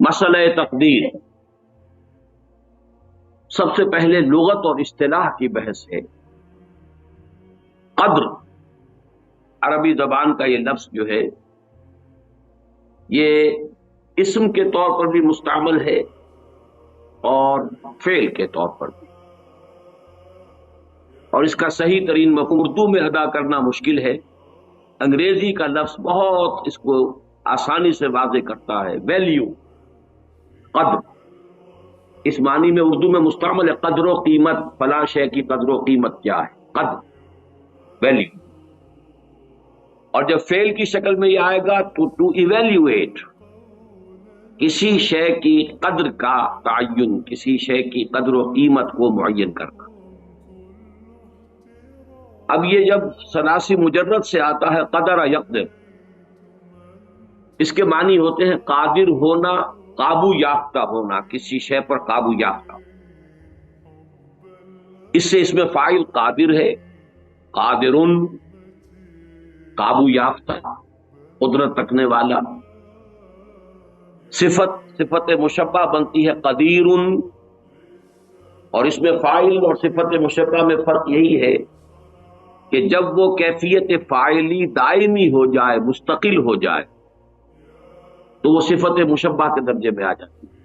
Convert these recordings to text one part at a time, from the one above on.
مسئلہ تقدیر سب سے پہلے لغت اور اصطلاح کی بحث ہے۔ قدر عربی زبان کا یہ لفظ جو ہے یہ اسم کے طور پر بھی مستعمل ہے اور فعل کے طور پر بھی، اور اس کا صحیح ترین مفہوم اردو میں ادا کرنا مشکل ہے۔ انگریزی کا لفظ بہت اس کو آسانی سے واضح کرتا ہے، ویلیو، قدر۔ اس معنی میں اردو میں مستعمل ہے، قدر و قیمت، فلاں شے کی قدر و قیمت کیا ہے، قدر، ویلیو۔ اور جب فعل کی شکل میں یہ آئے گا تو ٹو ایویلیویٹ، کسی شے کی قدر کا تعین، کسی شے کی قدر و قیمت کو معین کرنا۔ اب یہ جب ثلاثی مجرد سے آتا ہے قدر یقدر، اس کے معنی ہوتے ہیں قادر ہونا، قابو یافتہ ہونا، کسی شے پر قابو یافتہ۔ اس سے اس میں فاعل قادر ہے، قادرن، قابو یافتہ، قدرت رکھنے والا۔ صفت مشبہ بنتی ہے قدیرن، اور اس میں فاعل اور صفت مشبہ میں فرق یہی ہے کہ جب وہ کیفیت فاعلی دائمی ہو جائے، مستقل ہو جائے، تو وہ صفت مشبہ کے درجے میں آ جاتی ہے۔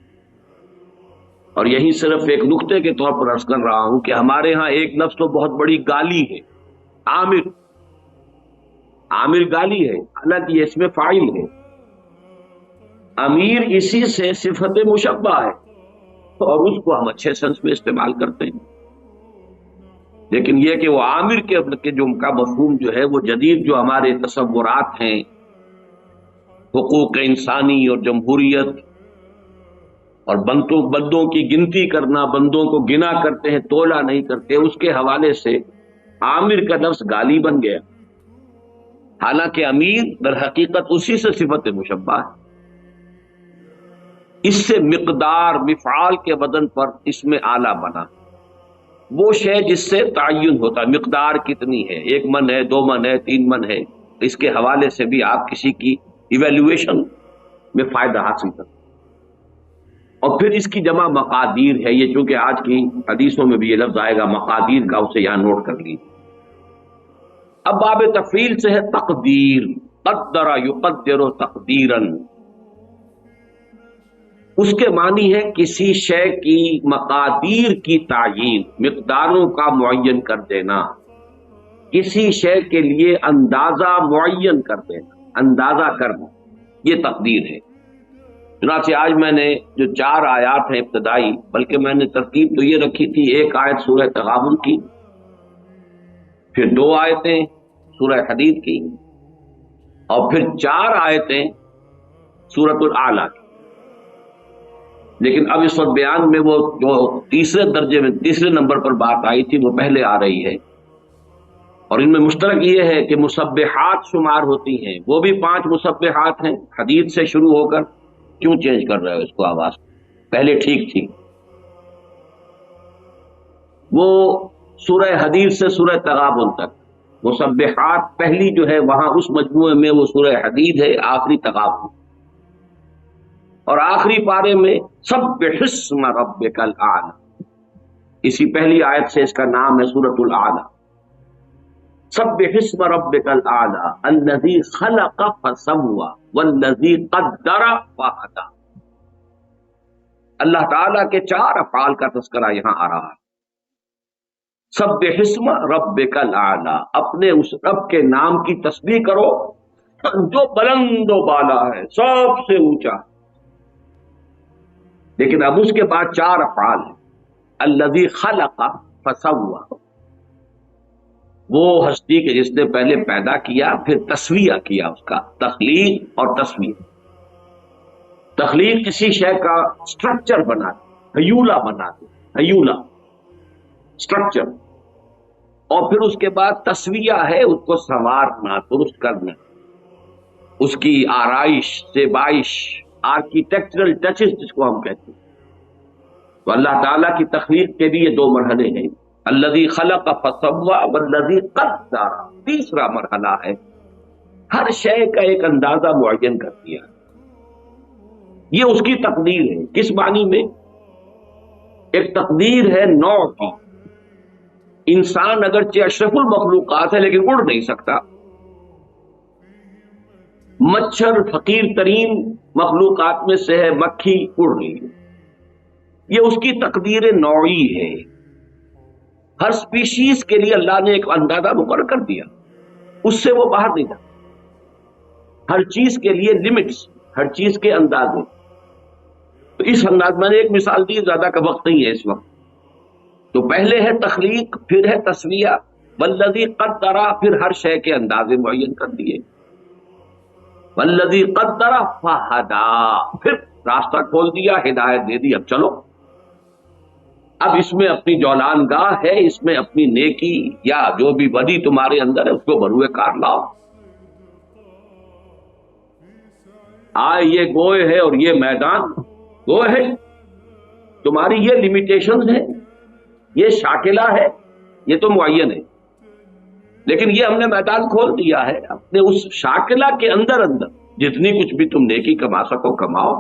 اور یہی صرف ایک نقطے کے طور پر عرض کر رہا ہوں کہ ہمارے ہاں ایک لفظ تو بہت بڑی گالی ہے، عامر۔ عامر گالی ہے، حالانکہ یہ اس میں فاعل ہے۔ امیر اسی سے صفت مشبہ ہے، اور اس کو ہم اچھے سنس میں استعمال کرتے ہیں۔ لیکن یہ کہ وہ عامر کے جو کا مفہوم جو ہے وہ جدید جو ہمارے تصورات ہیں، حقوق انسانی اور جمہوریت اور بندوں کی گنتی کرنا، بندوں کو گنا کرتے ہیں، تولا نہیں کرتے، اس کے حوالے سے عامر کا لفظ گالی بن گیا، حالانکہ امیر در حقیقت اسی سے صفت مشبہ ہے۔ اس سے مقدار، مفعال کے وزن پر اس میں آلہ بنا، وہ شے جس سے تعین ہوتا ہے، مقدار کتنی ہے، 1 من ہے، 2 من ہے، 3 من ہے، اس کے حوالے سے بھی آپ کسی کی ایویلویشن میں فائدہ حاصل کرتے۔ اور پھر اس کی جمع مقادیر ہے، یہ چونکہ آج کی حدیثوں میں بھی یہ لفظ آئے گا مقادیر کا، اسے یہاں نوٹ کر لیجیے۔ اب باب تفعیل سے ہے تقدیر، قدر یقدر تقدیرن۔ اس کے معنی ہے کسی شے کی مقادیر کی تعیین، مقداروں کا معین کر دینا، کسی شے کے لیے اندازہ معین کر دینا، اندازہ کرنا، یہ تقدیر ہے۔ چنانچہ آج میں نے جو 4 آیات ہیں ابتدائی، بلکہ میں نے ترتیب تو یہ رکھی تھی، ایک آیت سورہ تغابن کی، پھر 2 آیتیں سورہ حدید کی، اور پھر 4 آیتیں سورۃ الاعلیٰ کی۔ لیکن اب اس وقت بیان میں وہ جو تیسرے درجے میں، تیسرے نمبر پر بات آئی تھی، وہ پہلے آ رہی ہے، اور ان میں مشترک یہ ہے کہ مسبحات شمار ہوتی ہیں، وہ بھی 5 مسبحات ہیں۔ حدیث سے شروع ہو کر، کیوں چینج کر رہے ہو اس کو آواز؟ پہلے ٹھیک تھی۔ وہ سورہ حدیث سے سورہ تغابن تک مسبحات پہلی جو ہے، وہاں اس مجموعے میں وہ سورہ حدید ہے، آخری تغابن، اور آخری پارے میں سبح اسم ربک الاعلی، اسی پہلی آیت سے اس کا نام ہے سورۃ الاعلی۔ سبح اسم ربک الاعلی الذی خلق فسوی والذی قدر فہدی۔ اللہ تعالیٰ کے 4 افعال کا تذکرہ یہاں آ رہا ہے۔ سبح اسم ربک الاعلی، اپنے اس رب کے نام کی تسبیح کرو جو بلند و بالا ہے، سب سے اونچا ہے۔ لیکن اب اس کے بعد 4 افعال ہیں۔ الذی خلق فسوی، وہ ہستی کے جس نے پہلے پیدا کیا، پھر تسویہ کیا، اس کا تخلیق اور تسویہ۔ تخلیق کسی شے کا سٹرکچر بنا دے، ہیولہ بنا دے، ہیولہ سٹرکچر، اور پھر اس کے بعد تسویہ ہے اس کو سنوارنا، درست کرنا، اس کی آرائش، زیبائش، آرکیٹیکچرل ٹچز جس کو ہم کہتے ہیں۔ تو اللہ تعالیٰ کی تخلیق کے بھی یہ 2 مرحلے ہیں، الذی خلق فسوی والذی قدر، تیسرا مرحلہ ہے، ہر شے کا ایک اندازہ معین کر دیا۔ یہ اس کی تقدیر ہے. کس معنی میں؟ ایک تقدیر ہے نوع کی. انسان اگرچہ اشرف المخلوقات ہے لیکن اڑ نہیں سکتا. مچھر فقیر ترین مخلوقات میں سے ہے، مکھی اڑ رہی ہے. یہ اس کی تقدیر نوعی ہے. ہر سپیشیز کے لیے اللہ نے ایک اندازہ مقرر کر دیا، اس سے وہ باہر نہیں جاتا. ہر چیز کے لیے لمٹس، ہر چیز کے اندازے. تو اس انداز میں نے ایک مثال دی، زیادہ کا وقت نہیں ہے اس وقت. تو پہلے ہے تخلیق، پھر ہے تسویہ، والذی قدر، پھر ہر شے کے اندازے معین کر دیے. والذی قدر فہدا، پھر راستہ کھول دیا، ہدایت دے دی، اب چلو. اب اس میں اپنی جولان گاہ ہے، اس میں اپنی نیکی یا جو بھی بدی تمہارے اندر ہے اس کو بروئے کار لاؤ. یہ گوئے ہے اور یہ میدان گوئے ہے، تمہاری یہ لیمیٹیشنز ہیں، یہ شاکلہ ہے، یہ تو معین ہے. لیکن یہ ہم نے میدان کھول دیا ہے. اپنے اس شاکلہ کے اندر جتنی کچھ بھی تم نیکی کما سکو کماؤ،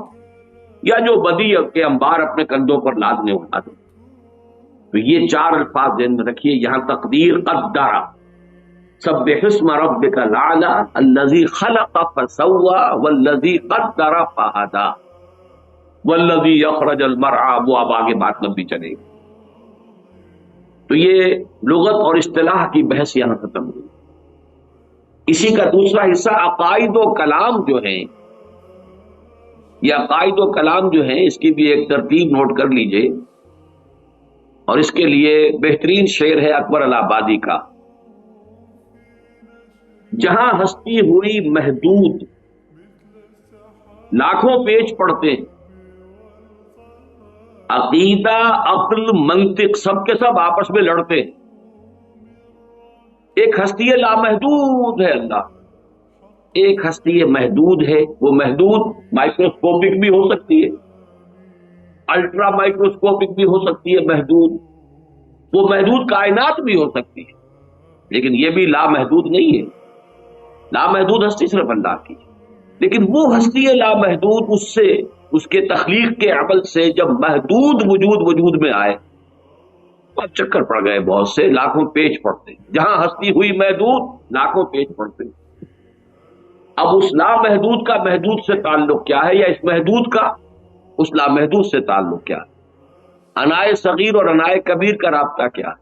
یا جو بدی کے انبار اپنے کندھوں پر لادنے اٹھا دو. تو یہ چار الفاظ ذہن میں رکھیے. یہاں تقدیر قدر، سبح اسم ربک الاعلی الذی خلق فسوی والذی قدر فہدی والذی اخرج المرعی. وہ اب آگے بات لمبی چلے گی. تو یہ لغت اور اصطلاح کی بحث یہاں ختم ہوئی. اسی کا دوسرا حصہ عقائد و کلام جو ہیں. یہ عقائد و کلام جو ہیں اس کی بھی ایک ترتیب نوٹ کر لیجئے، اور اس کے لیے بہترین شعر ہے اکبر الہٰبادی کا. جہاں ہستی ہوئی محدود، لاکھوں پیچ پڑتے ہیں، عقیدہ عقل منطق سب کے سب آپس میں لڑتے ہیں. ایک ہستی لامحدود ہے اللہ، ایک ہستی محدود ہے. وہ محدود مائکروسکوپک بھی ہو سکتی ہے، الٹرا مائکروسکوپک بھی ہو سکتی ہے محدود، وہ محدود کائنات بھی ہو سکتی ہے. لیکن یہ بھی لامحدود نہیں ہے. لامحدود ہستی صرف اللہ کی. لیکن وہ ہستی لامحدود اس کے تخلیق کے عمل سے جب محدود وجود میں آئے تو چکر پڑ گئے بہت سے، لاکھوں پیچ پڑتے. جہاں ہستی ہوئی محدود، لاکھوں پیچ پڑتے. اب اس لامحدود کا محدود سے تعلق کیا ہے، یا اس محدود کا اس لامحدود سے تعلق کیا ہے؟ انائے صغیر اور انائے کبیر کا رابطہ کیا ہے؟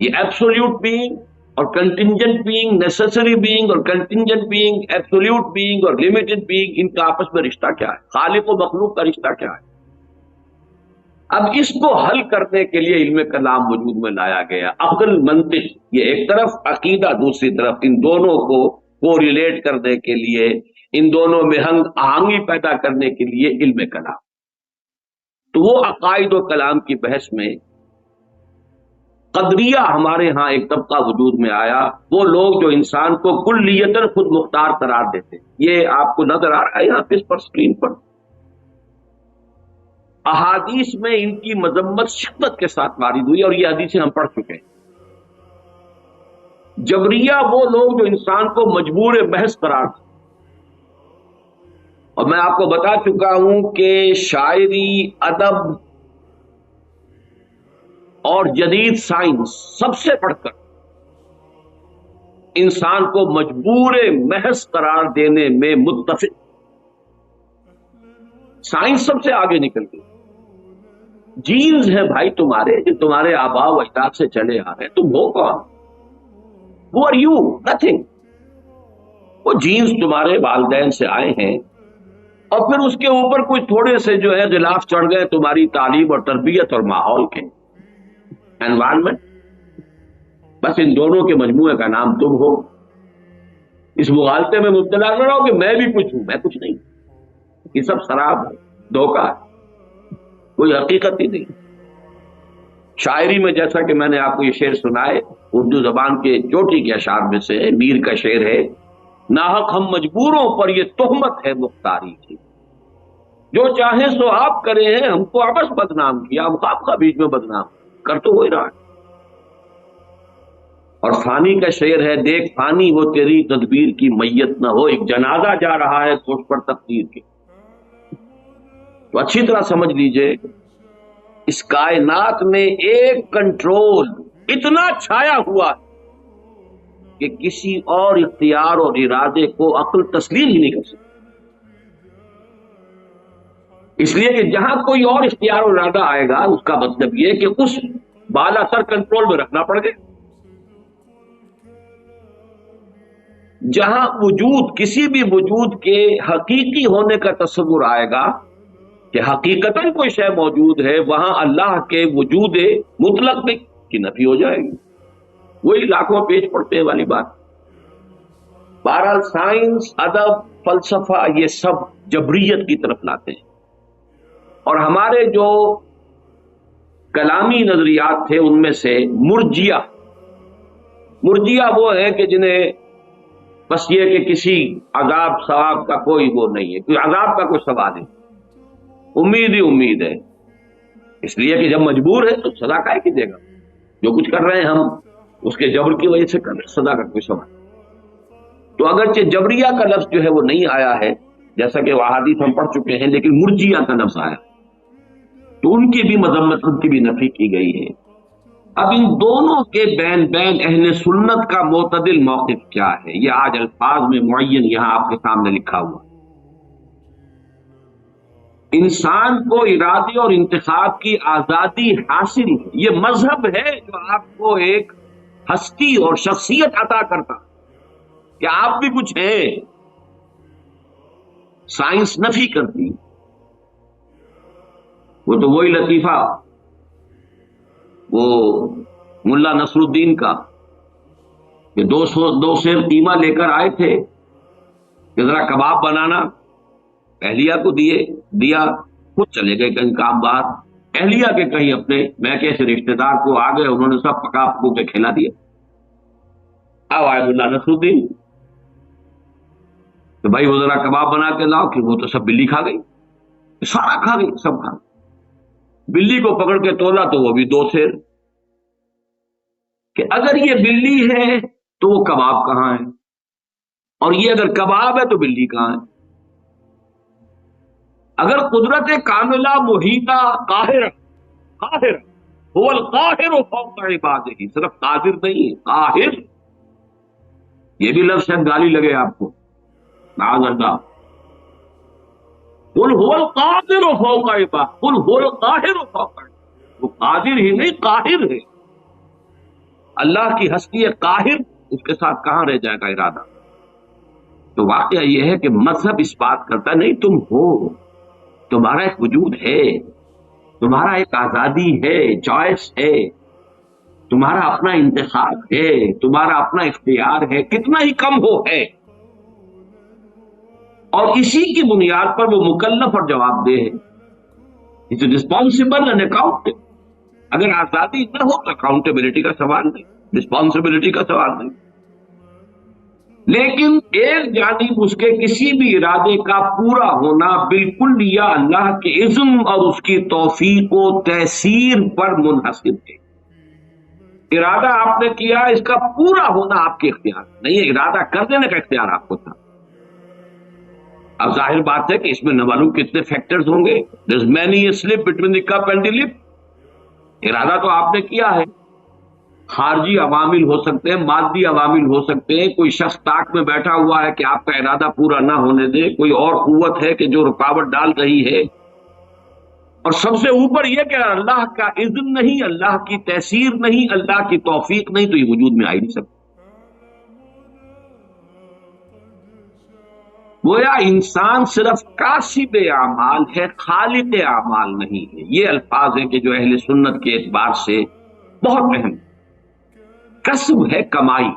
یہ ایبسولوٹ بینگ اور کنٹینجنٹ بینگ، نیسیسری بینگ اور کنٹینجنٹ بینگ، ایبسولوٹ بینگ اور لمیٹڈ بینگ، ان کا آپس میں رشتہ کیا ہے؟ خالق و مخلوق کا رشتہ کیا ہے؟ اب اس کو حل کرنے کے لیے علم کلام وجود میں لایا گیا. عقل منطق یہ ایک طرف، عقیدہ دوسری طرف. ان دونوں کو ریلیٹ کرنے کے لیے، ان دونوں میں آہنگی پیدا کرنے کے لیے علم کلام. تو وہ عقائد و کلام کی بحث میں قدریہ ہمارے ہاں ایک طبقہ وجود میں آیا. وہ لوگ جو انسان کو کلیتاً خود مختار قرار دیتے. یہ آپ کو نظر آ رہا ہے یہاں پہ اس پر اسکرین پر. احادیث میں ان کی مذمت شدت کے ساتھ وارد ہوئی، اور یہ حدیثیں ہم پڑھ چکے ہیں. جبریہ وہ لوگ جو انسان کو مجبور محض قرار دے. اور میں آپ کو بتا چکا ہوں کہ شاعری، ادب اور جدید سائنس سب سے بڑھ کر انسان کو مجبور محض قرار دینے میں متفق. سائنس سب سے آگے نکل گئی. جینز ہیں بھائی تمہارے، جو تمہارے آباء و اجداد سے چلے آ رہے ہیں. تم ہو کون؟ Who are you? Nothing. وہ جینز تمہارے والدین سے آئے ہیں، اور پھر اس کے اوپر کوئی تھوڑے سے جو ہے غلاف چڑھ گئے تمہاری تعلیم اور تربیت اور ماحول کے، انوائرمنٹ. بس ان دونوں کے مجموعے کا نام تم ہو. اس مغالطے میں مبتلا نہ رہو کہ میں بھی کچھ ہوں. میں کچھ نہیں. یہ سب شراب ہے، دھوکہ ہے، کوئی حقیقت ہی نہیں. شاعری میں جیسا کہ میں نے آپ کو یہ شعر سنائے، اردو زبان کے چوٹی کے اشعار میں سے میر کا شعر ہے: ناحق ہم مجبوروں پر یہ تہمت ہے مختاری کی، جو چاہیں سو آپ کرے ہیں، ہم کو آپس بدنام کیا، ہم خواہ بیچ میں بدنام کر تو ہو ہی رہا ہے. اور فانی کا شعر ہے: دیکھ فانی وہ تیری تدبیر کی میت نہ ہو، ایک جنازہ جا رہا ہے کوش پر تقدیر کے. تو اچھی طرح سمجھ لیجئے اس کائنات میں ایک کنٹرول اتنا چھایا ہوا ہے کہ کسی اور اختیار اور ارادے کو عقل تسلیم ہی نہیں کر سکتی. اس لیے کہ جہاں کوئی اور اختیار اور ارادہ آئے گا اس کا مطلب یہ کہ اس بالا تر کنٹرول میں رکھنا پڑ گئے. جہاں وجود کسی بھی وجود کے حقیقی ہونے کا تصور آئے گا کہ حقیقتاً کوئی شے موجود ہے، وہاں اللہ کے وجود مطلق کی نفی ہو جائے گی. وہی لاکھوں پیج پڑتے والی بات. بہرحال سائنس، ادب، فلسفہ یہ سب جبریت کی طرف لاتے ہیں، اور ہمارے جو کلامی نظریات تھے ان میں سے مرجیہ وہ ہے کہ جنہیں بس یہ کہ کسی عذاب ثواب کا کوئی وہ نہیں ہے، کوئی عذاب کا کوئی سوال نہیں، امید ہی امید ہے. اس لیے کہ جب مجبور ہے تو سزا کائے کی دے گا؟ جو کچھ کر رہے ہیں ہم اس کے جبر کی وجہ سے کر رہے ہیں، سزا کا کوئی سوال. تو اگرچہ جبریہ کا لفظ جو ہے وہ نہیں آیا ہے جیسا کہ احادیث ہم پڑھ چکے ہیں، لیکن مرجیہ کا لفظ آیا، تو ان کی بھی مذمت، ان کی بھی نفی کی گئی ہے. اب ان دونوں کے بین اہل سنت کا معتدل موقف کیا ہے، یہ آج الفاظ میں معین یہاں آپ کے سامنے لکھا ہوا. انسان کو ارادے اور انتخاب کی آزادی حاصل ہے، یہ مذہب ہے جو آپ کو ایک ہستی اور شخصیت عطا کرتا کہ آپ بھی کچھ ہیں. سائنس نفی کرتی. وہ تو وہی لطیفہ وہ ملا نصر الدین کا کہ دو سیر قیمہ لے کر آئے تھے کہ ذرا کباب بنانا، اہلیہ کو دیا، خود چلے گئے کہیں کام باہر. اہلیہ کے کہیں اپنے میکے سے رشتے دار کو آ گئے، انہوں نے سب پکا پکو کے کھلا دیا. اب آئے ملا نصر الدین تو بھائی وہ ذرا کباب بنا کے لاؤ، کہ وہ تو سب بلی کھا گئی، سارا کھا گئی، سب کھا گئی. بلی کو پکڑ کے تولا تو وہ بھی 2 سیر، کہ اگر یہ بلی ہے تو وہ کباب کہاں ہے، اور یہ اگر کباب ہے تو بلی کہاں ہے. اگر قدرت کاملہ محیطہ قاہر هو القاہر فوق عبادہ، صرف قادر نہیں قاہر، یہ بھی لفظ شاید گالی لگے آپ کو، معاذ اللہ. قل هو القادر فوق عبادہ، قل هو القاہر فوق عبادہ، وہ قادر ہی نہیں قاہر ہے. اللہ کی ہستی قاہر، اس کے ساتھ کہاں رہ جائے گا ارادہ. تو واقعہ یہ ہے کہ مذہب اس بات کرتا نہیں تم ہو، تمہارا ایک وجود ہے، تمہارا ایک آزادی ہے، چوائس ہے، تمہارا اپنا انتخاب ہے، تمہارا اپنا اختیار ہے، کتنا ہی کم ہو ہے، اور اسی کی بنیاد پر وہ مکلف اور جواب دہ ہے. It's responsible and account. اگر آزادی نہ ہو تو اکاؤنٹیبلٹی کا سوال نہیں، رسپانسبلٹی کا سوال نہیں. لیکن ایک جانب اس کے کسی بھی ارادے کا پورا ہونا بالکل یا اللہ کے اذن اور اس کی توفیق و تیسیر پر منحصر ہے. ارادہ آپ نے کیا، اس کا پورا ہونا آپ کے اختیار نہیں ہے، ارادہ کر دینے کا اختیار آپ کو تھا. اب ظاہر بات ہے کہ اس میں نہ معلوم کتنے فیکٹرز ہوں گے. there's many a slip between the cup and the lip. ارادہ تو آپ نے کیا ہے، خارجی عوامل ہو سکتے ہیں، مادی عوامل ہو سکتے ہیں، کوئی شخص طاق میں بیٹھا ہوا ہے کہ آپ کا ارادہ پورا نہ ہونے دے، کوئی اور قوت ہے کہ جو رکاوٹ ڈال رہی ہے، اور سب سے اوپر یہ کہ اللہ کا اذن نہیں، اللہ کی تیسیر نہیں، اللہ کی توفیق نہیں، تو یہ وجود میں آ ہی نہیں سکتا. گویا انسان صرف کاسب اعمال ہے، خالق اعمال نہیں ہے. یہ الفاظ ہیں کہ جو اہل سنت کے اعتبار سے بہت اہم. کسب ہے کمائی،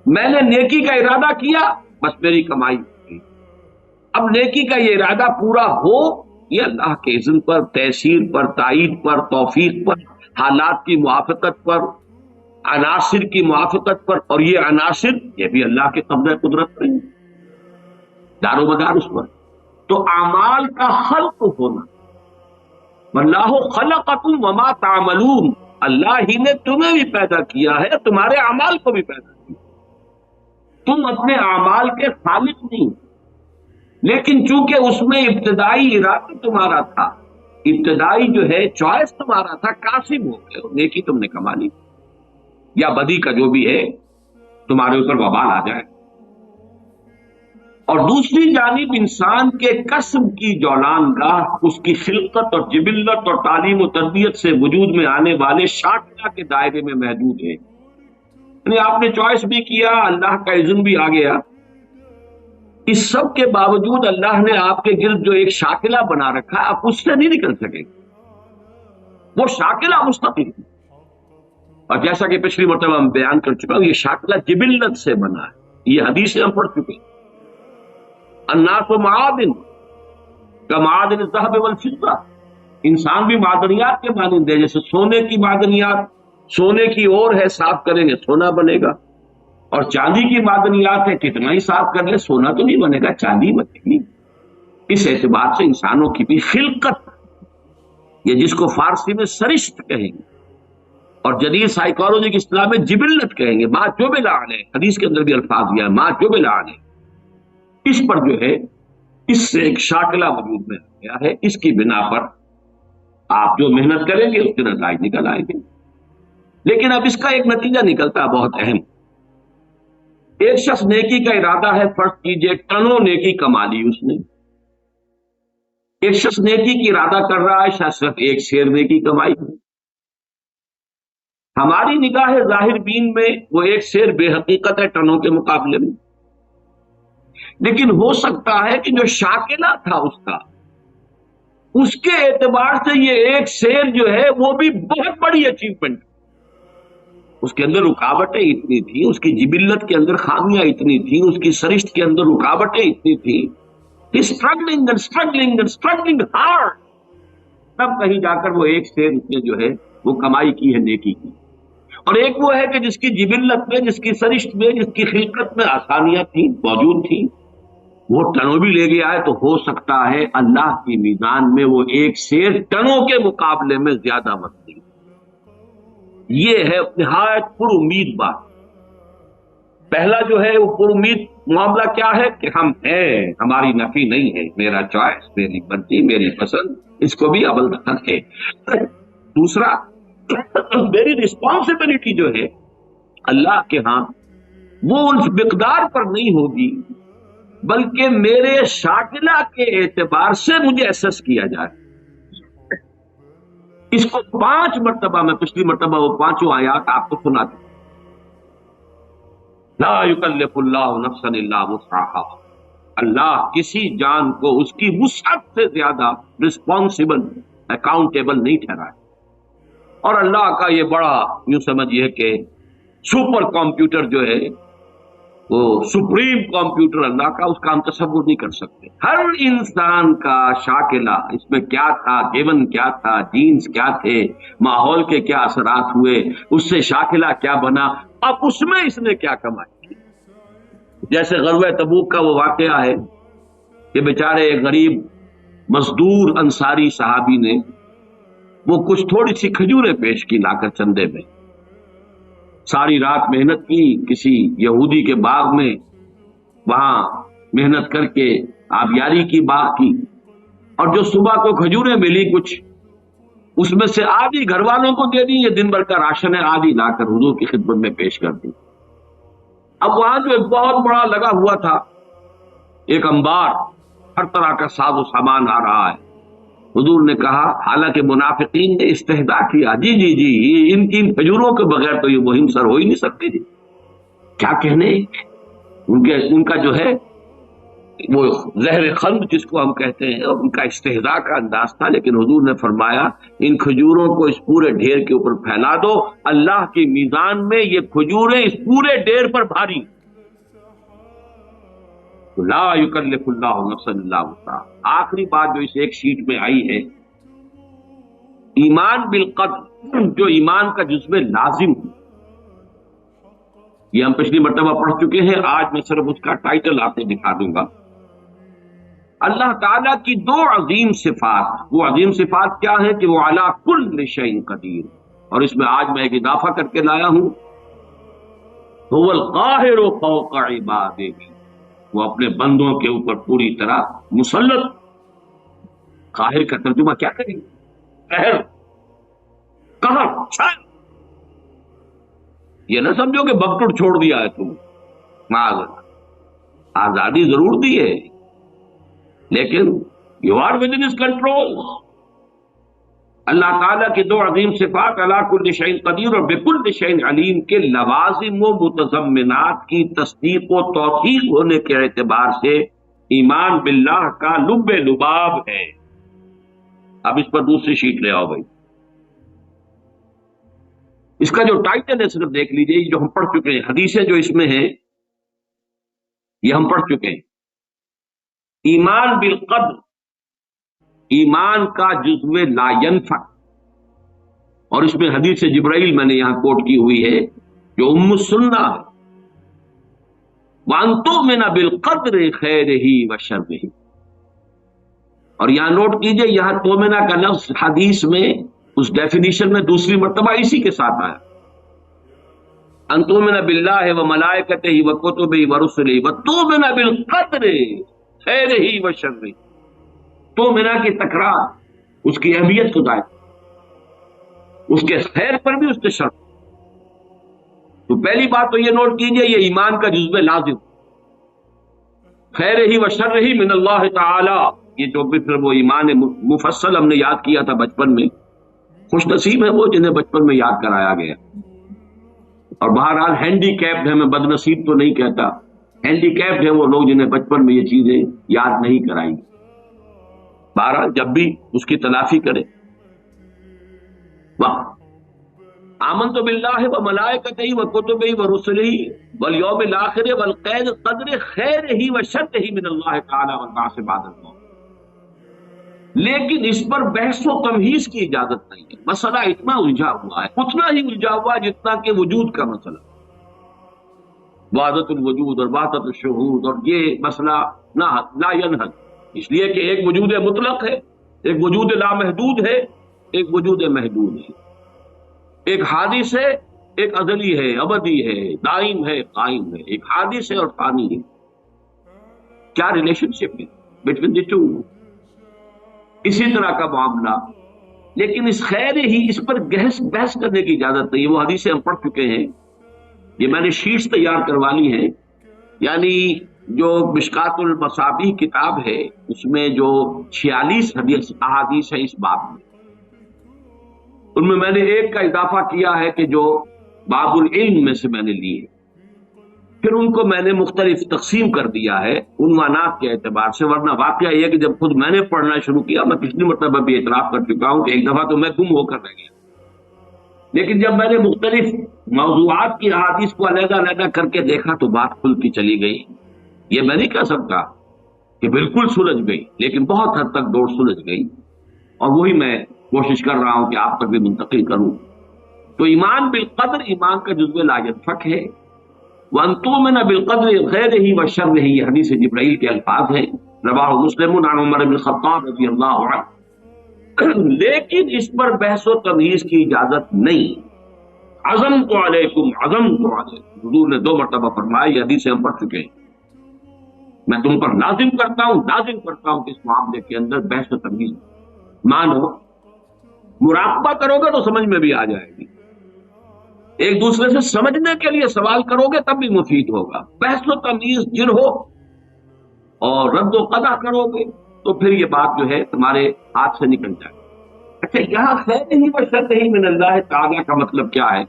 میں نے نیکی کا ارادہ کیا، بس میری کمائی ہوئی. اب نیکی کا یہ ارادہ پورا ہو، یہ اللہ کے اذن پر، تیسیر پر، تائید پر، توفیق پر، حالات کی موافقت پر، عناصر کی موافقت پر، اور یہ عناصر یہ بھی اللہ کے قبضہ قدرت پر ہیں، دار و مدار اس پر. تو اعمال کا خلق ہونا، واللہ خلقکم وما تعملون، اللہ ہی نے تمہیں بھی پیدا کیا ہے، تمہارے اعمال کو بھی پیدا کیا. تم اپنے اعمال کے خالق نہیں. لیکن چونکہ اس میں ابتدائی ارادہ تمہارا تھا، ابتدائی جو ہے چوائس تمہارا تھا، قاسم ہو گئے، نیکی تم نے کما لی، یا بدی کا جو بھی ہے تمہارے اوپر وبال آ جائے۔ اور دوسری جانب انسان کے کسب کی جولان گاہ اس کی خلقت اور جبلت اور تعلیم و تربیت سے وجود میں آنے والے شاکلہ کے دائرے میں محدود ہے، یعنی آپ نے چوائس بھی کیا، اللہ کا اذن بھی آ گیا، اس سب کے باوجود اللہ نے آپ کے گرد جو ایک شاکلہ بنا رکھا ہے، آپ اس سے نہیں نکل سکے، وہ شاکلہ مستقل ہے۔ اور جیسا کہ پچھلی مرتبہ میں بیان کر چکا ہوں، یہ شاکلہ جبلت سے بنا ہے، یہ حدیث ہم پڑھ چکے ہیں، الناس معادن کمعادن الذهب والفضہ، انسان بھی معدنیات کے مانند ہے، جیسے سونے کی معدنیات، سونے کی اور ہے، صاف کریں گے سونا بنے گا، اور چاندی کی معدنیات ہے، کتنا ہی صاف کر لے سونا تو نہیں بنے گا، چاندی بنے گی۔ اس اعتبار سے انسانوں کی بھی خلقت، یہ جس کو فارسی میں سرشت کہیں گے اور جدید سائیکالوجی کی اصطلاح میں جبلت کہیں گے، ما جبل علیہ، حدیث کے اندر بھی الفاظ یہ ہے، ما جبل علیہ، اس پر جو ہے اس سے ایک شاکلہ وجود میں آ گیا ہے، اس کی بنا پر آپ جو محنت کریں گے اس کے نتائج نکل آئیں گے۔ لیکن اب اس کا ایک نتیجہ نکلتا ہے بہت اہم، ایک شخص نیکی کا ارادہ ہے، فرض کیجئے ٹنوں نیکی کما لی اس نے، ایک شخص نیکی کی ارادہ کر رہا ہے، شاید صرف ایک سیر نیکی کمائی ہے، ہماری نگاہ ظاہر بین میں وہ ایک سیر بے حقیقت ہے ٹنوں کے مقابلے میں، لیکن ہو سکتا ہے کہ جو شاکلہ تھا اس کے اعتبار سے یہ ایک سیر جو ہے وہ بھی بہت بڑی اچیومنٹ، اس کے اندر رکاوٹیں اتنی تھیں، اس کی جبلت کے اندر خامیاں اتنی تھیں، اس کی سرشت کے اندر رکاوٹیں اتنی تھیں، struggling and struggling and struggling hard, تب کہیں جا کر وہ ایک سیر اس نے جو ہے وہ کمائی کی ہے نیکی کی۔ اور ایک وہ ہے کہ جس کی جبلت میں، جس کی سرشت میں، جس کی خلقت میں آسانیاں تھیں، موجود تھیں، وہ ٹنوں بھی لے گیا ہے، تو ہو سکتا ہے اللہ کی میزان میں وہ ایک سیر ٹنوں کے مقابلے میں زیادہ وزنی۔ یہ ہے نہایت پر امید بات۔ پہلا جو ہے وہ پر امید معاملہ کیا ہے کہ ہم ہیں، ہماری نفی نہیں ہے، میرا چوائس، میری مرضی، میری پسند، اس کو بھی عمل دخل ہے۔ دوسرا، میری رسپانسبلٹی جو ہے اللہ کے ہاں وہ اس مقدار پر نہیں ہوگی، بلکہ میرے شاکلہ کے اعتبار سے مجھے ایسس کیا جائے۔ اس کو 5 مرتبہ، میں پچھلی مرتبہ وہ 5 آیات آپ کو سنا دی، لا یکلف اللہ نفسا الا وسعها، اللہ کسی جان کو اس کی وسعت سے زیادہ رسپانسبل، اکاؤنٹیبل نہیں ٹھہرائے۔ اور اللہ کا یہ بڑا، یوں سمجھیے کہ سپر کمپیوٹر جو ہے، وہ سپریم کمپیوٹر اللہ کا، اس کا ہم تصور نہیں کر سکتے۔ ہر انسان کا شاکلہ، اس میں کیا تھا، گیون کیا تھا، جینز کیا تھے، ماحول کے کیا اثرات ہوئے، اس سے شاکلہ کیا بنا، اب اس میں اس نے کیا کمائی۔ جیسے غزوہ تبوک کا وہ واقعہ ہے کہ بیچارے غریب مزدور انصاری صحابی نے وہ کچھ تھوڑی سی کھجوریں پیش کی لا کر چندے میں، ساری رات محنت کی کسی یہودی کے باغ میں، وہاں محنت کر کے آبیاری کی باغ کی، اور جو صبح کو کھجوریں ملی کچھ، اس میں سے آدھی گھر والوں کو دے دی، یہ دن بھر کا راشن ہے، آدھی لا کر حضور کی خدمت میں پیش کر دی۔ اب وہاں جو ایک بہت بڑا لگا ہوا تھا ایک انبار، ہر طرح کا ساز و سامان آ رہا ہے، حضور نے کہا، حالانکہ منافقین نے استہزاء کیا، جی جی جی ان کھجوروں کے بغیر تو یہ مہم سر ہو ہی نہیں سکتی جی، کیا کہنے، ان کا جو ہے وہ زہر خند جس کو ہم کہتے ہیں، ان کا استہزاء کا انداز تھا۔ لیکن حضور نے فرمایا ان کھجوروں کو اس پورے ڈھیر کے اوپر پھیلا دو، اللہ کی میزان میں یہ کھجوریں اس پورے ڈھیر پر بھاری۔ لا یکلف اللہ نفسا الا وسعها۔ آخری بات جو اس ایک شیٹ میں آئی ہے، ایمان بالقدر، جو ایمان کا جزو لازم ہے، یہ ہم پچھلی مرتبہ پڑھ چکے ہیں، آج میں صرف اس کا ٹائٹل آپ کو دکھا دوں گا۔ اللہ تعالیٰ کی 2 عظیم صفات، وہ عظیم صفات کیا ہے کہ وہ علی کل شیء قدیر، اور اس میں آج میں ایک اضافہ کر کے لایا ہوں، هو القاہر فوق عبادہ، وہ اپنے بندوں کے اوپر پوری طرح مسلط. قاہر کا ترجمہ کیا کریں گے؟ قہر، قہر، چھایا. یہ نہ سمجھو کہ بکٹڑ چھوڑ دیا ہے تم. معاذ اللہ. آزادی ضرور دی ہے لیکن you are with in his control. اللہ تعالیٰ کی دو عظیم صفات علی کل شیء قدیر اور بکل شیء علیم کے لوازم و متضمنات کی تصدیق و توثیق ہونے کے اعتبار سے ایمان باللہ کا لب لباب ہے. اب اس پر دوسری شیٹ لے آؤ بھائی. اس کا جو ٹائٹل ہے صرف دیکھ لیجئے. جو ہم پڑھ چکے ہیں حدیثیں جو اس میں ہیں یہ ہم پڑھ چکے ہیں. ایمان بالقدر، ایمان کا جزو لا ینفع. اور اس میں حدیث جبرائیل میں نے یہاں کوٹ کی ہوئی ہے جو ام السنہ ہے. وَأَن تُؤْمِنَ بِالْقَدْرِ خَيْرِهِ وَشَرِّهِ. اور یہاں نوٹ کیجئے یہاں تومنا کا لفظ حدیث میں اس ڈیفینیشن میں دوسری مرتبہ اسی کے ساتھ آیا. ان تؤمن باللہ وملائکتہ وکتبہ ورسلہ وتؤمن بالقدر خیرہ وشرہ. تومنا کی تکرار اس کی اہمیت کو ظاہر، اس کے خیر پر بھی اس کے شر. تو پہلی بات تو یہ نوٹ کیجئے یہ ایمان کا جزو لازم. خیرہ وشرہ من اللہ تعالی. یہ جو بھی پھر وہ ایمان مفصل ہم نے یاد کیا تھا بچپن میں. خوش نصیب ہے وہ جنہیں بچپن میں یاد کرایا گیا. اور بہرحال ہینڈی کیپڈ ہے، میں بد نصیب تو نہیں کہتا، ہینڈی کیپڈ ہے وہ لوگ جنہیں بچپن میں یہ چیزیں یاد نہیں کرائی. بہرحال جب بھی اس کی تلافی کرے. آمنت باللہ وملائکتہ وکتبہ ورسلہ والیوم الآخر والقدر خیرہ وشرہ من اللہ تعالی والبعث بعد الموت. لیکن اس پر بحث و تمہیز کی اجازت نہیں ہے. مسئلہ اتنا الجھا ہوا ہے، اتنا ہی الجھا ہوا ہے جتنا کہ وجود کا مسئلہ، وحدت الوجود اور وحدت الشہود. اور یہ مسئلہ لا ینحل، اس لیے کہ ایک وجود مطلق ہے، ایک وجود لامحدود ہے، ایک وجود محدود ہے. ایک حادث ہے، ایک ازلی ہے، ابدی ہے، دائم ہے، قائم ہے. ایک حادث ہے اور فانی ہے. کیا ریلیشن شپ ہے بٹوین دی ٹو؟ اسی طرح کا معاملہ. لیکن اس خیر ہی اس پر بحث کرنے کی اجازت نہیں ہے. وہ حدیثیں ہم پڑھ چکے ہیں، یہ میں نے شیٹس تیار کروا لی ہیں. یعنی جو مشکات المصابیح کتاب ہے اس میں جو 46 احادیث ہے اس باب میں، ان میں نے ایک کا اضافہ کیا ہے کہ جو باب العلم میں سے میں نے لی ہے. پھر ان کو میں نے مختلف تقسیم کر دیا ہے عنوانات کے اعتبار سے. ورنہ واقعہ یہ کہ جب خود میں نے پڑھنا شروع کیا، میں پچھلی مرتبہ بھی اعتراف کر چکا ہوں کہ ایک دفعہ تو میں گم ہو کر رہ گیا. لیکن جب میں نے مختلف موضوعات کی احادیث کو علیحدہ علیحدہ کر کے دیکھا تو بات کھلتی چلی گئی. یہ میں نہیں کہہ سکتا کہ بالکل سلجھ گئی، لیکن بہت حد تک دوڑ سلجھ گئی. اور وہی میں کوشش کر رہا ہوں کہ آپ تک بھی منتقل کروں. تو ایمان بالقدر ایمان کا جزو لا ینفع ہے. وَأَن تُؤْمِنَ بِالْقَدْرِ خَيْرِهِ وَشَرِّهِ، یہ حدیث جبرائیل کے الفاظ ہیں. رواہ مسلم عن عمر بن الخطاب رضی اللہ عنہ. لیکن اس پر بحث و تمیز کی اجازت نہیں. عزمت علیکم، عزمت علیکم، حضور نے 2 مرتبہ فرمایا. یہ حدیثیں ہم پڑھ چکے ہیں. میں تم پر لازم کرتا ہوں کہ اس معاملے کے اندر بحث و تمیز مانو. مراقبہ کرو گے تو سمجھ میں بھی آ جائے گی. ایک دوسرے سے سمجھنے کے لیے سوال کرو گے تب بھی مفید ہوگا. بحث و تمیز جن ہو اور رد و قضا کرو گے تو پھر یہ بات جو ہے تمہارے ہاتھ سے نکل جائے. اچھا، یہاں خیر ہی وشرط ہی من اللہ تعالیٰ کا مطلب کیا ہے؟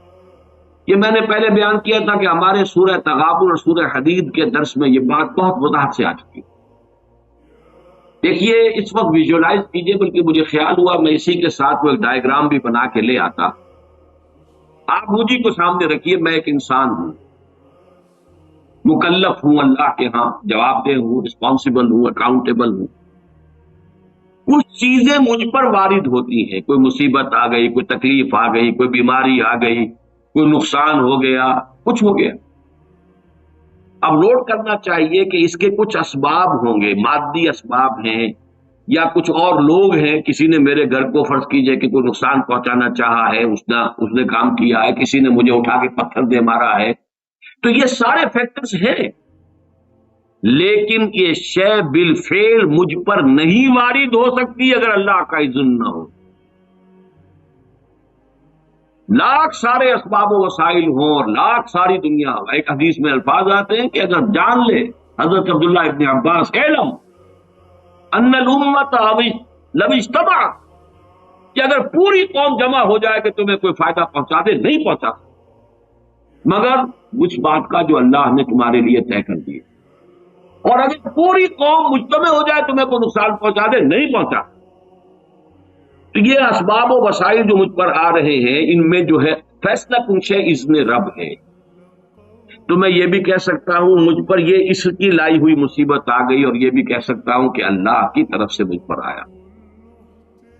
یہ میں نے پہلے بیان کیا تھا کہ ہمارے سورہ تغابن اور سورہ حدید کے درس میں یہ بات بہت وضاحت سے آ چکی. دیکھیے اس وقت ویژولائز کیجئے، بلکہ مجھے خیال ہوا میں اسی کے ساتھ وہ ایک ڈائیگرام بھی بنا کے لے آتا. آپ مجھے کو سامنے رکھیے، میں ایک انسان ہوں، مکلف ہوں، اللہ کے ہاں جواب دہ ہوں، رسپانسیبل ہوں، اکاؤنٹیبل ہوں. کچھ چیزیں مجھ پر وارد ہوتی ہیں، کوئی مصیبت آ گئی، کوئی تکلیف آ گئی، کوئی بیماری آ گئی، کوئی نقصان ہو گیا، کچھ ہو گیا. اب نوٹ کرنا چاہیے کہ اس کے کچھ اسباب ہوں گے، مادی اسباب ہیں یا کچھ اور لوگ ہیں. کسی نے میرے گھر کو فرض کیجئے کہ کوئی نقصان پہنچانا چاہا ہے، اس نے کام کیا ہے، کسی نے مجھے اٹھا کے پتھر دے مارا ہے. تو یہ سارے فیکٹرز ہیں. لیکن یہ شے بالفعل مجھ پر نہیں وارد ہو سکتی اگر اللہ کا اذن نہ ہو. لاکھ سارے اسباب و وسائل ہوں اور لاکھ ساری دنیا ہو. ایک حدیث میں الفاظ آتے ہیں کہ اگر جان لے حضرت عبداللہ ابن عباس علم ان الامت لو اجتمعت، کہ اگر پوری قوم جمع ہو جائے کہ تمہیں کوئی فائدہ پہنچا دے، نہیں پہنچا مگر اس بات کا جو اللہ نے تمہارے لیے طے کر دی. اور اگر پوری قوم مجتمع ہو جائے تمہیں کوئی نقصان پہنچا دے، نہیں پہنچا. تو یہ اسباب و وسائل جو مجھ پر آ رہے ہیں ان میں جو ہے فیصلہ کنش اذن رب ہے. تو میں یہ بھی کہہ سکتا ہوں مجھ پر یہ اس کی لائی ہوئی مصیبت آ گئی، اور یہ بھی کہہ سکتا ہوں کہ اللہ کی طرف سے مجھ پر آیا،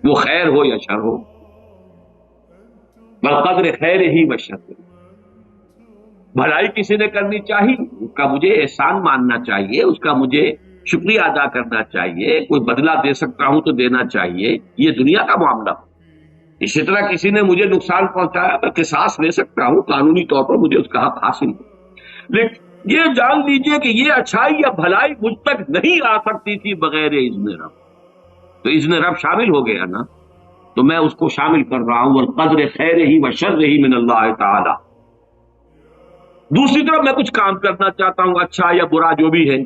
وہ خیر ہو یا شر ہو. بقدر خیر ہی و شر، بھلائی کسی نے کرنی چاہیے اس کا مجھے احسان ماننا چاہیے، اس کا مجھے شکریہ ادا کرنا چاہیے، کوئی بدلہ دے سکتا ہوں تو دینا چاہیے. یہ دنیا کا معاملہ. اسی طرح کسی نے مجھے نقصان پہنچایا میں قصاص لے سکتا ہوں، قانونی طور پر مجھے اس کا حق حاصل ہے. لیکن یہ جان لیجئے کہ یہ اچھائی یا بھلائی مجھ تک نہیں آ سکتی تھی بغیر اذن رب. تو اذن رب شامل ہو گیا نا، تو میں اس کو شامل کر رہا ہوں. والقدر خیر ہی و شر ہی من اللہ تعالی. دوسری طرف میں کچھ کام کرنا چاہتا ہوں، اچھا یا برا جو بھی ہے،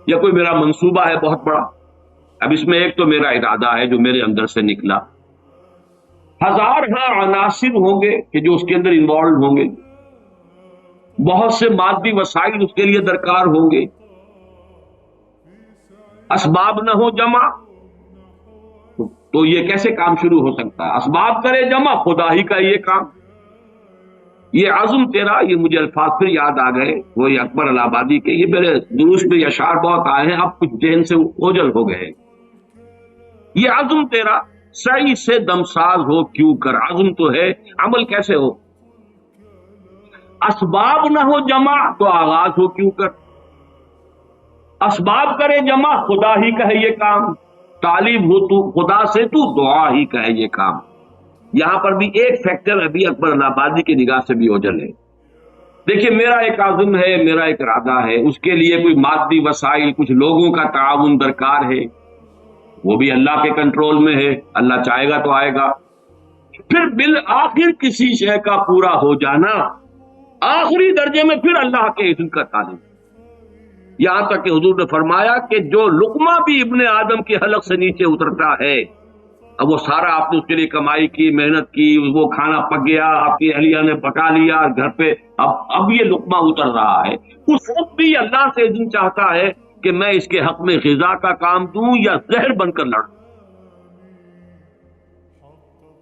یا کوئی میرا منصوبہ ہے بہت بڑا. اب اس میں ایک تو میرا ارادہ ہے جو میرے اندر سے نکلا، ہزار عناصر ہوں گے کہ جو اس کے اندر انوالو ہوں گے، بہت سے مادی وسائل اس کے لیے درکار ہوں گے. اسباب نہ ہو جمع تو یہ کیسے کام شروع ہو سکتا ہے؟ اسباب کرے جمع، خدا ہی کا یہ کام. یہ عزم تیرا، یہ مجھے الفاظ پھر یاد آ گئے وہی اکبر الہ آبادی کے. یہ میرے دروس میں اشعار بہت آئے ہیں، اب کچھ ذہن سے اوجل ہو گئے. یہ عزم تیرا سعی سے دمساز ہو کیوں کر. عزم تو ہے، عمل کیسے ہو؟ اسباب نہ ہو جمع تو آغاز ہو کیوں کر. اسباب کرے جمع، خدا ہی کا ہے یہ کام. طالب ہو تو خدا سے، تو دعا ہی کا ہے یہ کام. یہاں پر بھی ایک فیکٹر ابھی اکبر الہ آبادی کی نگاہ سے بھی اوجل ہے. دیکھیے میرا ایک عزم ہے، میرا ایک ارادہ ہے، اس کے لیے کوئی مادی وسائل، کچھ لوگوں کا تعاون درکار ہے، وہ بھی اللہ کے کنٹرول میں ہے، اللہ چاہے گا تو آئے گا. پھر بالآخر کسی شے کا پورا ہو جانا، آخری درجے میں پھر اللہ کے اذن کا تعلق. یہاں تک کہ حضور نے فرمایا کہ جو لقمہ بھی ابن آدم کی حلق سے نیچے اترتا ہے، اب وہ سارا آپ نے اس کے لیے کمائی کی، محنت کی، وہ کھانا پک گیا، آپ کی اہلیہ نے پکا لیا گھر پہ، اب یہ لقمہ اتر رہا ہے، اس وقت بھی اللہ سے اذن چاہتا ہے کہ میں اس کے حق میں غذا کا کام دوں یا زہر بن کر لڑوں.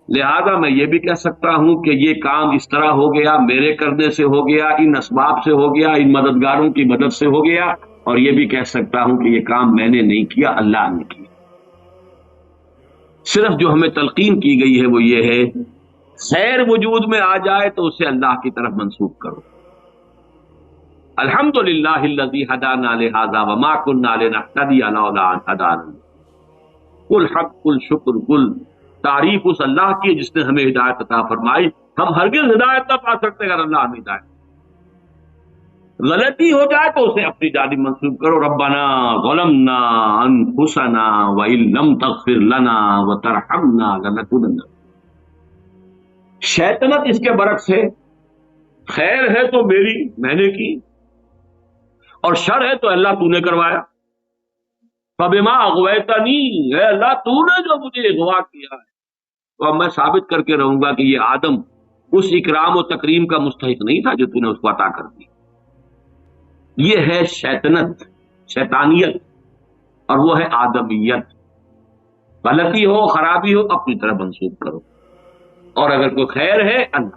لہذا میں یہ بھی کہہ سکتا ہوں کہ یہ کام اس طرح ہو گیا، میرے کرنے سے ہو گیا، ان اسباب سے ہو گیا، ان مددگاروں کی مدد سے ہو گیا. اور یہ بھی کہہ سکتا ہوں کہ یہ کام میں نے نہیں کیا، اللہ نے کیا. صرف جو ہمیں تلقین کی گئی ہے وہ یہ ہے، خیر وجود میں آ جائے تو اسے اللہ کی طرف منسوب کرو. الحمدللہ الذی ہدانا لہذا وما کنا لنہتدی لولا ان ہدانا. کل حق، کل شکر، کل تعریف اس اللہ کی جس نے ہمیں ہدایت عطا فرمائی. ہم ہرگز ہدایت نہ پا سکتے اگر اللہ ہمیں ہدایت. غلطی ہو جائے تو اسے اپنی جانب منسوب کرو. ربنا ظلمنا انفسنا وان لم تغفر لنا وترحمنا لنکونن. شیطنت اس کے برعکس ہے، خیر ہے تو میری، میں نے کی، اور شر ہے تو اللہ تو نے کروایا. فبما اغویتنی، اے اللہ تو نے جو مجھے اغوا کیا ہے، تو اب میں ثابت کر کے رہوں گا کہ یہ آدم اس اکرام و تکریم کا مستحق نہیں تھا جو تو نے اس کو عطا کر دی. یہ ہے شیطنت، شیطانیت، اور وہ ہے آدمیت. غلطی ہو، خرابی ہو، اپنی طرف منسوب کرو، اور اگر کوئی خیر ہے اللہ.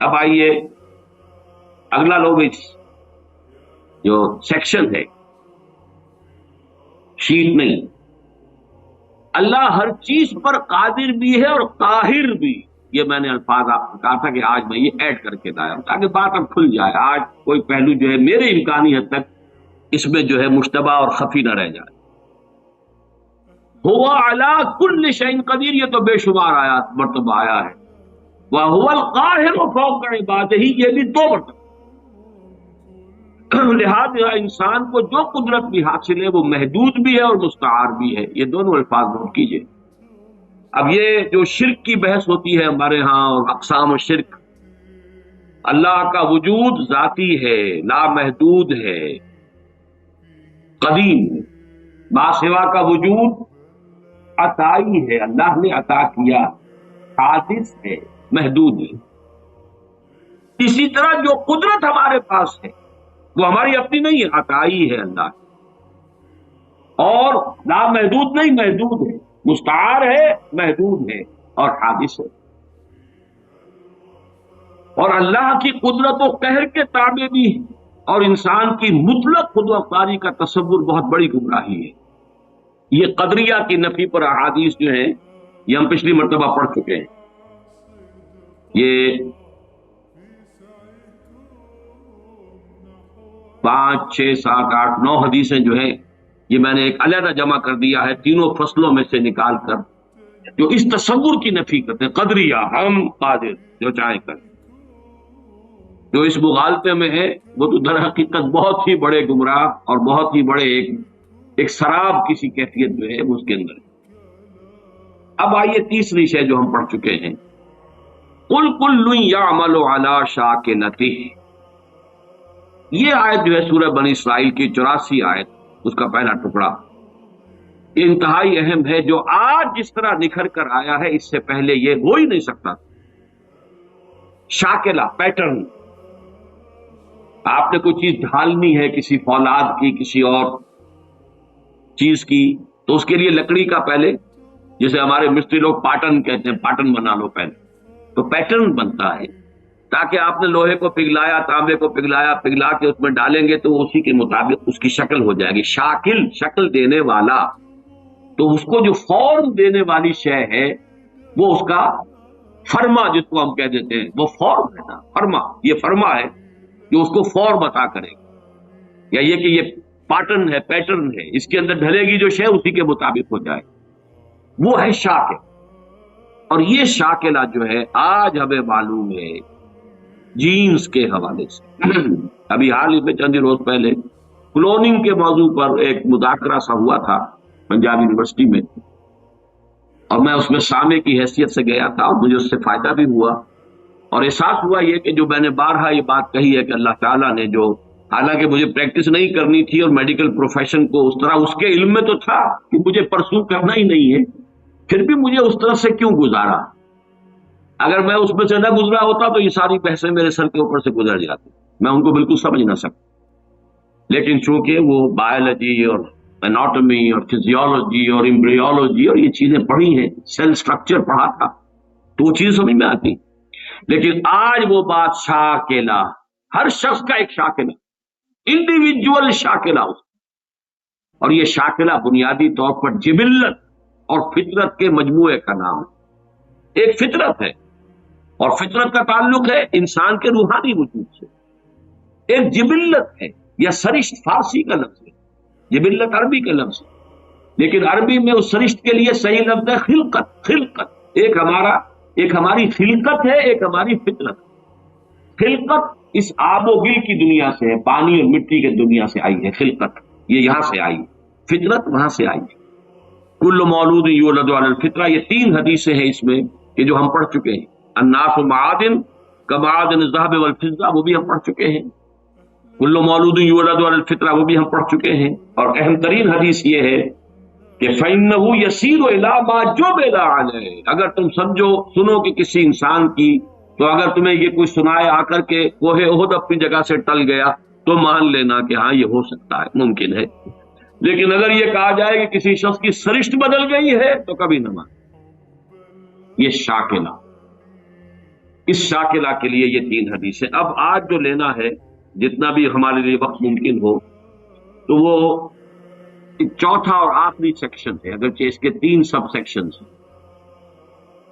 اب آئیے اگلا لوگ جو سیکشن ہے، شیٹ نہیں. اللہ ہر چیز پر قادر بھی ہے اور قاہر بھی. یہ میں نے الفاظ آپ کو کہا تھا کہ آج میں یہ ایڈ کر کے لایا ہوں تاکہ بات اب کھل جائے. آج کوئی پہلو جو ہے میرے امکانی حد تک اس میں جو ہے مشتبہ اور خفی نہ رہ جائے. ہوا علی کل شیء قدیر، یہ تو بے شمار آیات مرتبہ آیا ہے. وَهُوَ الْقَاهِرُ فَوْقَ عِبَادِهِ، یہ بھی 2 مرتبہ. لہذا انسان کو جو قدرت بھی حاصل ہے وہ محدود بھی ہے اور مستعار بھی ہے، یہ دونوں الفاظ نوٹ کیجئے۔ اب یہ جو شرک کی بحث ہوتی ہے ہمارے ہاں اور اقسام الشرک، اللہ کا وجود ذاتی ہے، لامحدود ہے، قدیم ہے، ماسوا کا وجود عطائی ہے، اللہ نے عطا کیا، حادث ہے، محدود ہے۔ اسی طرح جو قدرت ہمارے پاس ہے وہ ہماری اپنی نہیں ہے، عطائی ہے اللہ کی، اور لامحدود نہیں، محدود ہے، مستعار ہے، محدود ہے اور حادث ہے۔ اور اللہ کی قدرت و قہر کے تابع بھی ہے، اور انسان کی مطلق خود مختاری کا تصور بہت بڑی گمراہی ہے۔ یہ قدریہ کی نفی پر احادیث جو ہیں یہ ہم پچھلی مرتبہ پڑھ چکے ہیں، یہ 5 6 7 8 9 حدیثیں جو ہیں یہ میں نے ایک علیحدہ جمع کر دیا ہے تینوں فصلوں میں سے نکال کر، جو اس تصور کی نفی کرتے ہیں، قدریہ، ہم قادر، جو چاہیں کریں۔ جو اس مغالطے میں ہے وہ تو در حقیقت بہت ہی بڑے گمراہ اور بہت ہی بڑے ایک سراب کسی کیفیت جو ہے اس کے اندر۔ اب آئیے تیسری شے جو ہم پڑھ چکے ہیں، قل کل یعمل علی شاکلتہ۔ یہ آیت جو ہے سورہ بنی اسرائیل کی 84 آیت، اس کا پہلا ٹکڑا یہ انتہائی اہم ہے، جو آج جس طرح نکھر کر آیا ہے اس سے پہلے یہ ہو ہی نہیں سکتا۔ شاکلہ، پیٹرن، آپ نے کوئی چیز ڈھالنی ہے کسی فولاد کی، کسی اور چیز کی، تو اس کے لیے لکڑی کا پہلے، جسے ہمارے مستری لوگ پاٹن کہتے ہیں، پاٹن بنا لو پہلے، تو پیٹرن بنتا ہے، تاکہ آپ نے لوہے کو پگھلایا، تانبے کو پگھلا کے اس میں ڈالیں گے تو اسی کے مطابق اس کی شکل ہو جائے گی۔ شاکل، شکل دینے والا، تو اس کو جو فارم دینے والی شے ہے وہ اس کا فرما، جس کو ہم کہہ دیتے ہیں، وہ فارم ہے نا، فرما، یہ فرما ہے جو اس کو فارم عطا کرے گا، یا یہ کہ یہ پاٹرن ہے، پیٹرن ہے، اس کے اندر ڈھلے گی جو شے اسی کے مطابق ہو جائے، وہ ہے شاکل۔ اور یہ شاکلہ جو ہے آج ہمیں معلوم ہے جینز کے حوالے سے۔ ابھی حال ہی میں چند روز پہلے کلوننگ کے موضوع پر ایک مذاکرہ سا ہوا تھا پنجاب یونیورسٹی میں، اور میں اس میں سامع کی حیثیت سے گیا تھا، اور مجھے اس سے فائدہ بھی ہوا، اور احساس ہوا یہ کہ جو میں نے بارہا یہ بات کہی ہے کہ اللہ تعالیٰ نے جو، حالانکہ مجھے پریکٹس نہیں کرنی تھی اور میڈیکل پروفیشن کو اس طرح اس کے علم میں تو تھا کہ مجھے پرسو کرنا ہی نہیں ہے، پھر بھی مجھے اس طرح سے کیوں گزارا؟ اگر میں اس میں سے نہ گزرا ہوتا تو یہ ساری بحثیں میرے سر کے اوپر سے گزر جاتی، میں ان کو بالکل سمجھ نہ سکتا۔ لیکن چونکہ وہ بایولوجی اور اناٹمی اور فزیولوجی اور ایمبریولوجی اور یہ چیزیں پڑھی ہیں، سیل سٹرکچر پڑھا تھا، تو وہ چیز سمجھ میں آتی۔ لیکن آج وہ بات شاکلہ، ہر شخص کا ایک شاکلہ، انڈیویجول شاکلہ، اور یہ شاکلہ بنیادی طور پر جبلت اور فطرت کے مجموعے کا نام ہے۔ ایک فطرت ہے، اور فطرت کا تعلق ہے انسان کے روحانی وجود سے۔ ایک جبلت ہے، یا سرشت فارسی کا لفظ ہے، جبلت عربی کا لفظ ہے، لیکن عربی میں اس سرشت کے لیے صحیح لفظ ہے خلقت۔ خلقت ایک ہماری خلقت ہے، ایک ہماری فطرت۔ خلقت اس آب و گل کی دنیا سے ہے، پانی اور مٹی کی دنیا سے آئی ہے خلقت، یہ یہاں سے آئی ہے، فطرت وہاں سے آئی ہے۔ کل مولود یولد علی الفطرہ، یہ 3 حدیثیں ہیں اس میں کہ جو ہم پڑھ چکے ہیں۔ الناس معادن کمعادن الذهب والفضہ، وہ بھی ہم پڑھ چکے ہیں۔ کل مولود یولد علی الفطرہ، وہ بھی ہم پڑھ چکے ہیں۔ اور اہم ترین حدیث یہ ہے کہ فإنہ یسیر الی ما جبل علیہ، اگر تم سنو کہ کسی انسان کی، تو اگر تمہیں یہ کوئی سنائے آ کر کے کوہ احد اپنی جگہ سے ٹل گیا تو مان لینا کہ ہاں یہ ہو سکتا ہے، ممکن ہے۔ لیکن اگر یہ کہا جائے کہ کسی شخص کی سرشت بدل گئی ہے تو کبھی نہ مان۔ یہ شاکلہ، اس شاکلہ کے لیے یہ 3 حدیثیں۔ اب آج جو لینا ہے، جتنا بھی ہمارے لیے وقت ممکن ہو، تو وہ چوتھا اور آخری سیکشن ہے، اگرچہ اس کے 3 سب سیکشنز ہیں۔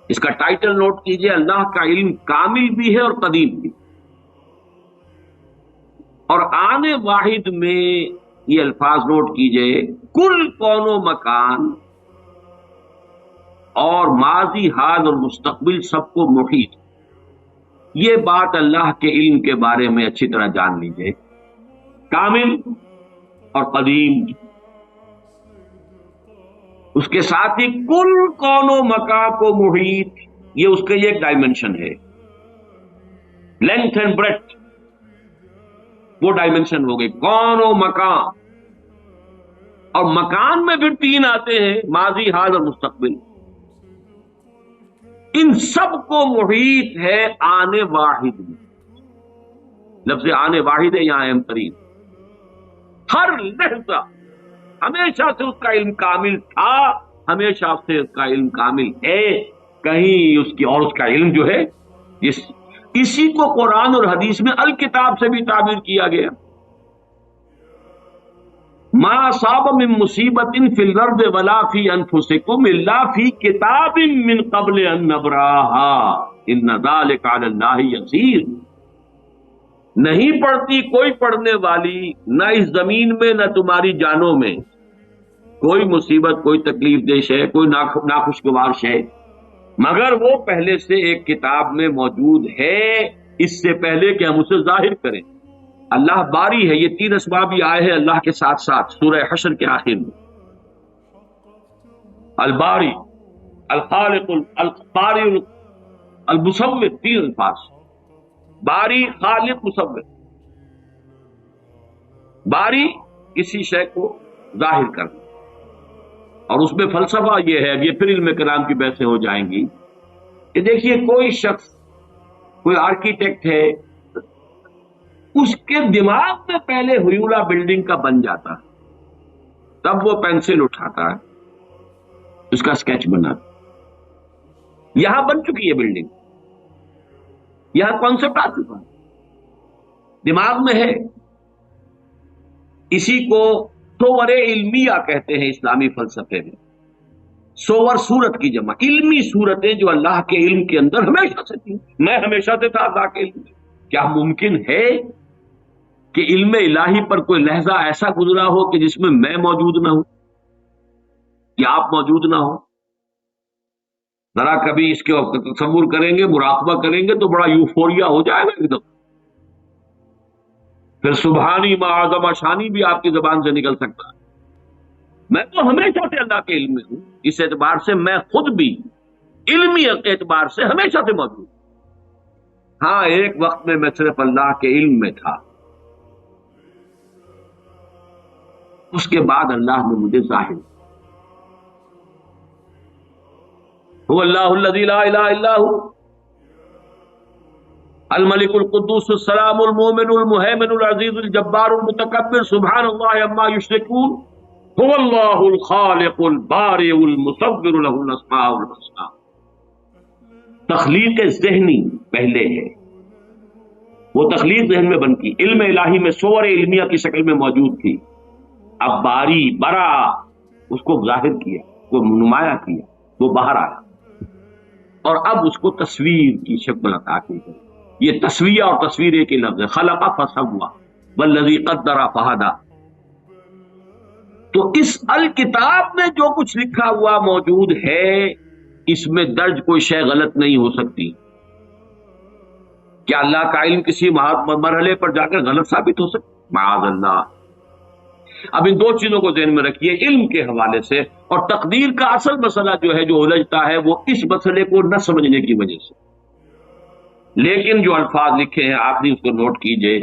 اس کا ٹائٹل نوٹ کیجئے، اللہ کا علم کامل بھی ہے اور قدیم بھی، اور آنے واحد میں یہ الفاظ نوٹ کیجئے، کل کون و مکان اور ماضی، حال اور مستقبل سب کو محیط۔ یہ بات اللہ کے علم کے بارے میں اچھی طرح جان لیجئے کامل اور قدیم، اس کے ساتھ ہی کل کون و مکان کو محیط، یہ اس کا ایک ڈائمنشن ہے، لینتھ اینڈ بریڈتھ، وہ ڈائمنشن ہو گئی کون و مکان۔ اور مکان میں پھر تین آتے ہیں، ماضی، حال اور مستقبل، ان سب کو محیط ہے آنے واحد میں۔ لفظ آنے واحد ہے یہاں اہم ترین، ہر لحظہ ہمیشہ سے اس کا علم کامل تھا، ہمیشہ سے اس کا علم کامل ہے، کہیں اس کی اور اس کا علم جو ہے اسی کو قرآن اور حدیث میں الکتاب سے بھی تعبیر کیا گیا۔ ما اصاب من مصیبت فی الارض ولا فی انفسکم الا فی کتاب من قبل ان نبراها ان ذلک علی اللہ یسیر۔ نہیں پڑتی کوئی پڑھنے والی، نہ اس زمین میں نہ تمہاری جانوں میں، کوئی مصیبت، کوئی تکلیف دہ شے، کوئی ناخوشگوار شے، مگر وہ پہلے سے ایک کتاب میں موجود ہے، اس سے پہلے کہ ہم اسے ظاہر کریں۔ اللہ باری ہے، یہ تین اسباب بھی آئے ہیں اللہ کے ساتھ ساتھ سورہ حشر کے آخر میں، الباری، الخالق، الباری، المصور، تین الفاظ، باری، خالق، مصور۔ باری کسی شے کو ظاہر کرنا، اور اس میں فلسفہ یہ ہے، یہ پھر علم کلام کی بحثیں ہو جائیں گی کہ دیکھیے کوئی شخص، کوئی آرکیٹیکٹ ہے، اس کے دماغ میں پہلے ہیولا بلڈنگ کا بن جاتا ہے، تب وہ پینسل اٹھاتا ہے، اس کا اسکیچ بناتا ہے۔ یہاں بن چکی ہے بلڈنگ، یہاں کانسیپٹ آ چکا ہے، دماغ میں ہے۔ اسی کو صور علمیہ کہتے ہیں اسلامی فلسفے میں، صور صورت کی جمع، علمی صورتیں جو اللہ کے علم کے اندر ہمیشہ سے تھی۔ میں ہمیشہ سے تھا اللہ کے علم میں، کیا ممکن ہے کہ علم الہی پر کوئی لحظہ ایسا گزرا ہو کہ جس میں میں موجود نہ ہوں یا آپ موجود نہ ہو؟ ذرا کبھی اس کے تصور کریں گے، مراقبہ کریں گے تو بڑا یوفوریا ہو جائے گا ایک دم، پھر سبحانی معظم شانی بھی آپ کی زبان سے نکل سکتا ہے۔ میں تو ہمیشہ سے اللہ کے علم میں ہوں، اس اعتبار سے میں خود بھی علمی اعتبار سے ہمیشہ سے موجود ہوں۔ ہاں، ایک وقت میں میں صرف اللہ کے علم میں تھا، اس کے بعد اللہ نے مجھے ظاہر، هو اللہ الذی لا الہ الا هو الملک القدوس السلام المؤمن المہیمن العزیز الجبار المتکبر سبحان اللہ عما یشرکون هو اللہ الخالق البارئ المصور له الاسماء الحسنى۔ تخلیق ذہنی پہلے ہے، وہ تخلیق ذہن میں بنتی، علم الہی میں صور علمیہ کی شکل میں موجود تھی، اب باری برا اس کو ظاہر کیا، وہ نمایاں کیا، وہ باہر آیا، اور اب اس کو تصویر کی شکل عطا کی گئی۔ یہ تصویہ اور تصویر ایک ہی لفظ ہے، خلق فسوى والذی قدر فہدی۔ تو اس الکتاب میں جو کچھ لکھا ہوا موجود ہے، اس میں درج کوئی شے غلط نہیں ہو سکتی۔ کیا اللہ کا علم کسی مرحلے پر جا کر غلط ثابت ہو سکتا؟ معاذ اللہ۔ اب ان دو چیزوں کو ذہن میں رکھیے علم کے حوالے سے، اور تقدیر کا اصل مسئلہ جو ہے، جو الجھتا ہے، وہ اس مسئلے کو نہ سمجھنے کی وجہ سے۔ لیکن جو الفاظ لکھے ہیں آخری اس کو نوٹ کیجئے،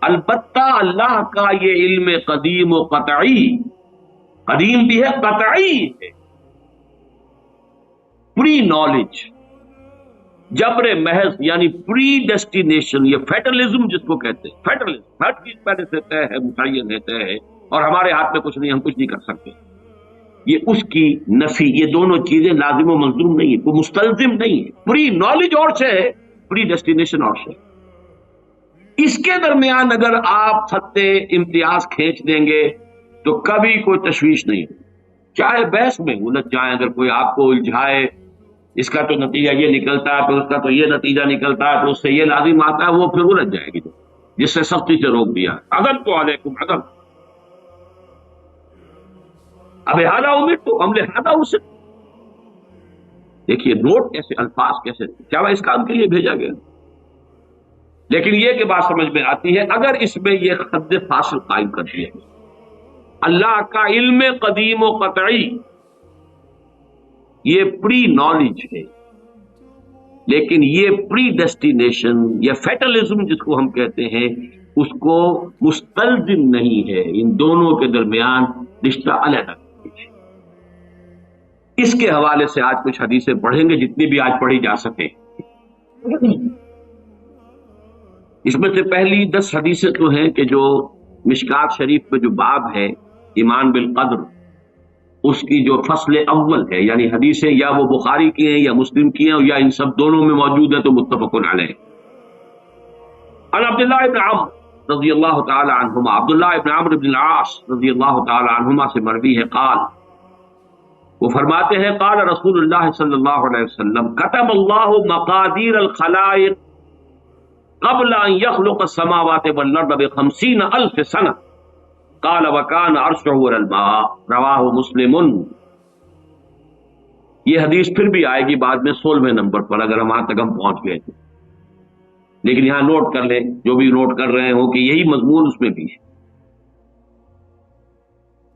البتہ اللہ کا یہ علم قدیم و قطعی، قدیم بھی ہے، قطعی ہے، پری نالج، جبر محض، یعنی پری ڈیسٹینیشن، یہ فیٹرلزم جس کو کہتے ہیں، فیٹرلزم، ہر چیز پہلے سے طے ہے، متعین ہے، طے ہے، اور ہمارے ہاتھ میں کچھ نہیں، ہم کچھ نہیں کر سکتے، یہ اس کی نفی، یہ دونوں چیزیں لازم و ملزوم نہیں ہے، کوئی مستلزم نہیں ہے۔ پری نالج اور سے ہے، پری ڈیسٹینیشن اور سے۔ اس کے درمیان اگر آپ خطے امتیاز کھینچ دیں گے تو کبھی کوئی تشویش نہیں ہوگی، چاہے بحث میں الجھ جائیں، اگر کوئی آپ کو الجھائے، اس کا تو نتیجہ یہ نکلتا ہے، پھر اس کا تو یہ نتیجہ نکلتا ہے، تو اس سے یہ لازم آتا ہے، وہ پھر الجھ جائے گی، جس سے سختی سے روک دیا، عدل تو علیکم عدل، اب لہٰذا امید تو ہم لہٰذا اسے دیکھیے نوٹ کیسے، الفاظ کیسے، کیا وہ اس کام کے لیے بھیجا گیا؟ لیکن یہ کہ بات سمجھ میں آتی ہے اگر اس میں یہ حد فاصل قائم کر دیا اللہ کا علم قدیم و قطعی یہ پری نالج ہے، لیکن یہ پری ڈیسٹینیشن یا فیٹلزم جس کو ہم کہتے ہیں اس کو مستلزم نہیں ہے، ان دونوں کے درمیان رشتہ علیحدہ ہے۔ اس کے حوالے سے آج کچھ حدیثیں پڑھیں گے جتنی بھی آج پڑھی جا سکے۔ اس میں سے پہلی 10 حدیثیں تو ہیں کہ جو مشکات شریف میں جو باب ہے ایمان بالقدر، اس کی جو فصل اول ہے، یعنی حدیثیں یا وہ بخاری کی ہیں یا مسلم کی ہیں یا ان سب دونوں میں موجود ہے تو متفق علیہ۔ عن عبداللہ ابن عمرو رضی اللہ تعالی عنہما، عبداللہ ابن عمرو بن العاص رضی اللہ تعالی عنہما سے مروی ہے، قال، وہ فرماتے ہیں قال رسول اللہ صلی اللہ علیہ وسلم کتب اللہ مقادیر الخلائق قبل ان يخلق السماوات والارض ب50,000 سنہ قال وكان عرشه على الماء رواہ مسلم۔ یہ حدیث پھر بھی آئے گی بعد میں 16ویں نمبر پر اگر وہاں تک ہم پہنچ گئے تھے، لیکن یہاں نوٹ کر لیں جو بھی نوٹ کر رہے ہوں کہ یہی مضمون اس میں بھی ہے۔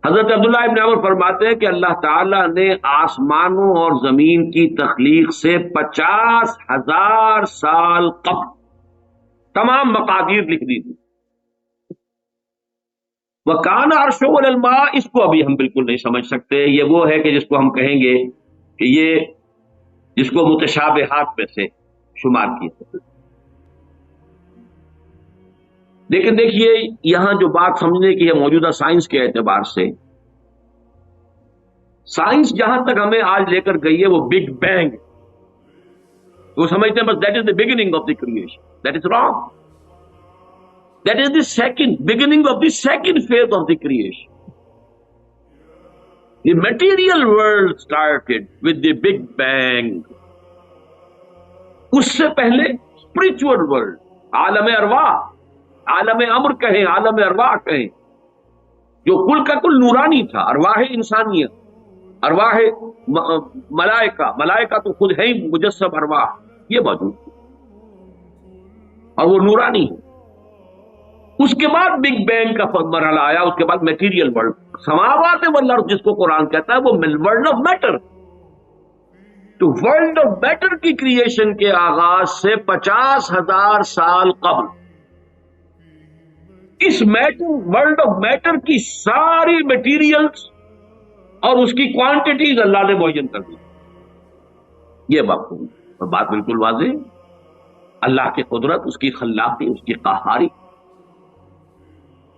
حضرت عبداللہ ابن عمر فرماتے ہیں کہ اللہ تعالیٰ نے آسمانوں اور زمین کی تخلیق سے 50,000 سال قبل تمام مقادیر لکھ دی تھی۔ وَكَانَ عَرْشُهُ عَلَى الْمَاءِ، اس کو ابھی ہم بالکل نہیں سمجھ سکتے، یہ وہ ہے کہ جس کو ہم کہیں گے کہ یہ جس کو متشابہات میں سے شمار کیا۔ لیکن دیکھیے یہاں جو بات سمجھنے کی ہے موجودہ سائنس کے اعتبار سے، سائنس جہاں تک ہمیں آج لے کر گئی ہے وہ بگ بینگ، وہ سمجھتے ہیں بس that is the beginning of the creation, that is wrong, that is the second beginning of the second phase of the creation. The material world started with the big bang, اس سے پہلے spiritual world, عالم ارواح، عالم امر کہیں، عالم ارواح کہیں، جو کل کا کل نورانی تھا، ارواح انسانیت، ارواح ملائکہ، ملائکہ تو خود ہے ہی مجسم ارواح، یہ موجود تھی اور وہ نورانی ہے۔ اس کے بعد بگ بینگ کا مرحلہ آیا، اس کے بعد میٹیریل ورلڈ، سماوات والارض جس کو قرآن کہتا ہے وہ ورلڈ آف میٹر، تو ورلڈ آف میٹر کی کریشن کے آغاز سے 50,000 سال قبل اس میٹر ورلڈ آف میٹر کی ساری میٹیریلز اور اس کی کوانٹیٹیز اللہ نے معین کر دی۔ یہ بات بالکل واضح ہے، اللہ کی قدرت، اس کی خلاقی، اس کی قہاری،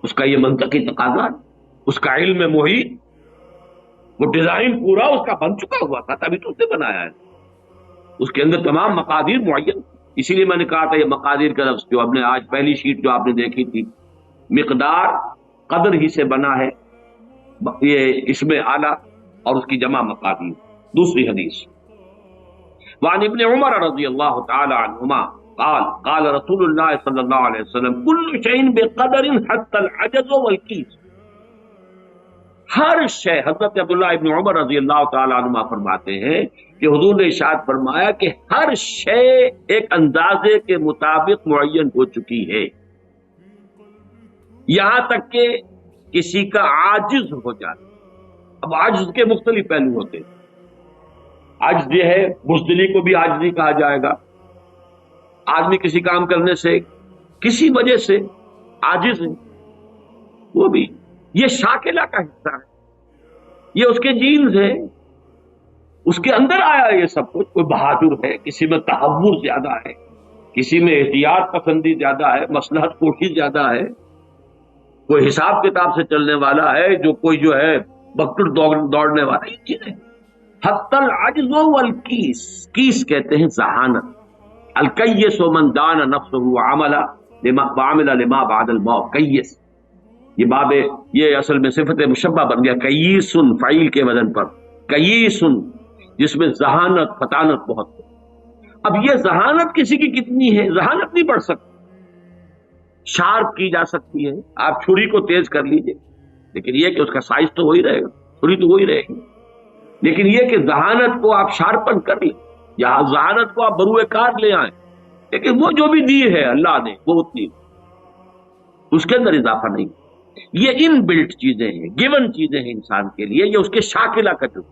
اس کا یہ منطقی تقاضا، اس کا علم محیط، وہ ڈیزائن پورا اس کا بن چکا ہوا تھا تبھی تو اس نے بنایا ہے، اس کے اندر تمام مقادیر معین۔ اسی لیے میں نے کہا تھا یہ مقادیر کا لفظ جو ہم نے آج پہلی شیٹ جو آپ نے دیکھی تھی، مقدار قدر ہی سے بنا ہے، یہ اس میں اعلیٰ اور اس کی جمع مقادیر۔ دوسری حدیث وعن ابن عمر رضی اللہ تعالی عنہما قال قال رسول اللہ صلی اللہ علیہ وسلم کل شیء بقدر حتی العجز والکیس، ہر شے، حضرت عبداللہ ابن عمر رضی اللہ تعالی عنہما فرماتے ہیں کہ حضور نے ارشاد فرمایا کہ ہر شے ایک اندازے کے مطابق معین ہو چکی ہے، یہاں تک کہ کسی کا عاجز ہو جاتا۔ اب عاجز کے مختلف پہلو ہوتے ہیں، عاجز یہ ہے، بزدلی کو بھی عاجزی کہا جائے گا، آدمی کسی کام کرنے سے کسی وجہ سے عاجز ہے، وہ بھی یہ شاکلہ کا حصہ ہے، یہ اس کے جینز ہے، اس کے اندر آیا ہے یہ سب کچھ۔ کوئی بہادر ہے، کسی میں تحور زیادہ ہے، کسی میں احتیاط پسندی زیادہ ہے، مصلحت کوشی زیادہ ہے، کوئی حساب کتاب سے چلنے والا ہے، جو کوئی جو ہے بکٹر دوڑنے والا، یہ چیزیں حتی العجز والکیس، کیس کہتے ہیں ذہانت، الکیس من دان نفسہ وعمل لما بعد الموت، کیس، یہ باب یہ اصل میں صفت مشبہ بن گیا، کیسن فعیل کے وزن پر، کیسن جس میں ذہانت فطانت بہت ہے۔ اب یہ ذہانت کسی کی کتنی ہے؟ ذہانت نہیں بڑھ سکتی، شارپ کی جا سکتی ہے، آپ چھری کو تیز کر لیجئے، لیکن یہ کہ اس کا سائز تو وہی رہے گا، چھری تو وہی رہے گی، لیکن یہ کہ ذہانت کو آپ شارپن کر لیں، یا ذہانت کو آپ بروئے کار لے آئیں، لیکن وہ جو بھی دی ہے اللہ نے وہ اتنی، اس کے اندر اضافہ نہیں. یہ ان بلٹ چیزیں ہیں، گیون چیزیں ہیں انسان کے لیے، یہ اس کے شاکلہ کا جو.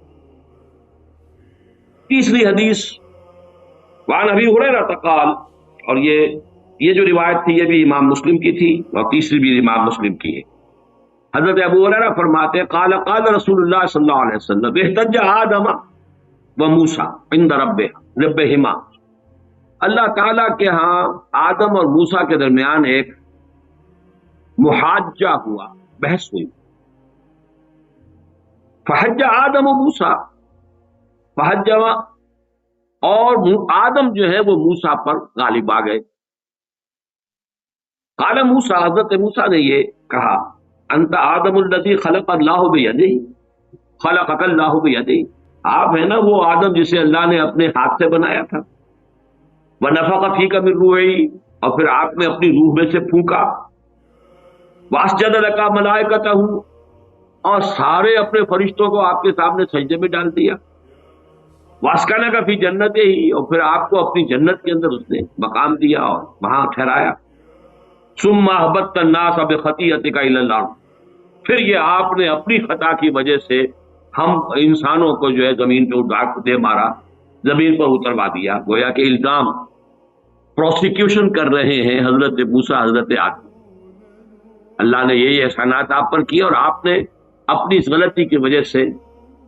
تیسری حدیث وعن ابی ہریرہ قال، اور یہ جو روایت تھی یہ بھی امام مسلم کی تھی اور تیسری بھی امام مسلم کی ہے. حضرت ابو ہریرہ فرماتے ہیں قال قال رسول اللہ صلی اللہ علیہ وسلم احتج آدم و موسیٰ عند ربہما، اللہ تعالیٰ کے ہاں آدم اور موسیٰ کے درمیان ایک محاجہ ہوا، بحث ہوئی. فحج آدم و موسیٰ، فحج، اور آدم جو ہے وہ موسیٰ پر غالب آ گئے. قال موسیٰ، حضرت موسیٰ نے یہ کہا انت آدم الذی خلق اللہ بیدہ، خلقک اللہ بیدہ، آپ ہیں نا وہ آدم جسے اللہ نے اپنے ہاتھ سے بنایا تھا. ونفخ فیک من روحہ، اور پھر آپ نے اپنی روح میں سے پھونکا. واسجد لک ملائکتہ، اور سارے اپنے فرشتوں کو آپ کے سامنے سجدے میں ڈال دیا. واسکنک فی جنتہ، اور پھر آپ کو اپنی جنت کے اندر اس نے مقام دیا اور وہاں ٹھہرایا. ثم اہبطت الناس بخطیئتک الی الارض، پھر یہ آپ نے اپنی خطا کی وجہ سے ہم انسانوں کو جو ہے زمین پہ اٹھا دے مارا، زمین پر اتروا دیا. گویا کہ الزام پروسیکیوشن کر رہے ہیں حضرت موسیٰ حضرت آدم. اللہ نے یہی احسانات آپ پر کیے اور آپ نے اپنی اس غلطی کی وجہ سے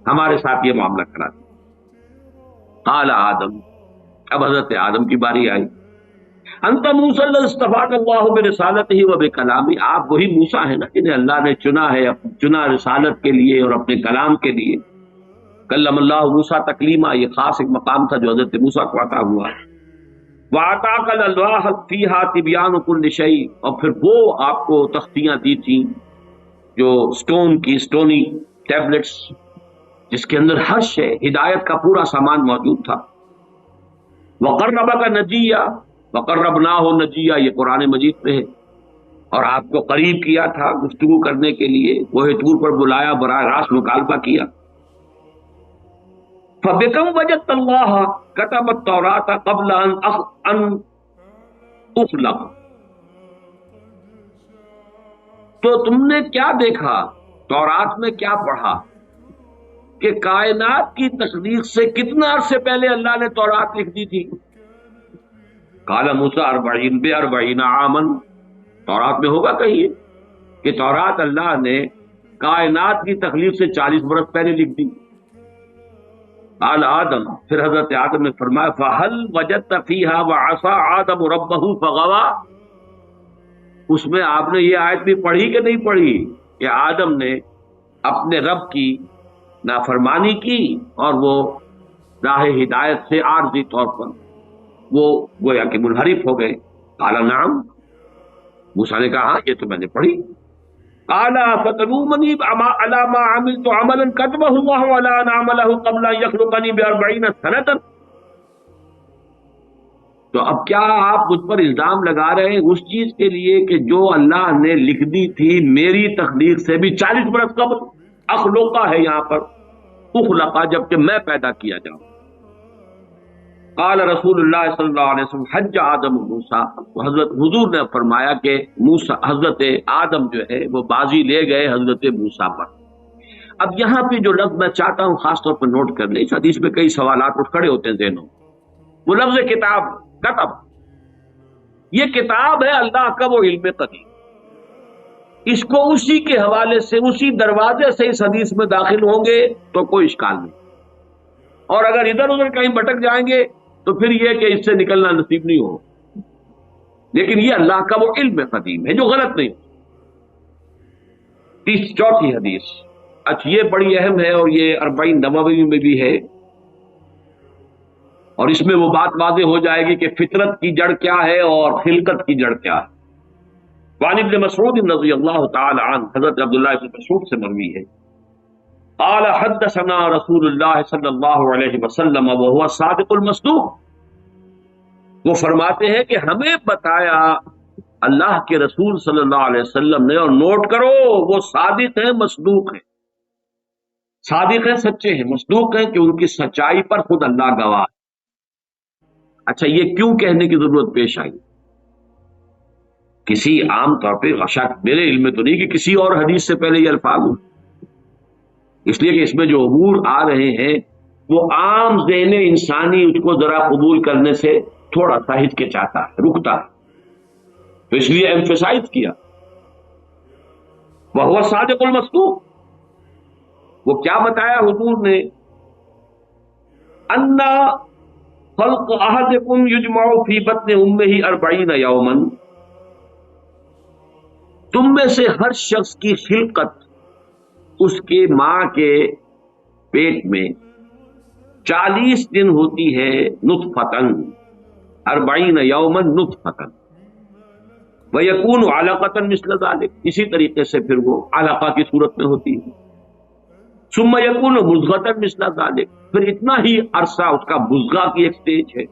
ہمارے ساتھ یہ معاملہ کرا دیا. قال آدم، اب حضرت آدم کی باری آئی. انت موسیٰ الذی اصطفاک اللہ برسالتہ و بکلامہ، آپ وہی موسیٰ ہیں نا جنہیں اللہ نے چنا ہے، چنا رسالت کے لیے اور اپنے کلام کے لیے. کلم اللہ موسیٰ تکلیما، یہ خاص ایک مقام تھا جو حضرت موسیٰ کو عطا ہوا. وَأَعْطَاكَ الْأَلْوَاحَ فِيهَا تِبْيَانُ كُلِّ شَيْءٍ، اور پھر وہ آپ کو تختیاں دی تھیں جو سٹون کی، سٹونی ٹیبلٹس، جس کے اندر ہر شے ہدایت کا پورا سامان موجود تھا. وَقَرَّبَكَ نَجِيًّا وَقَرَّبْنَاهُ نَجِيًّا، یہ قرآن مجید میں ہے. اور آپ کو قریب کیا تھا گفتگو کرنے کے لیے، کوہ طور پر بلایا، براہ راست مکالمہ کیا. فَبِكَمْ وَجَدْتَ اللَّهَ كَتَبَ التَّوْرَاةَ قَبْلَ أَنْ أُخْلَقَ، تو تم نے کیا دیکھا، تورات میں کیا پڑھا کہ کائنات کی تخلیق سے کتنا عرصے پہلے اللہ نے تورات لکھ دی تھی. قال موسیٰ 40 عاما، تورات میں ہوگا کہیں کہ تورات اللہ نے کائنات کی تخلیق سے 40 برس پہلے لکھ دی. قال آدم، پھر حضرت آدم نے فرمایا فَهَلْ وَجَدْتَ فِيهَا وَعَصَىٰ آدَمُ رَبَّهُ فَغَوَىٰ، اس میں آپ نے یہ آیت بھی پڑھی کہ نہیں پڑھی کہ آدم نے اپنے رب کی نافرمانی کی اور وہ راہ ہدایت سے عارضی طور پر وہ گویا کہ منحرف ہو گئے. قال نعم، موسیٰ نے کہا ہاں یہ تو میں نے پڑھی. قال فتلومنی علی ما عملت عملا كتبه الله ولا ان اعمله قبل ان يخلقني ب40 سنة، تو اب کیا آپ مجھ پر الزام لگا رہے ہیں اس چیز کے لیے کہ جو اللہ نے لکھ دی تھی میری تخلیق سے بھی 40 برس قبل. اخلقہ ہے یہاں پر، اخلقہ جبکہ میں پیدا کیا جاؤں. قال رسول اللہ صلی اللہ علیہ وسلم حج آدم موسیٰ، حضرت حضور نے فرمایا کہ موسیٰ، حضرت آدم جو ہے وہ بازی لے گئے حضرت موسیٰ پر. اب یہاں پہ جو لفظ میں چاہتا ہوں خاص طور پر نوٹ کر لیں، اس حدیث میں کئی سوالات اٹھ کھڑے ہوتے ہیں ذہنوں، وہ لفظ کتاب، کتب، یہ کتاب ہے اللہ کا وہ علم قدیم. اس کو اسی کے حوالے سے، اسی دروازے سے اس حدیث میں داخل ہوں گے تو کوئی اشکال نہیں، اور اگر ادھر ادھر کہیں بھٹک جائیں گے تو پھر یہ کہ اس سے نکلنا نصیب نہیں ہو. لیکن یہ اللہ کا وہ علم قدیم ہے جو غلط نہیں. چوتھی حدیث، اچھا یہ بڑی اہم ہے اور یہ 40 نووی میں بھی ہے، اور اس میں وہ بات واضح ہو جائے گی کہ فطرت کی جڑ کیا ہے اور خلقت کی جڑ کیا ہے. وعن ابن مسعود رضی اللہ تعالی عنہ، حضرت عبداللہ ابن مسعود سے مروی ہے، قال حدثنا رسول اللہ صلی اللہ علیہ وسلم وهو الصادق المصدوق، وہ فرماتے ہیں کہ ہمیں بتایا اللہ کے رسول صلی اللہ علیہ وسلم نے، اور نوٹ کرو وہ صادق ہیں، مصدوق ہیں. صادق ہیں، سچے ہیں، مصدوق ہیں کہ ان کی سچائی پر خود اللہ گواہ. اچھا یہ کیوں کہنے کی ضرورت پیش آئی؟ کسی عام طور پہ شاید میرے علم میں تو نہیں کہ کسی اور حدیث سے پہلے یہ الفاظ ہوں، اس لیے کہ اس میں جو امور آ رہے ہیں وہ عام ذہن انسانی اس کو ذرا قبول کرنے سے تھوڑا سا ہچکچاتا ہے، رکتا ہے، تو اس لیے ایمفیسائز کیا وہ صادق المصدوق۔ وہ کیا بتایا حضور نے؟ انا خلق احدکم یجمع فی بطن امہ 40 یوما، تم میں سے ہر شخص کی خلقت اس کے ماں کے پیٹ میں 40 دن ہوتی ہے، نطفتن 40 یوما نطفتن، ویکون علقۃ مثل ذلک، اسی طریقے سے پھر وہ علقہ کی صورت میں ہوتی ہے، ثم یکون مضغۃ مثل ذلک، پھر اتنا ہی عرصہ اس کا مضغہ کی ایک سٹیج ہے،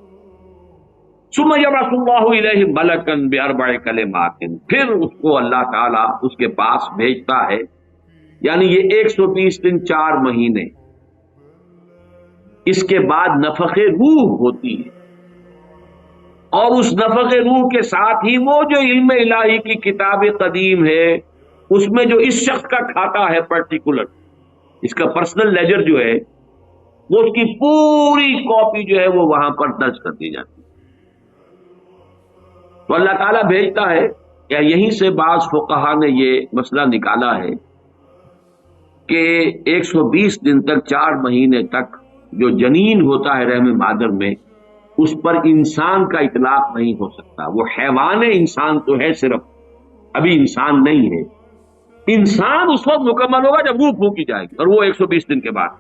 ثم یبعث اللہ الیہ ملکا باربع کلمات، پھر اس کو اللہ تعالیٰ اس کے پاس بھیجتا ہے، یعنی یہ 120 دن 4 مہینے، اس کے بعد نفخ روح ہوتی ہے، اور اس نفخ روح کے ساتھ ہی وہ جو علم الہی کی کتاب قدیم ہے اس میں جو اس شخص کا کھاتا ہے پرٹیکولر، اس کا پرسنل لیجر جو ہے، وہ اس کی پوری کاپی جو ہے وہ وہاں پر درج کر دی جاتی ہے۔ تو اللہ تعالیٰ بھیجتا ہے، یا یہیں سے بعض فقہا نے یہ مسئلہ نکالا ہے کہ 120 دن تک 4 مہینے تک جو جنین ہوتا ہے رحم مادر میں، اس پر انسان کا اطلاق نہیں ہو سکتا، وہ حیوان انسان تو ہے صرف، ابھی انسان نہیں ہے، انسان اس وقت مکمل ہوگا جب روح پھونکی جائے گی، اور وہ 120 دن کے بعد۔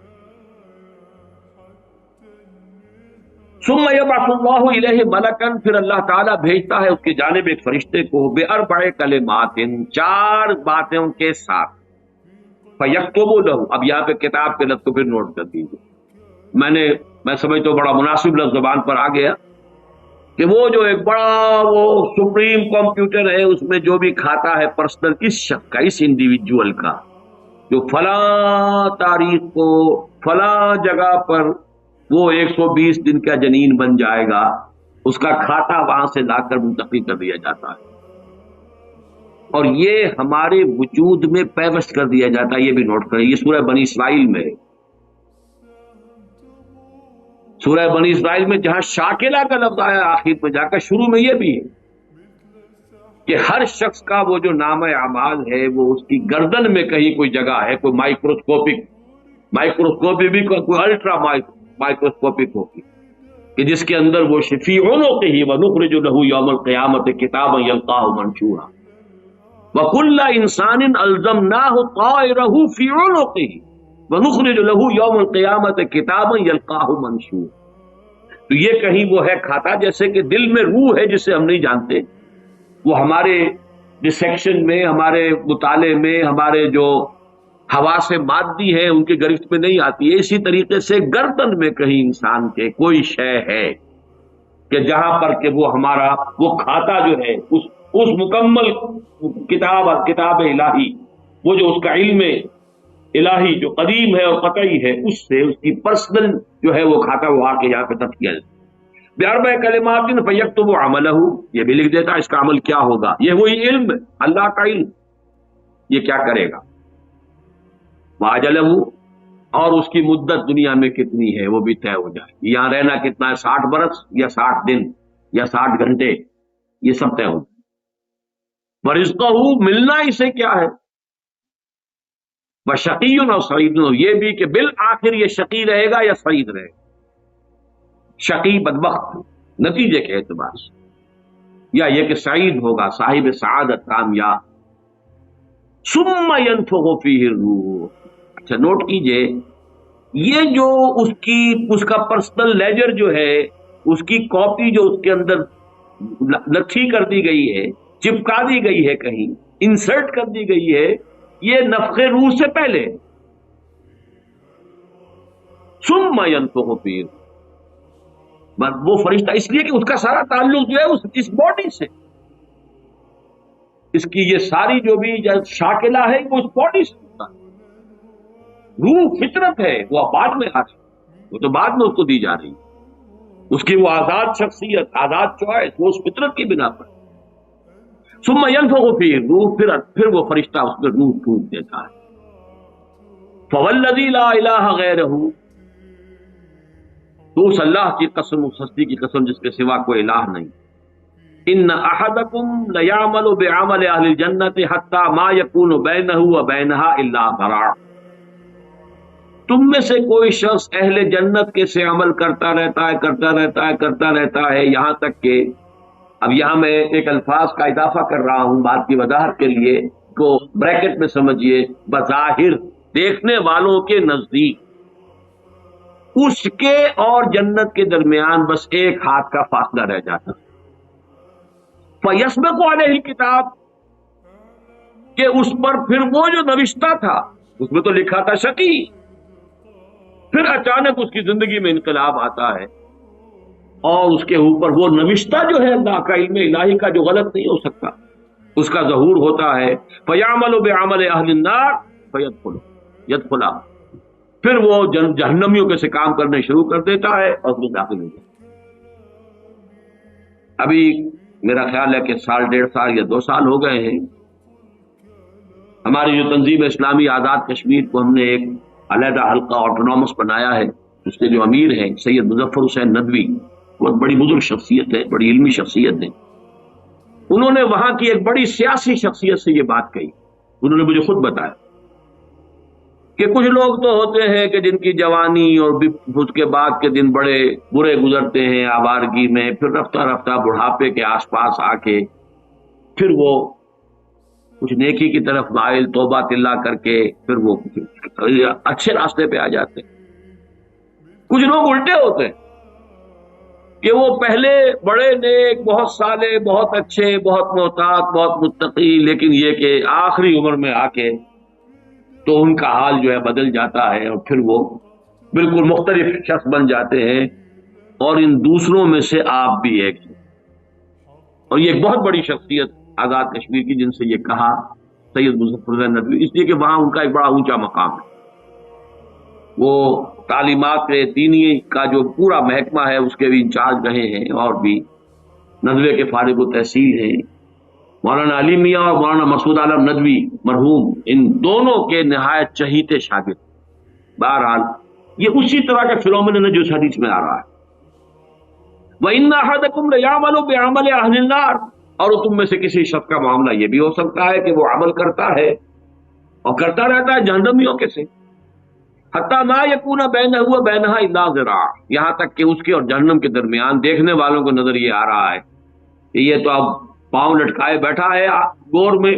ثم یبعث اللہ الیہ ملکا، پھر اللہ تعالیٰ بھیجتا ہے اس کی جانب ایک فرشتے کو، باربع کلمات، 4 باتوں کے ساتھ، فیکتب لہ، اب یہاں پہ کتاب کے لفظ کو پھر نوٹ کر دیجیے، میں سمجھتا ہوں بڑا مناسب لفظ زبان پر آ گیا کہ وہ جو ایک بڑا وہ سپریم کمپیوٹر ہے، اس میں جو بھی کھاتا ہے پرسنل اس شخص کا، اس انڈیویجول کا، جو فلاں تاریخ کو فلاں جگہ پر وہ 120 دن کا جنین بن جائے گا، اس کا کھاتا وہاں سے لا کر منتقل کر دیا جاتا ہے، اور یہ ہمارے وجود میں پیوست کر دیا جاتا ہے۔ یہ بھی نوٹ کریں، یہ سورہ بنی اسرائیل میں ہے، سورہ بنی اسرائیل میں جہاں شاکلہ کا لفظ آیا آخر میں جا کر، شروع میں یہ بھی ہے کہ ہر شخص کا وہ جو نام اعمال ہے وہ اس کی گردن میں کہیں کوئی جگہ ہے، کوئی مائکروسکوپی بھی کوئی الٹرا مائکروسکوپک ہوگی، کہ جس کے اندر وہ شفیع عنقہ ونخرج لہ یوم القیامۃ کتابا یلقاہ منشورا وکل انسان الزمناہ طائرہ فی عنقہ ونخرج لہ یوم القیامۃ کتابا یلقاہ منشورا۔ تو یہ کہیں وہ ہے کھاتا، جیسے کہ دل میں روح ہے جسے ہم نہیں جانتے، وہ ہمارے ڈسیکشن میں، ہمارے مطالعے میں، ہمارے جو حواس مادی ہے ان کے گرفت میں نہیں آتی ہے، اسی طریقے سے گردن میں کہیں انسان کے کوئی شے ہے کہ جہاں پر کہ وہ ہمارا وہ کھاتا جو ہے اس مکمل کتاب الہی، وہ جو اس کا علم الہی جو قدیم ہے اور قطعی ہے، اس سے اس کی پرسنل جو ہے وہ کھاتا وہ آ کے یہاں پہ تب کیا جاتا ہے۔ باربع کلمات فیکتب عملہ، یہ بھی لکھ دیتا ہے اس کا عمل کیا ہوگا، یہ وہی علم، اللہ کا علم، یہ کیا کرے گا، واجلہ، اور اس کی مدت دنیا میں کتنی ہے وہ بھی طے ہو جائے، یہاں رہنا کتنا ہے، 60 برس یا 60 دن یا 60 گھنٹے، یہ سب طے ہو جائے۔ ورزقہ، ملنا اسے کیا ہے، وشقی اور سعید، یہ بھی کہ بالآخر یہ شقی رہے گا یا سعید رہے گا، شقی بدبخت نتیجے کے اعتبار سے، یا یہ کہ سعید ہوگا، صاحب سعادت، کامیاب۔ ثم ينفخ فیہ الروح، اچھا نوٹ کیجئے، یہ جو اس کا پرسنل لیجر جو ہے، اس کی کاپی جو اس کے اندر لکھی کر دی گئی ہے، چپکا دی گئی ہے، کہیں انسرٹ کر دی گئی ہے، یہ نفخ روح سے پہلے۔ ثم ينفخ فیہ، وہ فرشتہ، اس لیے کہ اس کا سارا تعلق جو ہے اس باڈی سے، اس کی یہ ساری جو بھی شاکلہ ہے وہ اس باڈی سے ہوتا ہے، روح فطرت ہے وہ بعد میں آتی، وہ تو بعد میں اس کو دی جا رہی ہے۔ اس کی وہ آزاد شخصیت، آزاد چوائس، وہ اس فطرت کی بنا پر. ثم ينفخ فيه روح، پھر وہ فرشتہ اس میں روح پھونک دیتا ہے. فوالذی لا الہ غیرہ، تو اس اللہ کی قسم، اس ہستی کی قسم جس کے سوا کوئی الہ نہیں. ان احدکم لیعمل بعمل اہل الجنۃ حتی ما یکون بینہ وبینہا الا ذراع. تم میں سے کوئی شخص اہل جنت کے سے عمل کرتا رہتا ہے یہاں تک کہ، اب یہاں میں ایک الفاظ کا اضافہ کر رہا ہوں بات کی وضاحت کے لیے، کو بریکٹ میں سمجھیے، بظاہر دیکھنے والوں کے نزدیک اس کے اور جنت کے درمیان بس ایک ہاتھ کا فاصلہ رہ جاتا. فَيَسْبِقُ عَلَيْهِ الْكِتَابُ، کہ اس پر پھر وہ جو نوشتہ تھا، اس میں تو لکھا تھا شقی، پھر اچانک اس کی زندگی میں انقلاب آتا ہے اور اس کے اوپر وہ نوشتہ جو ہے اللہ کا، علم الہی کا، جو غلط نہیں ہو سکتا، اس کا ظہور ہوتا ہے. فَيَعْمَلُ بِعَمَلِ أَهْلِ النَّارِ فَيَدْخُلُ، پھر وہ جہنمیوں کے سے کام کرنے شروع کر دیتا ہے اور اس میں داخل ہو جاتا ہے. ابھی میرا خیال ہے کہ سال، 1.5 سال یا 2 سال ہو گئے ہیں، ہماری جو تنظیم اسلامی آزاد کشمیر کو ہم نے ایک علیحدہ حلقہ آٹونومس بنایا ہے. اس کے جو امیر ہیں سید مظفر حسین ندوی، بہت بڑی بزرگ شخصیت ہے، بڑی علمی شخصیت ہے. انہوں نے وہاں کی ایک بڑی سیاسی شخصیت سے یہ بات کہی. انہوں نے مجھے خود بتایا کہ کچھ لوگ تو ہوتے ہیں کہ جن کی جوانی اور اس کے بعد کے دن بڑے برے گزرتے ہیں آوارگی میں، پھر رفتہ رفتہ بڑھاپے کے آس پاس آ کے پھر وہ کچھ نیکی کی طرف مائل، توبہ تلا کر کے پھر وہ اچھے راستے پہ آ جاتے ہیں. کچھ لوگ الٹے ہوتے ہیں کہ وہ پہلے بڑے نیک، بہت صالح، بہت اچھے، بہت محتاط، بہت متقی، لیکن یہ کہ آخری عمر میں آ کے تو ان کا حال جو ہے بدل جاتا ہے اور پھر وہ بالکل مختلف شخص بن جاتے ہیں. اور ان دوسروں میں سے آپ بھی ایک ہیں. اور یہ ایک بہت بڑی شخصیت آزاد کشمیر کی، جن سے یہ کہا سید مظفر حسین ندوی، اس لیے کہ وہاں ان کا ایک بڑا اونچا مقام ہے. وہ تعلیمات دینی کا جو پورا محکمہ ہے اس کے بھی انچارج رہے ہیں، اور بھی ندوے کے فارغ التحصیل ہیں. مولانا علی میاں اور مولانا مسعود عالم ندوی مرحوم، ان دونوں کے نہایت چہیتے شاگرد. بہرحال یہ اسی طرح کا فنومینن ہے جو اس حدیث میں آ رہا ہے. وَإِنَّ أَحَدَكُمْ لَيَعْمَلُ بِعَمَلِ أَهْلِ النَّارِ، اور تم میں سے کسی شخص کا معاملہ یہ بھی ہو سکتا ہے کہ وہ عمل کرتا ہے اور کرتا رہتا ہے جہنمیوں کے سے. حَتَّى مَا يَكُونَ بَيْنَهُ وَبَيْنَهَا إِلَّا ذِرَاعٌ، یہاں تک کہ اس کے اور جہنم کے درمیان دیکھنے والوں کو نظر یہ آ رہا ہے کہ یہ تو اب پاؤں لٹکائے بیٹھا ہے گور میں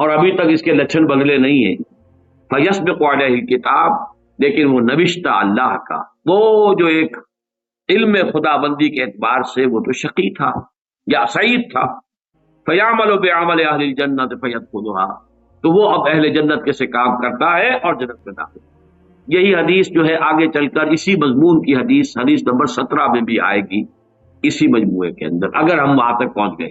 اور ابھی تک اس کے لچھن بدلے نہیں ہیں. فَيَسْبِقُ عَلَيْهِ الْكِتَابُ، لیکن وہ نوشتہ اللہ کا، وہ جو ایک علم خدا بندی کے اعتبار سے وہ تو شقی تھا یا سعید تھا. فَيَعْمَلُ بِعَمَلِ أَهْلِ الْجَنَّةِ فَيَدْخُلُهَا، تو وہ اب اہل جنت کے سے کام کرتا ہے اور جنت میں داخل. یہی حدیث جو ہے آگے چل کر اسی مضمون کی حدیث نمبر 17 میں بھی آئے گی، اسی مجموعے کے اندر، اگر ہم وہاں تک پہنچ گئے.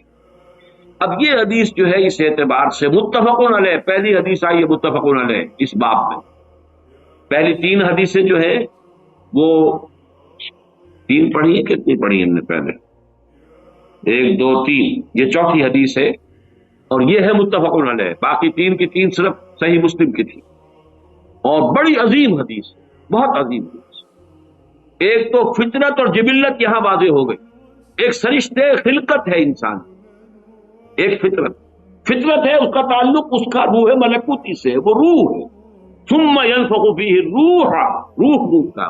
اب یہ حدیث جو ہے اس اعتبار سے متفقون علیہ، پہلی حدیث آئی ہے متفقون علیہ اس باب میں. پہلی 3 حدیثیں جو ہے وہ 3 پڑھی ہیں، کتنی پڑھی ہیں ہم نے پہلے؟ 1 2 3، یہ چوتھی حدیث ہے اور یہ ہے متفقون علیہ. باقی 3 کی 3 صرف صحیح مسلم کی تھی اور بڑی عظیم حدیث، بہت عظیم حدیث. ایک تو فطرت اور جبلت یہاں واضح ہو گئی، ایک سرشتے خلقت ہے انسان، ایک فطرت ہے، اس کا تعلق اس کا روح ملکوتی سے ہے، وہ روح ہے. ثم ينفخ فيه الروح، روح کا.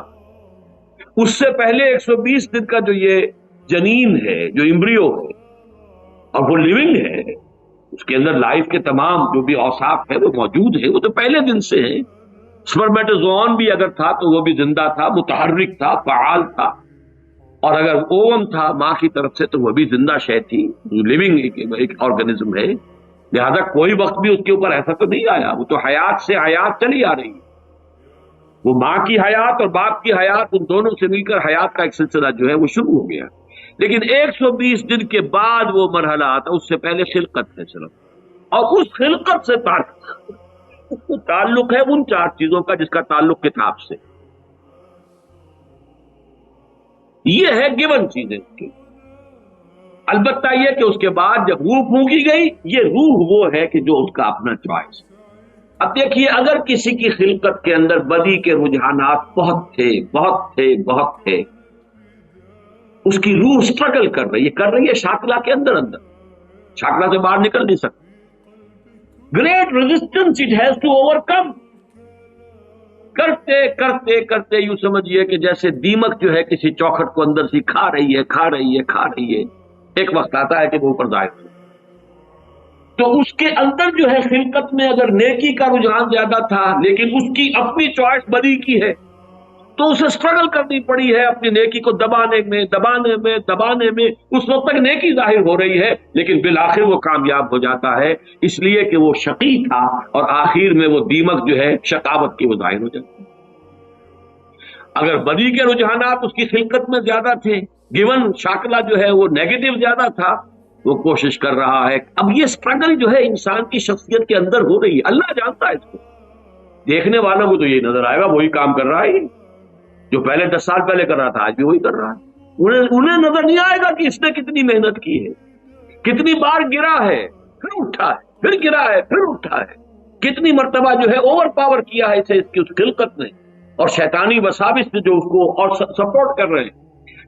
اس سے پہلے 120 دن کا جو یہ جنین ہے، جو امبریو ہے اور وہ لیونگ ہے، اس کے اندر لائف کے تمام جو بھی اوصاف ہے وہ موجود ہے، وہ تو پہلے دن سے ہے. سپرمیٹوزوان بھی اگر تھا تو وہ بھی زندہ تھا، متحرک تھا، فعال تھا. اور اگر اوم تھا ماں کی طرف سے تو وہ بھی زندہ شے تھی، لیونگ ایک آرگنزم ہے. لہذا کوئی وقت بھی اس کے اوپر ایسا تو نہیں آیا، وہ تو حیات سے حیات چلی آ رہی ہے. وہ ماں کی حیات اور باپ کی حیات، ان دونوں سے مل کر حیات کا ایک سلسلہ جو ہے وہ شروع ہو گیا. لیکن 120 دن کے بعد وہ مرحلہ آتا، اس سے پہلے خلقت ہے صرف. اور اس خلقت سے تعلق ہے ان 4 چیزوں کا جس کا تعلق کتاب سے. یہ ہے گیون چیزیں کی۔ البتہ یہ کہ اس کے بعد جب روح پھونکی گئی، یہ روح وہ ہے کہ جو اس کا اپنا چوائس۔ اب دیکھیے، اگر کسی کی خلقت کے اندر بدی کے رجحانات بہت تھے بہت تھے بہت تھے، اس کی روح سٹرگل کر رہی ہے شاکلہ کے اندر شاکلہ سے باہر نکل نہیں سکتی۔ Great resistance it has to overcome, کرتے کرتے کرتے یوں سمجھیے کہ جیسے دیمک جو ہے کسی چوکھٹ کو اندر سے کھا رہی ہے، ایک وقت آتا ہے کہ وہ اوپر ظاہر ہو۔ تو اس کے اندر جو ہے خلقت میں اگر نیکی کا رجحان زیادہ تھا، لیکن اس کی اپنی چوائس بدی کی ہے، تو اسے سٹرگل کرنی پڑی ہے اپنی نیکی کو دبانے میں، اس وقت تک نیکی ظاہر ہو رہی ہے، لیکن بالآخر وہ کامیاب ہو جاتا ہے، اس لیے کہ وہ شقی تھا، اور آخر میں وہ دیمک جو ہے شقاوت کی وہ ظاہر ہو جاتی ہے۔ اگر بدی کے رجحانات اس کی خلقت میں زیادہ تھے، گیون شاکلہ جو ہے وہ نیگیٹو زیادہ تھا، وہ کوشش کر رہا ہے۔ اب یہ سٹرگل جو ہے انسان کی شخصیت کے اندر ہو رہی ہے، اللہ جانتا ہے اس کو، دیکھنے والوں کو تو یہ نظر آئے گا وہی کام کر رہا ہے جو پہلے 10 سال پہلے کر رہا تھا، آج بھی وہی کر رہا ہے۔ انہیں نظر نہیں آئے گا کہ اس نے کتنی محنت کی ہے، کتنی بار گرا ہے پھر اٹھا ہے، پھر گرا ہے پھر اٹھا ہے، کتنی مرتبہ جو ہے اوور پاور کیا ہے اسے اس کی اس خلقت نے، اور شیطانی وساوس جو اس کو اور سپورٹ کر رہے ہیں،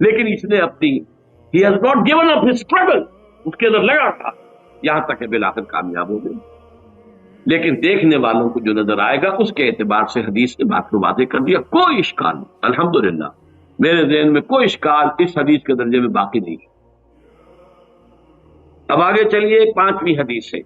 لیکن اس نے اپنی he has not given up his struggle، اس کے اندر لگا تھا، یہاں تک کہ بالآخر کامیاب ہو گئی۔ لیکن دیکھنے والوں کو جو نظر آئے گا اس کے اعتبار سے حدیث نے بات کو واضح کر دیا، کوئی اشکال نہیں، الحمدللہ میرے ذہن میں کوئی اشکال اس حدیث کے درجے میں باقی نہیں ہے۔ اب آگے چلیے 5ویں حدیث ہے۔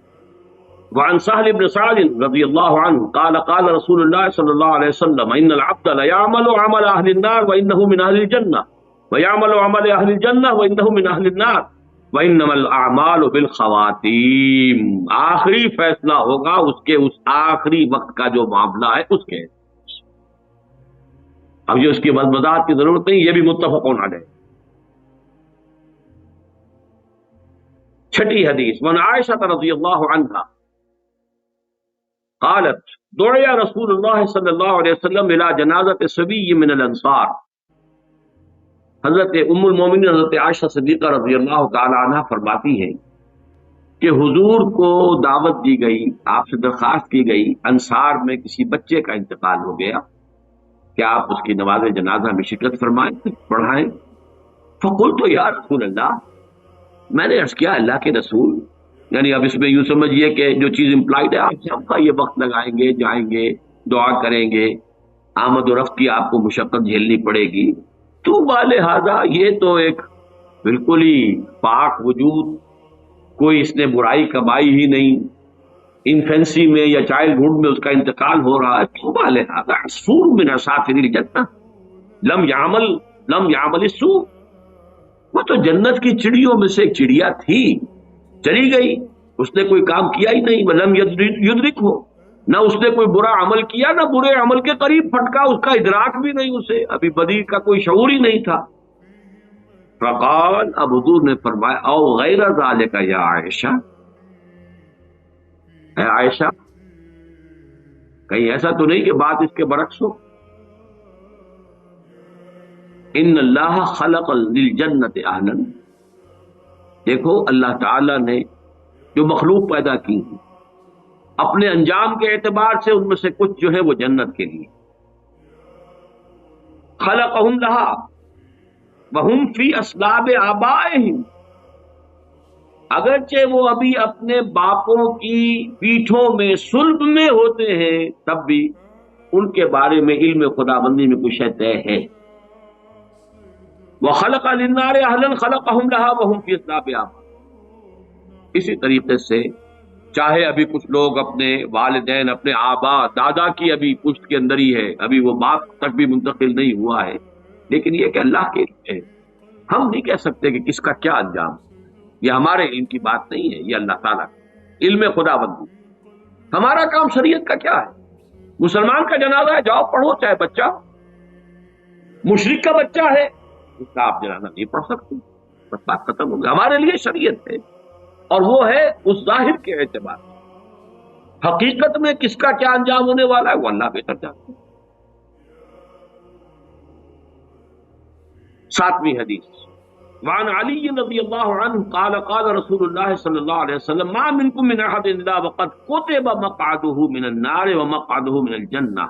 وعن سهل بن سعد رضی اللہ عنہ قال قال رسول اللہ صلی اللہ علیہ وسلم ان العبد لیعمل عمل اہل النار وانه من اہل الجنہ ویعمل عمل اہل الجنہ وانه من اہل النار وانما الاعمال بالخواتیم۔ آخری فیصلہ ہوگا اس کے اس آخری وقت کا جو معاملہ ہے اس کے۔ اب یہ اس کی وضاحت کی ضرورت نہیں، یہ بھی متفقون علیہ۔ 6 حدیث من عائشہ رضی اللہ عنہا قالت دعی رسول اللہ صلی اللہ علیہ وسلم الى جنازت صبی من الانصار۔ حضرت ام المومنین حضرت عائشہ صدیقہ رضی اللہ تعالی عنہ فرماتی ہیں کہ حضور کو دعوت دی گئی، آپ سے درخواست کی گئی، انصار میں کسی بچے کا انتقال ہو گیا، کہ آپ اس کی نماز جنازہ میں شرکت فرمائیں، پڑھائیں۔ فقلت یا رسول اللہ، میں نے عرض کیا اللہ کے رسول، یعنی اب اس میں یوں سمجھیے کہ جو چیز امپلائڈ ہے، آپ سب کا یہ وقت لگائیں گے، جائیں گے، دعا کریں گے، آمد و رفت کی آپ کو مشقت جھیلنی پڑے گی، تو لہذا یہ تو ایک بالکل ہی پاک وجود، کوئی اس نے برائی کمائی ہی نہیں، انفینسی میں یا چائلڈ ہوڈ میں اس کا انتقال ہو رہا ہے، تو لہذا عصفور من عصافیر الجنہ لم یعمل السوء، وہ تو جنت کی چڑیوں میں سے ایک چڑیا تھی، چلی گئی، اس نے کوئی کام کیا ہی نہیں، ولم یدرک ہو، نہ اس نے کوئی برا عمل کیا، نہ برے عمل کے قریب پھٹکا، اس کا ادراک بھی نہیں، اسے ابھی بدی کا کوئی شعور ہی نہیں تھا۔ فقال، اب حضور نے فرمایا او غیر ذالک یا عائشہ، اے عائشہ کہیں ایسا تو نہیں کہ بات اس کے برعکس ہو، ان اللہ خلق للجنت اہلا، دیکھو اللہ تعالی نے جو مخلوق پیدا کی اپنے انجام کے اعتبار سے ان میں سے کچھ جو ہے وہ جنت کے لیے، خلقہم لہا وہم فی اصلاب آبائہم، اگرچہ وہ ابھی اپنے باپوں کی پیٹھوں میں صلب میں ہوتے ہیں، تب بھی ان کے بارے میں علم خداوندی میں کچھ طے ہے۔ وَخَلَقَ لِلنَّارِ أَهْلًا خَلَقَهُمْ لَهَا وَهُمْ فِي أَصْلَابِ آبَائِهِمْ۔ اسی طریقے سے چاہے ابھی کچھ لوگ اپنے والدین، اپنے آبا دادا کی ابھی پشت کے اندر ہی ہے، ابھی وہ باپ تک بھی منتقل نہیں ہوا ہے، لیکن یہ کہ اللہ کے علم ہے، ہم نہیں کہہ سکتے کہ کس کا کیا انجام، یہ ہمارے علم کی بات نہیں ہے، یہ اللہ تعالیٰ کا علم خداوندی۔ ہمارا کام شریعت کا کیا ہے؟ مسلمان کا جنازہ ہے، جاؤ پڑھو، چاہے بچہ، مشرک کا بچہ ہے اس کا آپ جنازہ نہیں پڑھ سکتے، بس بات ختم ہو گئی۔ ہمارے لیے شریعت ہے، اور وہ ہے اس ظاہر کے اعتبار سے، حقیقت میں کس کا کیا انجام ہونے والا ہے وہ اللہ بہتر جانتے ہیں۔ 7ویں حدیث، وعن علی رضی اللہ عنہ قال قال رسول اللہ صلی اللہ علیہ وسلم ما منکم من احد الا وقد كتب مقعده من النار ومقعده من الجنہ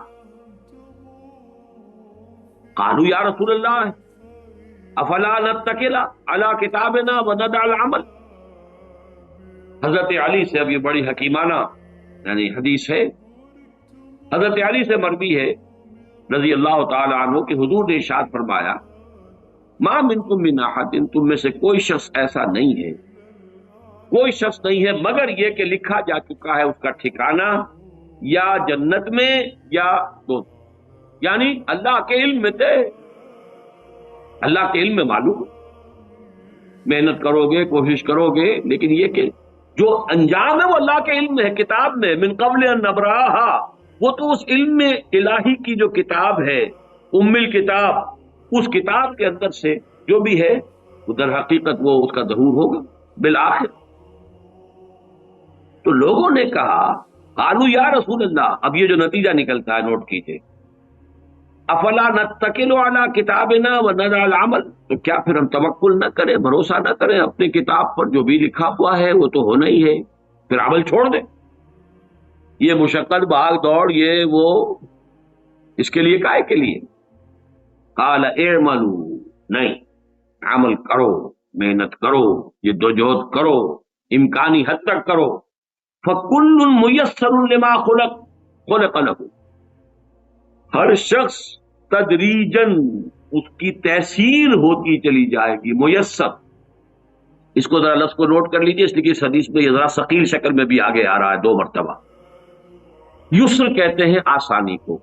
قالوا یا رسول اللہ افلا نتکل علی کتابنا وندع العمل۔ حضرت علی سے، اب یہ بڑی حکیمانہ یعنی حدیث ہے، حضرت علی سے مروی ہے رضی اللہ تعالی عنہ کہ حضور نے ارشاد فرمایا ما منکم من احد، تم میں سے کوئی شخص ایسا نہیں ہے، کوئی شخص نہیں ہے مگر یہ کہ لکھا جا چکا ہے اس کا ٹھکانہ یا جنت میں یا دوزخ، یعنی اللہ کے علم میں تھے، اللہ کے علم میں معلوم، محنت کرو گے کوشش کرو گے، لیکن یہ کہ جو انجام ہے وہ اللہ کے علم میں ہے، کتاب میں، من قبل ان نبراہا، وہ تو اس علم میں الہی کی جو کتاب ہے ام الکتاب، اس کتاب کے اندر سے جو بھی ہے وہ در حقیقت وہ اس کا ظہور ہوگا بالآخر۔ تو لوگوں نے کہا قالوا یا رسول اللہ، اب یہ جو نتیجہ نکلتا ہے نوٹ کیجئے، افلا نتکل علی کتابنا وندع العمل، تو کیا پھر ہم توکل نہ کریں، بھروسہ نہ کریں اپنی کتاب پر، جو بھی لکھا ہوا ہے وہ تو ہونا ہی ہے، پھر عمل چھوڑ دیں، یہ مشقت بھاگ دوڑ یہ وہ اس کے لیے کائے کے لیے؟ قال اعملوا، نہیں، عمل کرو، محنت کرو، یہ دوجہد کرو، امکانی حد تک کرو، فکل میسر لما خلق له، ہر شخص تدریجاً اس کی تحصیل ہوتی چلی جائے گی، میسر، اس کو ذرا لفظ کو نوٹ کر لیجئے، اس لیے کہ اس حدیث میں یہ ذرا ثقیل شکل میں بھی آگے آ رہا ہے 2 مرتبہ۔ یسر کہتے ہیں آسانی کو،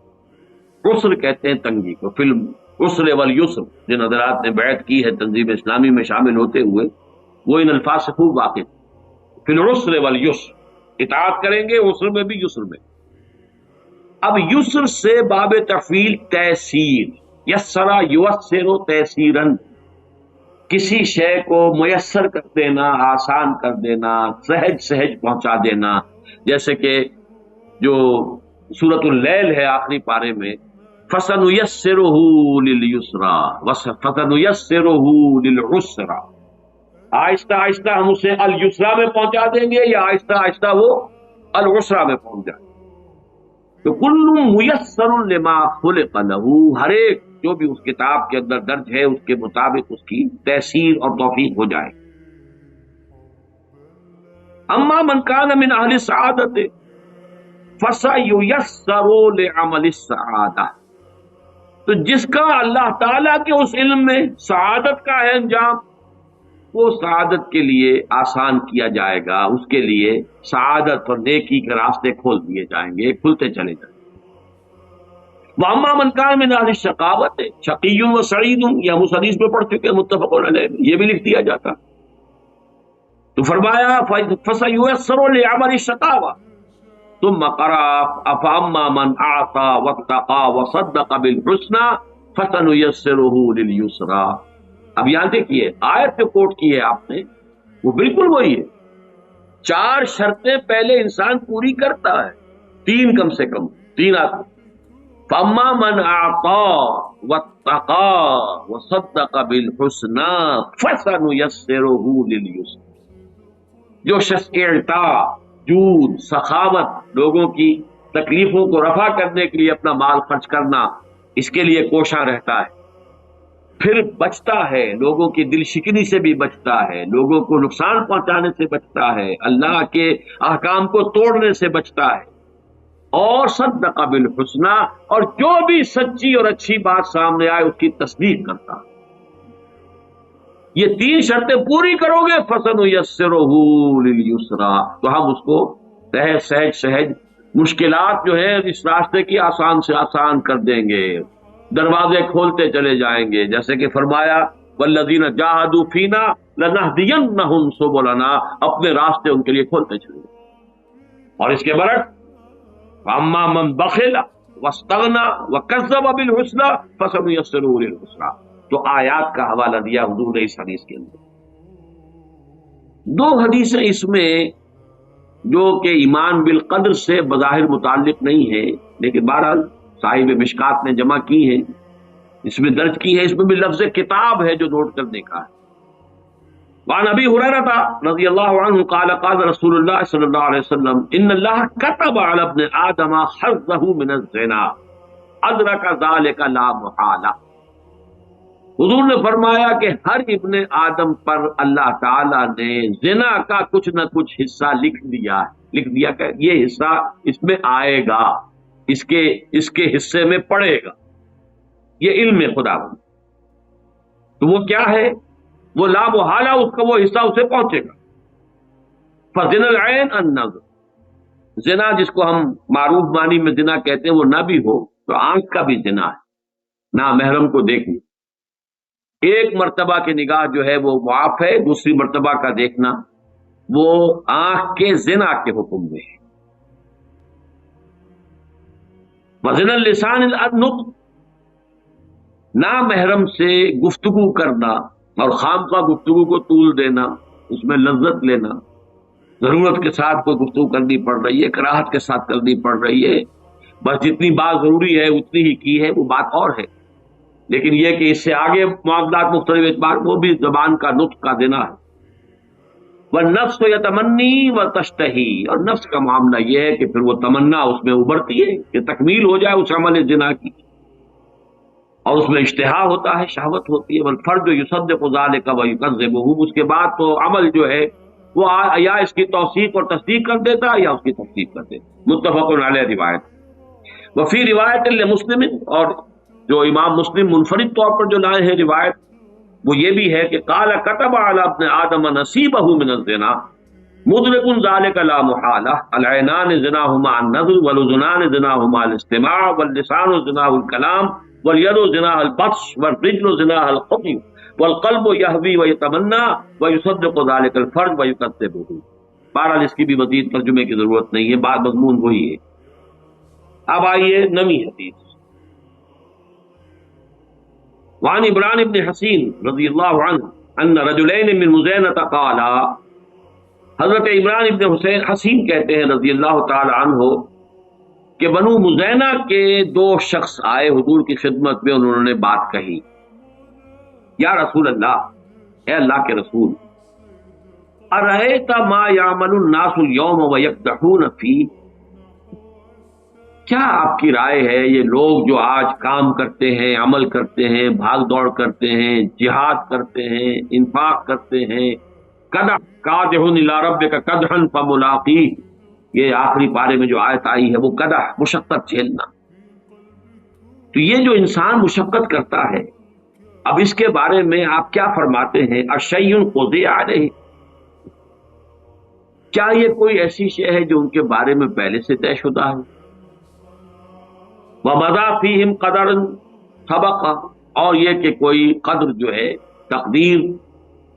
عسر کہتے ہیں تنگی کو، فلم عسر والیسر، جن حضرات نے بیعت کی ہے تنظیم اسلامی میں شامل ہوتے ہوئے وہ ان الفاظ سے خوب واقف، فی العسر والیسر، اطاعت کریں گے عسر میں بھی یسر میں۔ اب یسر سے باب تفعیل تیسیر، یسرا یسر تیسیرن، کسی شے کو میسر کر دینا، آسان کر دینا، سہج سہج پہنچا دینا، جیسے کہ جو سورۃ اللیل ہے آخری پارے میں فَسَنُيَسِّرُهُ لِلْيُسْرَى وَسَنُيَسِّرُهُ لِلْعُسْرَى، آہستہ آہستہ ہم اسے اليسرا میں پہنچا دیں گے یا آہستہ آہستہ وہ العسرا میں پہنچ جائے۔ تو کل میسر لما خلق له، ہر ایک جو بھی اس کتاب کے اندر درج ہے اس کے مطابق اس کی تحصیل اور توفیق ہو جائے۔ اما من کان من اہل السعادۃ فَسَيُيَسَّرُ لِعَمَلِ السَّعَادَةِ، تو جس کا اللہ تعالیٰ کے اس علم میں سعادت کا ہے انجام، وہ سعادت کے لیے آسان کیا جائے گا، اس کے لیے سعادت اور نیکی کے راستے کھول دیے جائیں گے، کھلتے چلے جائیں گے۔ وَأَمَّا مَنْ كَانَ مِنْ أَهْلِ الشَّقَاوَةِ شَقِيٌّ وَسَعِيدٌ، یہ ہم اس حدیث میں پڑھ چکے ہیں متفق علیہ، یہ بھی لکھ دیا جاتا، تو فرمایا فَسَيُيَسَّرُ لِعَمَلِ الشَّقَاوَةِ ثم قرأ فأما من أعطى واتقى وصدق بالحسنى فسنيسره لليسرى۔ اب یہاں دیکھیے آیت جو کوٹ کی ہے آپ نے وہ بالکل وہی ہے، 4 شرطیں پہلے انسان پوری کرتا ہے، 3 کم سے کم 3 آتی، فأما من أعطى واتقى وصدق بالحسنى فسنيسره لليسرى، جو شخص اعطا، جود، سخاوت، لوگوں کی تکلیفوں کو رفع کرنے کے لیے اپنا مال خرچ کرنا، اس کے لیے کوشاں رہتا ہے، پھر بچتا ہے، لوگوں کی دل شکنی سے بھی بچتا ہے، لوگوں کو نقصان پہنچانے سے بچتا ہے، اللہ کے احکام کو توڑنے سے بچتا ہے، اور صدق بالحسنى، اور جو بھی سچی اور اچھی بات سامنے آئے اس کی تصدیق کرتا ہے۔ یہ 3 شرطیں پوری کرو گے فَسَنُيَسِّرُهُ لِلْيُسْرَى، تو ہم اس کو سہج سہج مشکلات جو ہے اس راستے کی آسان سے آسان کر دیں گے، دروازے کھولتے چلے جائیں گے، جیسے کہ فرمایا وَالَّذِينَ جَاهَدُوا فِينَا لَنَهْدِيَنَّهُمْ سُبُلَنَا، اپنے راستے ان کے لیے کھولتے چلے گئے۔ اور اس کے برعکس فَأَمَّا مَنْ بَخِلَ وَاسْتَغْنَى وَكَذَّبَ بِالْحُسْنَى فَسَنُيَسِّرُهُ لِلْعُسْرَى، تو آیات کا حوالہ دیا حضور نے اس حدیث کے اندر۔ 2 حدیثیں اس میں جو کہ ایمان بالقدر سے بظاہر متعلق نہیں ہے، لیکن بہرحال صاحب مشکات نے جمع کی ہیں، اس میں درج کی ہے، اس میں بھی لفظ کتاب ہے جو نوٹ کرنے کا ہے۔ وعن ابی ہریرہ رضی اللہ عنہ قال قال رسول اللہ صلی اللہ علیہ وسلم ان اللہ كتب علی ابن آدم حظه من الزنا ادرک ذلک لا محالہ۔ حضور نے فرمایا کہ ہر ابن آدم پر اللہ تعالی نے زنا کا کچھ نہ کچھ حصہ لکھ دیا ہے، لکھ دیا کہ یہ حصہ اس میں آئے گا، اس کے حصے میں پڑے گا، یہ علم خدا بند۔ تو وہ کیا ہے؟ وہ لا محالہ اس کا وہ حصہ اسے پہنچے گا۔ فزنا العین النظر، زنا جس کو ہم معروف معنی میں زنا کہتے ہیں وہ نہ بھی ہو تو آنکھ کا بھی زنا ہے، نامحرم کو دیکھنا۔ ایک مرتبہ کی نگاہ جو ہے وہ معاف ہے، دوسری مرتبہ کا دیکھنا وہ آنکھ کے زنا کے حکم میں ہے۔ وزن اللسان النطق، نامحرم سے گفتگو کرنا اور خامخواہ گفتگو کو طول دینا، اس میں لذت لینا، ضرورت کے ساتھ کوئی گفتگو کرنی پڑ رہی ہے، کراہت کے ساتھ کرنی پڑ رہی ہے، بس جتنی بات ضروری ہے اتنی ہی کی ہے، وہ بات اور ہے، لیکن یہ کہ اس سے آگے معاملات مختلف اعتبار وہ بھی زبان کا نطق کا دینا ہے۔ والنفس یتمنی وتشتہی، اور نفس کا معاملہ یہ ہے کہ پھر وہ تمنا اس میں ابھرتی ہے کہ تکمیل ہو جائے اس عمل زنا کی، اور اس میں اشتہا ہوتا ہے، شہوت ہوتی ہے۔ والفرج یصدق ذلک ویکذبہ، اس کے بعد تو عمل جو ہے وہ یا اس کی توثیق اور تصدیق کر دیتا ہے یا اس کی تصدیق کر دیتا۔ متفق علیہ روایت۔ وفی روایت لمسلم، اور جو امام مسلم منفرد طور پر جو لائے ہیں روایت وہ یہ بھی ہے کہ قال كتب على ابن آدم نصیبہ من الزنا مدرک ذلک لا محالہ، العینان زناہما النظر والاذنان زناہما الاستماع واللسان زناہ الکلام والید زناہ البطش والرجل زناہ القطع والقلب یہوی ویتمنا ویصدق ذلک الفرج ویکذبہ۔ بہرحال اس کی بھی مزید ترجمے کی ضرورت نہیں ہے، بات مضمون وہی ہے۔ اب آئیے نویں حدیث۔ وعن عمران بن حسین رضی اللہ عنہ ان رجلین من مزینۃ قالا، حضرت عمران ابن حسین کہتے ہیں رضی اللہ تعالی عنہ کہ بنو مزینہ کے دو شخص آئے حضور کی خدمت میں، انہوں نے بات کہی، یا رسول اللہ، اے اللہ کے رسول، ارأیت ما یعمل الناس اليوم ویقدحون فیہ، کیا آپ کی رائے ہے یہ لوگ جو آج کام کرتے ہیں، عمل کرتے ہیں، بھاگ دوڑ کرتے ہیں، جہاد کرتے ہیں، انفاق کرتے ہیں، قدح قادح الی ربک قدحا فملاقیہ، یہ آخری پارے میں جو آیت آئی ہے وہ قدح، مشقت جھیلنا۔ تو یہ جو انسان مشقت کرتا ہے، اب اس کے بارے میں آپ کیا فرماتے ہیں؟ اشیء قضی علیہ، کیا یہ کوئی ایسی شے ہے جو ان کے بارے میں پہلے سے طے شدہ ہے؟ وَمَضَى فِيهِمْ قَدَرٌ سَبَقَ، اور یہ کہ کوئی قدر جو ہے، تقدیر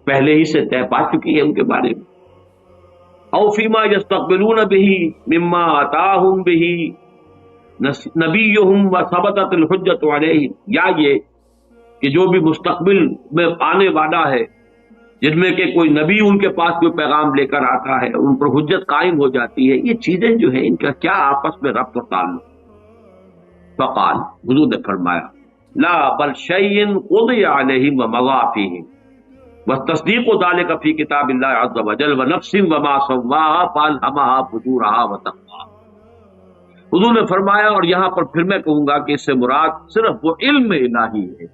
پہلے ہی سے طے پا چکی ہے ان کے بارے میں۔ او فیما یستقبلون بہ مما آتاہم بہ نبیہم وثبتت الحجۃ علیہم، یا یہ کہ جو بھی مستقبل میں آنے والا ہے، جن میں کہ کوئی نبی ان کے پاس کوئی پیغام لے کر آتا ہے، ان پر حجت قائم ہو جاتی ہے، یہ چیزیں جو ہیں ان کا کیا آپس میں ربط و تعلق؟ فقال، حضور نے فرمایا، لا بل شیء قضی علیہم ومضی فیہم والتصدیق ذلک فی کتاب اللہ عز وجل ونفس وما سواہا فالہمہا فجورہا وتقواہا۔ حضور نے فرمایا، اور یہاں پر پھر میں کہوں گا کہ اس سے مراد صرف وہ علم الہی ہے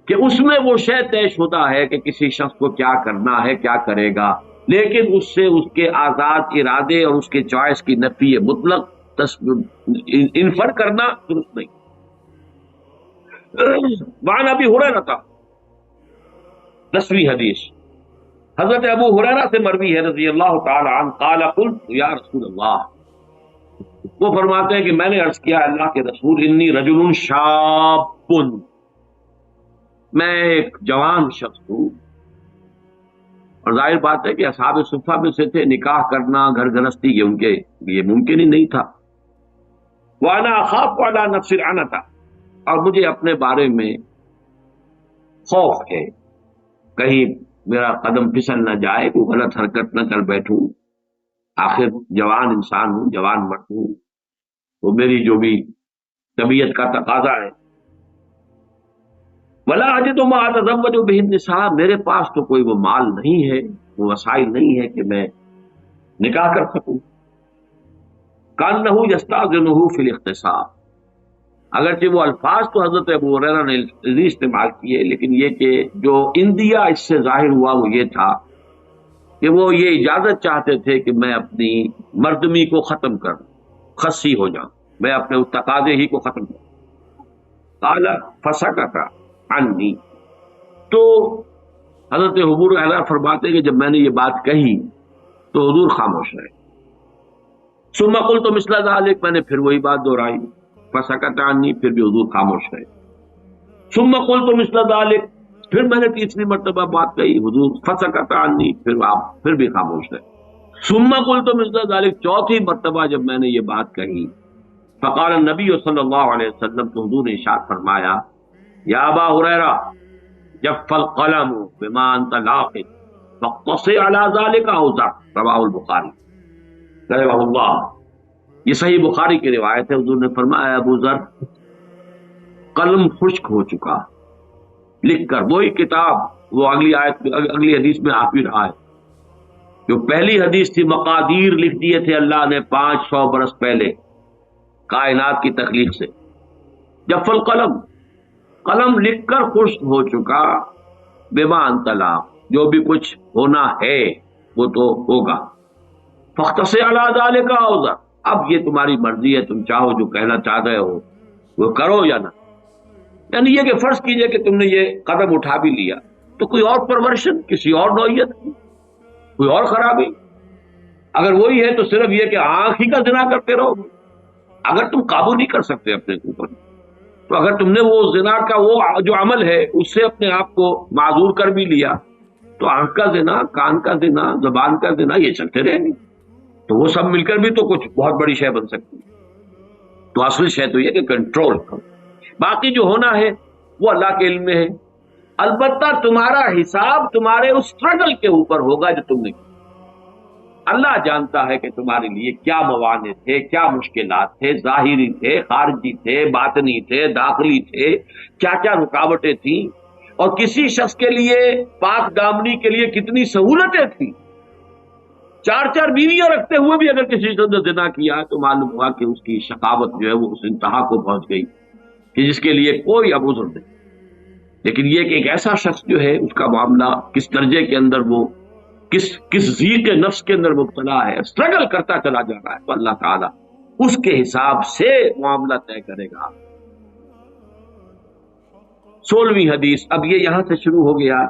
کہ اس میں وہ شے طے شدہ ہے کہ کسی شخص کو کیا کرنا ہے، کیا کرے گا، لیکن اس سے اس کے آزاد ارادے اور اس کے چوائس کی نفی مطلق انفر کرنا درست نہیں۔ وعن ابی ہریرہ، 10ویں حدیث، حضرت ابو ہریرہ سے مروی ہے رضی اللہ تعالی عنہ، قال قلت یا رسول اللہ، وہ فرماتے ہیں کہ میں نے عرض کیا اللہ کے رسول، انی رجل شاب، میں ایک جوان شخص ہوں، اور ظاہر بات ہے کہ اصحاب صفہ میں سے تھے، نکاح کرنا، گھر گرہستی یہ ان کے لیے ممکن ہی نہیں تھا۔ وَأَنَا أَخَافُ عَلَى نَفْسِ الْعَنَةَ، اور مجھے اپنے بارے میں خوف ہے، کہیں میرا قدم پھسل نہ جائے، کوئی غلط حرکت نہ کر بیٹھوں، آخر جوان انسان ہوں، جوان مرد ہوں، تو میری جو بھی طبیعت کا تقاضا ہے ولا اجد ما اتزوج به النساء، میرے پاس تو کوئی وہ مال نہیں ہے، وہ وسائل نہیں ہے کہ میں نکاح کر سکوں. کانہ یستاذنہ فی الاختصاب، اگرچہ وہ الفاظ تو حضرت ابو ہریرہ نے استعمال کیے، لیکن یہ کہ جو اندیا اس سے ظاہر ہوا وہ یہ تھا کہ وہ یہ اجازت چاہتے تھے کہ میں اپنی مردمی کو ختم کر دوں، خصی ہو جاؤں، میں اپنے اس تقاضے ہی کو ختم کروں. قال فسکت عنی، تو حضرت ابو ہریرہ فرماتے ہیں کہ جب میں نے یہ بات کہی تو حضور خاموش رہے. ثم قلت مثل ذلك، میں نے پھر وہی بات دہرائی، فسکت عنی، پھر بھی حضور خاموش رہے. ثم قلت مثل ذلك، پھر میں نے تیسری مرتبہ بات کہی، حضور فسکت عنی، پھر آپ پھر بھی خاموش رہے. ثم قلت مثل ذلك، چوتھی مرتبہ جب میں نے یہ بات کہی، فقال النبی صلی اللہ علیہ وسلم، تو حضور نے ارشاد فرمایا، یا ابا ہریرہ جف القلم بما انت لاقط فاقتص علی ذلك او ذر، رواہ البخاری رحمہ اللہ. یہ صحیح بخاری کی روایت ہے. حضور نے فرمایا ابو ذر، قلم خشک ہو چکا، لکھ کر وہی کتاب، وہ اگلی آیت اگلی حدیث میں آپ ہی رہا ہے. جو پہلی حدیث تھی مقادیر لکھ دیے تھے اللہ نے 500 برس پہلے کائنات کی تخلیق سے. جف القلم، قلم لکھ کر خشک ہو چکا، بما انت لاق، جو بھی کچھ ہونا ہے وہ تو ہوگا. فاختص علی ذلک او ذر، اب یہ تمہاری مرضی ہے، تم چاہو جو کہنا چاہ رہے ہو وہ کرو یا نہ. یعنی یہ کہ فرض کیجئے کہ تم نے یہ قدم اٹھا بھی لیا تو کوئی اور پرورشن، کسی اور نوعیت کی، کوئی اور خرابی، اگر وہی ہے تو صرف یہ کہ آنکھ ہی کا زنا کرتے رہو گے. اگر تم قابو نہیں کر سکتے اپنے اوپر، تو اگر تم نے وہ زنا کا وہ جو عمل ہے اس سے اپنے آپ کو معذور کر بھی لیا، تو آنکھ کا زنا، کان کا زنا، زبان کا زنا، یہ چلتے رہیں گے. تو وہ سب مل کر بھی تو کچھ بہت بڑی شے بن سکتی ہے. تو اصل شے تو یہ کہ کنٹرول کرو، باقی جو ہونا ہے وہ اللہ کے علم میں ہے. البتہ تمہارا حساب تمہارے اس اسٹرگل کے اوپر ہوگا جو تم نے کیا. اللہ جانتا ہے کہ تمہارے لیے کیا موانع تھے، کیا مشکلات تھے، ظاہری تھے، خارجی تھے، باطنی تھے، داخلی تھے، کیا کیا رکاوٹیں تھیں، اور کسی شخص کے لیے پاک دامنی کے لیے کتنی سہولتیں تھیں. 4 بیویاں رکھتے ہوئے بھی اگر کسی نے زنا کیا تو معلوم ہوا کہ اس کی شقاوت جو ہے وہ اس انتہا کو پہنچ گئی کہ جس کے لیے کوئی اب عذر نہیں. لیکن یہ کہ ایک ایسا شخص جو ہے اس کا معاملہ کس درجے کے اندر وہ کس ضیق نفس کے اندر مبتلا ہے، اسٹرگل کرتا چلا جا رہا ہے، تو اللہ تعالیٰ اس کے حساب سے معاملہ طے کرے گا. 16ویں حدیث، اب یہ یہاں سے شروع ہو گیا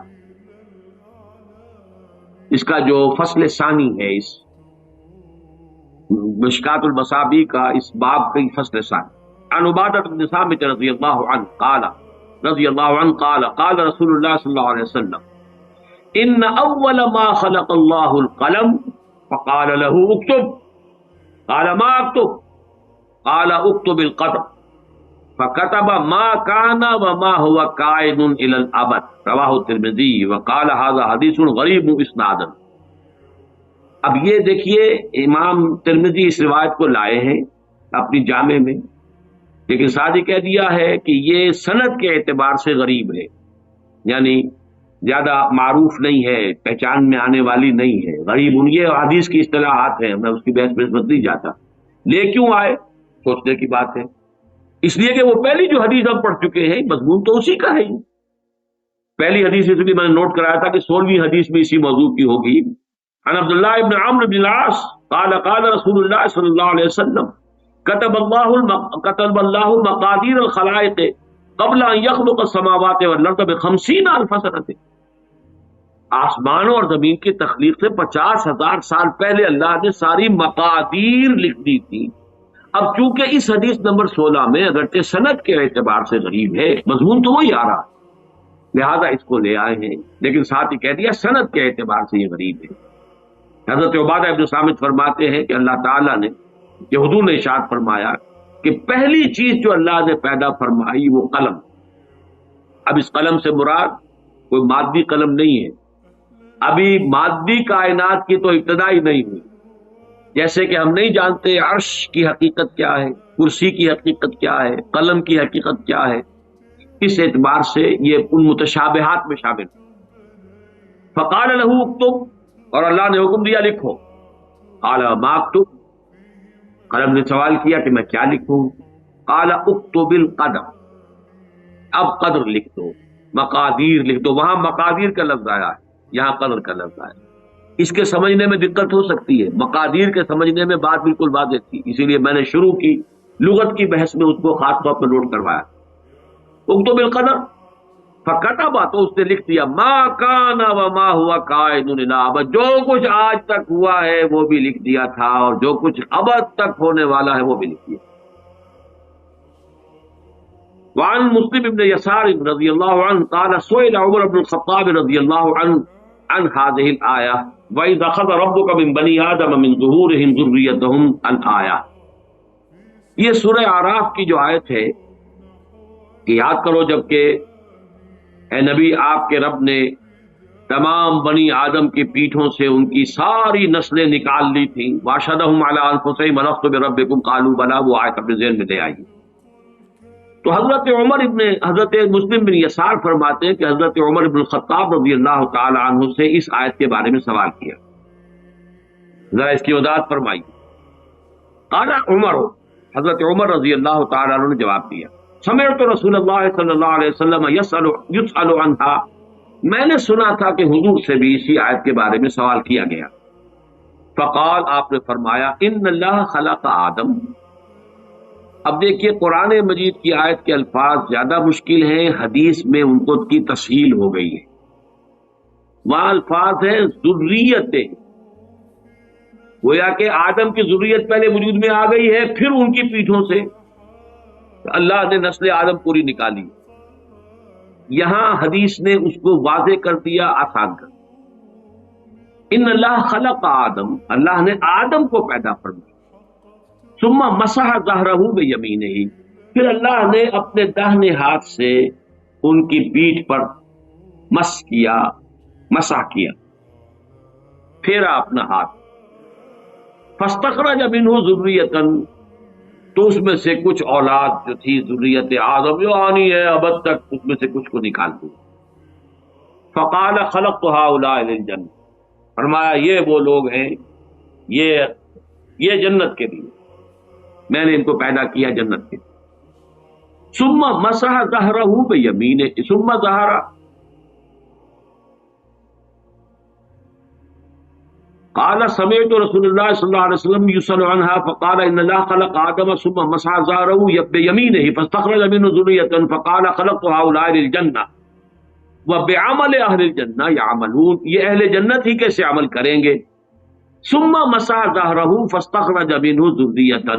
اس کا جو فصل ثانی ہے، اس مشکات المصابیح کا اس باب کا فصل ثانی. عن عبادۃ بن صامت رضی اللہ عنہ قال قال رسول اللہ صلی اللہ علیہ وسلم ان اول ما خلق اللہ القلم فقال له اکتب قال ما اکتب قال اکتب القدر فكتب ما كان وما هو كائن الى الابد رواہ الترمذی وقال هذا حدیث غریب اسنادا. اب یہ دیکھیے امام ترمذی اس روایت کو لائے ہیں اپنی جامع میں، لیکن ساتھ ہی کہہ دیا ہے کہ یہ سند کے اعتبار سے غریب ہے، یعنی زیادہ معروف نہیں ہے، پہچان میں آنے والی نہیں ہے. غریب ان یہ حدیث کی اصطلاحات ہیں، میں اس کی بحث میں نہیں جاتا. لے کیوں آئے سوچنے کی بات ہے، اس لیے کہ وہ پہلی جو حدیث ہم پڑھ چکے ہیں مضمون تو اسی کا ہے. پہلی حدیث اس لیے میں نے نوٹ کرایا تھا کہ 16ویں حدیث میں اسی موضوع کی ہوگی. عن عبداللہ ابن عمرو بن العاص قال قال رسول اللہ صلی اللہ علیہ وسلم كتب اللہ مقادیر الخلائق قبل ان يخلق السماوات والارض ب50 الف سنۃ. آسمانوں اور زمین کی تخلیق سے 50,000 سال پہلے اللہ نے ساری مقادیر لکھ دی تھی. اب چونکہ اس حدیث نمبر 16 میں اگرچہ سند کے اعتبار سے غریب ہے، مضمون تو وہی آ رہا، لہذا اس کو لے آئے ہیں، لیکن ساتھ ہی کہہ دیا سند کے اعتبار سے یہ غریب ہے. حضرت عبادہ ابن صامت فرماتے ہیں کہ اللہ تعالیٰ نے، کہ حضور نے ارشاد فرمایا کہ پہلی چیز جو اللہ نے پیدا فرمائی وہ قلم. اب اس قلم سے مراد کوئی مادی قلم نہیں ہے، ابھی مادی کائنات کی تو ابتدا ہی نہیں ہوئی. جیسے کہ ہم نہیں جانتے عرش کی حقیقت کیا ہے، کرسی کی حقیقت کیا ہے، قلم کی حقیقت کیا ہے، اس اعتبار سے یہ ان متشابہات میں شامل. فقال له اکتب، اور اللہ نے حکم دیا لکھو. قال ما اکتب، قلم نے سوال کیا کہ میں کیا لکھوں. قال اکتب القدر، اب قدر لکھ دو، مقادیر لکھ دو. وہاں مقادیر کا لفظ آیا ہے، یہاں قدر کا لفظ آیا ہے. اس کے سمجھنے میں دقت ہو سکتی ہے، مقادیر کے سمجھنے میں بات بالکل واضح تھی، اسی لیے میں نے شروع کی لغت کی بحث میں اس کو خاص طور پر نوٹ کروایا. اکتب القدر فکتب، تو اس نے لکھ دیا ما کان وما ہوا کائن الی الابد، جو کچھ آج تک ہوا ہے وہ بھی لکھ دیا تھا، اور جو کچھ ابد تک ہونے والا ہے وہ بھی لکھ دیا. وعن مسلم بن يسار رضی اللہ عنہ قال سئل عمر بن الخطاب رضی اللہ عنہ عن هذه الآية وَإِذْ أَخَذَ رَبُّكَ مِنْ بَنِي آدَمَ مِنْ ظُهُورِهِمْ ذُرِّيَّتَهُمْ الآية. یہ سورہ اعراف کی جو آیت ہے کہ یاد کرو جب کہ اے نبی آپ کے رب نے تمام بنی آدم کی پیٹھوں سے ان کی ساری نسلیں نکال لی تھیں. وَأَشْهَدَهُمْ عَلَىٰ أَنفُسِهِمْ أَلَسْتُ بِرَبِّكُمْ قَالُوا بَلَىٰ، وہ آیت اپنے ذہن میں لے آئیے. تو حضرت مسلم بن یسار فرماتے ہیں کہ حضرت عمر بن الخطاب رضی اللہ تعالی عنہ سے اس آیت کے بارے میں سوال کیا. ذرا اس کی وضاحت فرمائی. قال عمر، حضرت عمر رضی اللہ تعالی عنہ نے جواب دیا سمعت رسول اللہ صلی اللہ علیہ وسلم یسأل عنها، میں نے سنا تھا کہ حضور سے بھی اسی آیت کے بارے میں سوال کیا گیا. فقال، آپ نے فرمایا ان اللہ خلق آدم. اب دیکھیے قرآن مجید کی آیت کے الفاظ زیادہ مشکل ہیں، حدیث میں ان کو کی تسہیل ہو گئی ہے. وہاں الفاظ ہیں ذریتیں، گویا کہ آدم کی ذریت پہلے وجود میں آ گئی ہے، پھر ان کی پیٹھوں سے اللہ نے نسل آدم پوری نکالی. یہاں حدیث نے اس کو واضح کر دیا، آسان کر دیا. ان اللہ خلق آدم، اللہ نے آدم کو پیدا فرمایا. ثم مسح ظہرہ بیمینہ، پھر اللہ نے اپنے داہنے ہاتھ سے ان کی پیٹھ پر مسح کیا، پھیرا اپنا ہاتھ. فاستخرج منہ ذریۃ، تو اس میں سے کچھ اولاد جو تھی ذریت آدم جو آنی ہے ابد تک، اس میں سے کچھ کو نکال دیا. فقال خلقت هؤلاء للجنہ، فرمایا یہ وہ لوگ ہیں، یہ جنت کے لیے میں نے ان کو پیدا کیا، جنت کے. ثم مسح ظہرہ بیمینہ، ثم ظہر، قال سمعت رسول اللہ صلی اللہ علیہ وسلم یسأل عنها فقال ان اللہ خلق آدم ثم مسح ظہرہ بیمینہ فاستخرج منہ ذریۃ فقال خلقت هؤلاء للجنہ وبعمل اہل الجنہ یعملون، یہ اہل جنت ہی کیسے عمل کریں گے. ثم مسح ظہرہ فاستخرج منہ ذریۃ،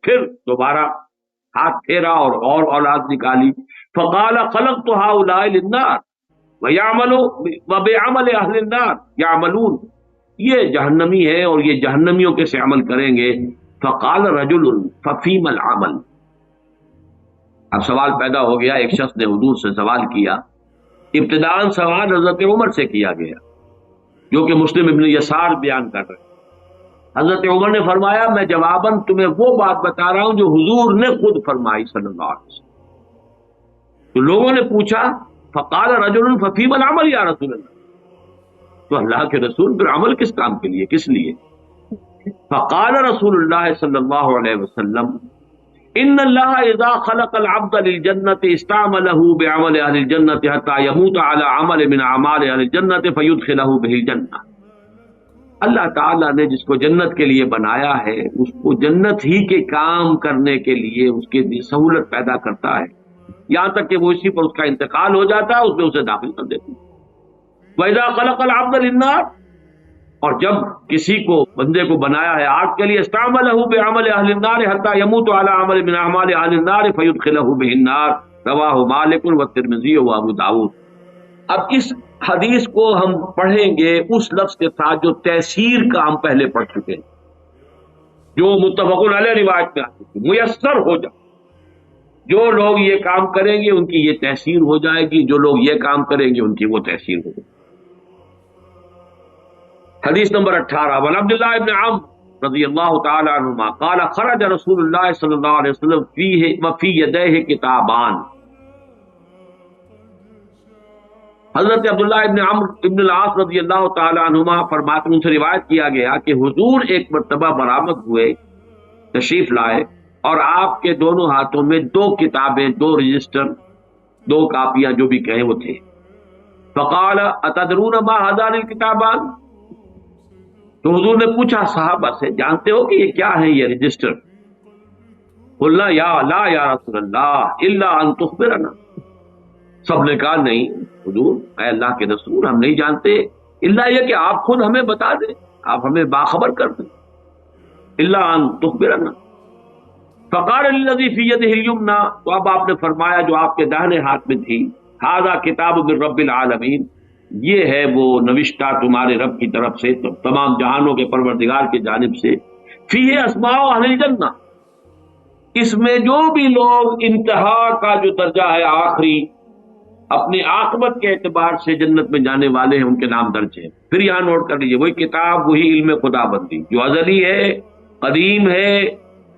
پھر دوبارہ ہاتھ پھیرا اور اولاد نکالی. فقال خلقت هؤلاء للنار وبعمل اہل النار یعملون، یہ جہنمی ہے اور یہ جہنمیوں کے سے عمل کریں گے. فقال رجل ففیم العمل، اب سوال پیدا ہو گیا. ایک شخص نے حضور سے سوال کیا. ابتداءً سوال حضرت عمر سے کیا گیا جو کہ مسلم ابن یسار بیان کر رہے. حضرت عمر نے فرمایا میں جواباً تمہیں وہ بات بتا رہا ہوں جو حضور نے خود فرمائی صلی اللہ علیہ وسلم. تو لوگوں نے پوچھا فقال رجل ففیم العمل یا رسول اللہ، تو اللہ کے رسول پھر عمل کس کام کے لیے، کس لیے؟ فقال رسول اللہ صلی اللہ علیہ وسلم ان اللہ اذا خلق العبد للجنۃ استعملہ بعمل اہل الجنۃ حتى يموت على عمل من اعمال اہل الجنۃ فيدخلہ به الجنہ. اللہ تعالیٰ نے جس کو جنت کے لیے بنایا ہے اس کو جنت ہی کے کام کرنے کے لیے اس کے لیے سہولت پیدا کرتا ہے، یہاں تک کہ وہ اسی پر اس کا انتقال ہو جاتا ہے، اس میں اسے داخل کر دیتے ہیں. وَإِذَا خَلَقَ الْعَبْدَ لِلنَّارِ، اور جب کسی کو بندے کو بنایا ہے آگ کے لیے، استعملہ بعمل اہل النار حتی یموت علی عمل من اعمال اہل النار فیدخلہ بہ النار. رواہ مالک والترمذی وابو داؤد. اب اس حدیث کو ہم پڑھیں گے اس لفظ کے ساتھ جو تیسیر کا ہم پہلے پڑھ چکے ہیں، جو متفق علیہ روایت میں آتی ہے، میسر ہو جائے. جو لوگ یہ کام کریں گے ان کی یہ تحصیل ہو جائے گی، جو لوگ یہ کام کریں گے ان کی وہ تحصیل ہو جائے گی. حدیث نمبر 18 وعن عبداللہ ابن عمرو رضی اللہ تعالی عنہما قال خرج رسول اللہ صلی اللہ علیہ وسلم فیہ وفی یدیہ کتابان. حضرت عبداللہ ابن عمرو ابن العاص رضی اللہ تعالی عنہما فرماتے ہیں، ان سے روایت کیا گیا کہ حضور ایک مرتبہ برآمد ہوئے، تشریف لائے، اور آپ کے دونوں ہاتھوں میں 2 کتابیں، 2 رجسٹر، 2 کاپیاں جو بھی کہیں وہ تھے۔ فقال اتدرون ما هذان الکتابان، تو حضور نے پوچھا صحابہ سے، جانتے ہو کہ یہ کیا ہے یہ رجسٹر؟ قلنا یا لا یا رسول اللہ الا ان تخبرنا، سب نے کہا نہیں حضور، اے اللہ کے رسول، ہم نہیں جانتے الا یہ کہ آپ خود ہمیں بتا دیں، آپ ہمیں باخبر کر دیں، الا ان تخبرنا۔ فقال الذی فی یدہ الیمنی، تو اب آپ نے فرمایا جو آپ کے داہنے ہاتھ میں تھی، ھذا کتاب من رب العالمین، یہ ہے وہ نوشتہ تمہارے رب کی طرف سے، تمام جہانوں کے پروردگار کی جانب سے، فیہ اسماء اہل الجنہ، اس میں جو بھی لوگ انتہا کا جو درجہ ہے، آخری اپنی عاقبت کے اعتبار سے جنت میں جانے والے ہیں، ان کے نام درج ہیں۔ پھر یہاں نوٹ کر لیجیے، وہی کتاب، وہی علم خدا بندی جو ازلی ہے، قدیم ہے،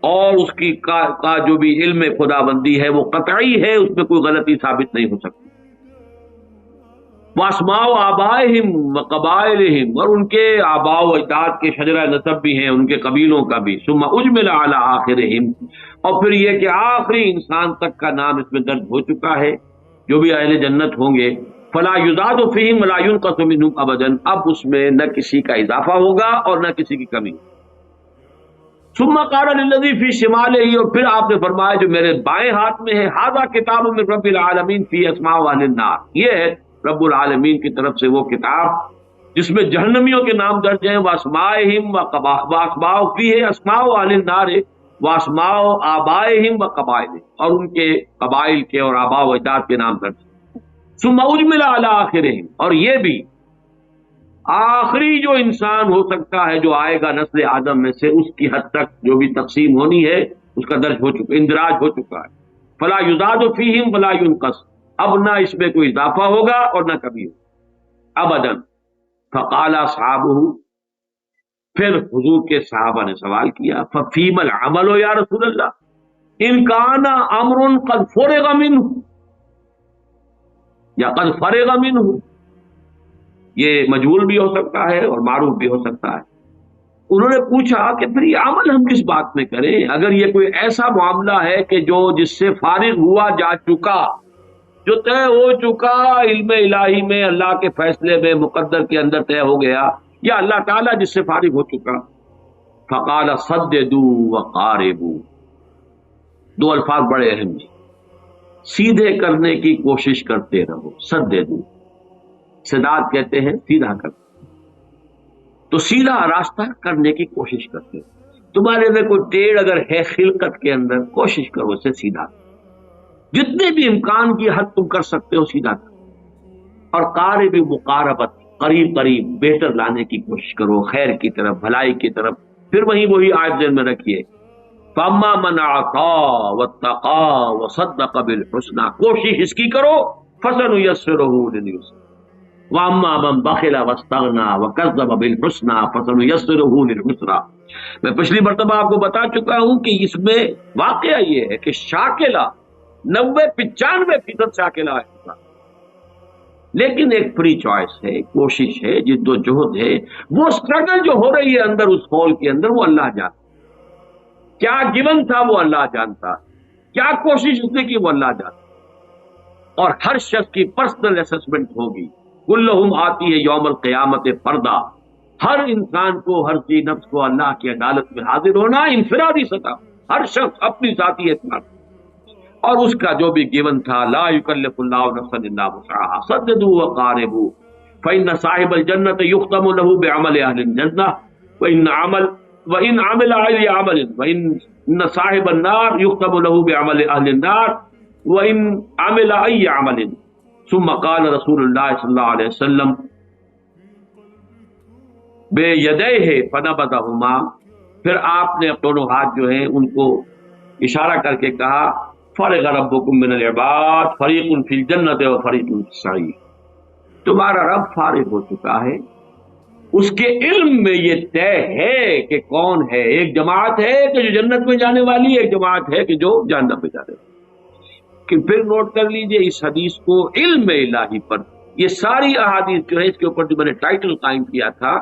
اور اس کی کا جو بھی علم خدا بندی ہے وہ قطعی ہے، اس میں کوئی غلطی ثابت نہیں ہو سکتی۔ واسماء آبائہم وقبائلہم، اور ان کے آباء و اجداد کے شجرہ نسب بھی ہیں، ان کے قبیلوں کا بھی۔ ثم اجمل علی آخرہم، اور پھر یہ کہ آخری انسان تک کا نام اس میں درج ہو چکا ہے، جو بھی اہل جنت ہوں گے۔ فلا یزاد فیہم ولا ینقص منہم ابدا، اب اس میں نہ کسی کا اضافہ ہوگا اور نہ کسی کی کمی۔ ثم قال للذی فی شمالہ، اور پھر آپ نے فرمایا جو میرے بائیں ہاتھ میں ہے، ھذا کتاب من رب العالمین فی اسماء اہل النار، یہ ہے رب العالمین کی طرف سے وہ کتاب جس میں جہنمیوں کے نام درج ہیں، واسمائہم واسماء فیہ اسماء اہل النار واسماء آبائہم وقبائلہم، اور ان کے قبائل کے اور آباء و اجداد کے نام درج ہیں۔ ثم اجمل علی آخرہم، اور یہ بھی آخری جو انسان ہو سکتا ہے جو آئے گا نسل آدم میں سے، اس کی حد تک جو بھی تقسیم ہونی ہے اس کا درج ہو چکا، اندراج ہو چکا ہے۔ فلا یزاد فیہم ولا ینقص، اب نہ اس میں کوئی اضافہ ہوگا اور نہ کمی ہوگا ابدا۔ فقال اصحابہ، پھر حضور کے صحابہ نے سوال کیا، ففیم العمل یا رسول اللہ ان کان امر قد فرغ منہ، یا قد فرغ منہ، یہ مجہول بھی ہو سکتا ہے اور معروف بھی ہو سکتا ہے۔ انہوں نے پوچھا کہ پھر یہ عمل ہم کس بات میں کریں، اگر یہ کوئی ایسا معاملہ ہے کہ جو جس سے فارغ ہوا جا چکا، جو طے ہو چکا، علم الہی میں، اللہ کے فیصلے میں، مقدر کے اندر طے ہو گیا، یا اللہ تعالیٰ جس سے فارغ ہو چکا۔ فقال صددوا وقاربوا، 2 الفاظ بڑے اہم ہیں، سیدھے کرنے کی کوشش کرتے رہو، سددوا، سداد کہتے ہیں سیدھا کرنا، تو سیدھا راستہ کرنے کی کوشش کرتے رہو۔ تمہارے میں کوئی ٹیڑھ اگر ہے خلقت کے اندر، کوشش کرو اسے سیدھا، جتنے بھی امکان کی حد تم کر سکتے ہو سیدھا کرو۔ اور قارب مقاربت، قریب قریب بہتر لانے کی کوشش کرو، خیر کی طرف، بھلائی کی طرف۔ پھر وہی آیت ذہن میں رکھیے، فاما من اعطى واتقى وصدق بالحسنى، کوشش اس کی کرو، فسنيسره لليسرى، واما من بخل واستغنى وكذب بالحسنى فسنيسره للعسرى۔ میں پچھلی مرتبہ آپ کو بتا چکا ہوں کہ اس میں واقعہ یہ ہے کہ شاکلہ 90-95% شاکلہ ہے، لیکن ایک فری چوائس ہے، کوشش ہے، جد و جہد ہے، وہ اسٹرگل جو ہو رہی ہے اندر اس ہال کے اندر، وہ اللہ جانتا، کیا گیون تھا وہ اللہ جانتا، کیا کوشش اس نے کی وہ اللہ جانتا، اور ہر شخص کی پرسنل اسسمنٹ ہوگی۔ کلہم آتی ہے یوم القیامت فردا، ہر انسان کو، ہر ذی نفس کو اللہ کی عدالت میں حاضر ہونا انفرادی سطح، ہر شخص اپنی ذاتی اعتبار، اور اس کا جو بھی گیون تھا، لا یکلف اللہ نفسا الا وسعها، سددوا وقاربوا فإن صاحب الجنة يختم له بعمل أهل الجنة وإن عمل أي عمل وإن صاحب النار يختم له بعمل أهل النار وإن عمل أي عمل۔ ثم قال رسول اللہ صلی اللہ علیہ وسلم بِيَدَيْهِ فَنَبَذَهُمَا، پھر آپ نے دونوں ہاتھ جو ہیں ان کو اشارہ کر کے کہا، فرغ ربکم من العباد فریق فی الجنت و فریق فی السعیر، تمہارا رب فارغ ہو چکا ہے، اس کے علم میں یہ طے ہے کہ کون ہے، ایک جماعت ہے کہ جو جنت میں جانے والی ہے، ایک جماعت ہے کہ جو جہنم میں جانے والی ہے۔ کہ پھر نوٹ کر لیجئے اس حدیث کو علم الہی پر یہ ساری احادیث جو ہے، اس کے اوپر جو میں نے ٹائٹل قائم کیا تھا،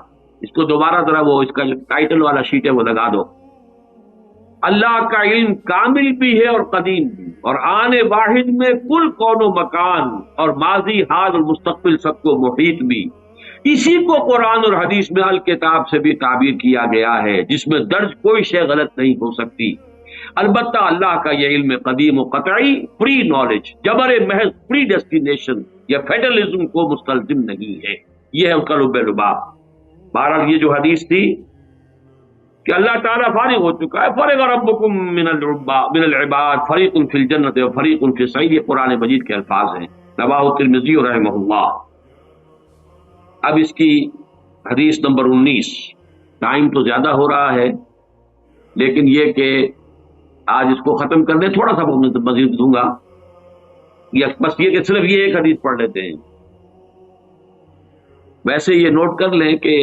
اس کو دوبارہ ذرا وہ اس کا جو ٹائٹل والا شیٹ ہے وہ لگا دو۔ اللہ کا علم کامل بھی ہے اور قدیم بھی، اور آنے واحد میں کل کون و مکان اور ماضی حال اور مستقبل سب کو محیط بھی۔ اسی کو قرآن اور حدیث میں الکتاب سے بھی تعبیر کیا گیا ہے، جس میں درج کوئی شے غلط نہیں ہو سکتی۔ البتہ اللہ کا یہ علم قدیم و قطعی پری نالج، جبر محض پری ڈیسٹینیشن یا فیڈرلزم کو مستلزم نہیں ہے۔ یہ ہے اس کا لب لباب۔ بہرحال یہ جو حدیث تھی کہ اللہ تعالیٰ فارغ ہو چکا ہے، فرغ ربکم من العباد فریق فی الجنت و فریق فی السعیر، یہ قرآن مجید کے الفاظ ہیں، رواہ الترمذی رحمہ اللہ۔ اب اس کی حدیث نمبر 19۔ ٹائم تو زیادہ ہو رہا ہے، لیکن یہ کہ آج اس کو ختم کر دیں، تھوڑا سا مزید دوں گا، بس یہ کہ صرف یہ ایک حدیث پڑھ لیتے ہیں۔ ویسے یہ نوٹ کر لیں کہ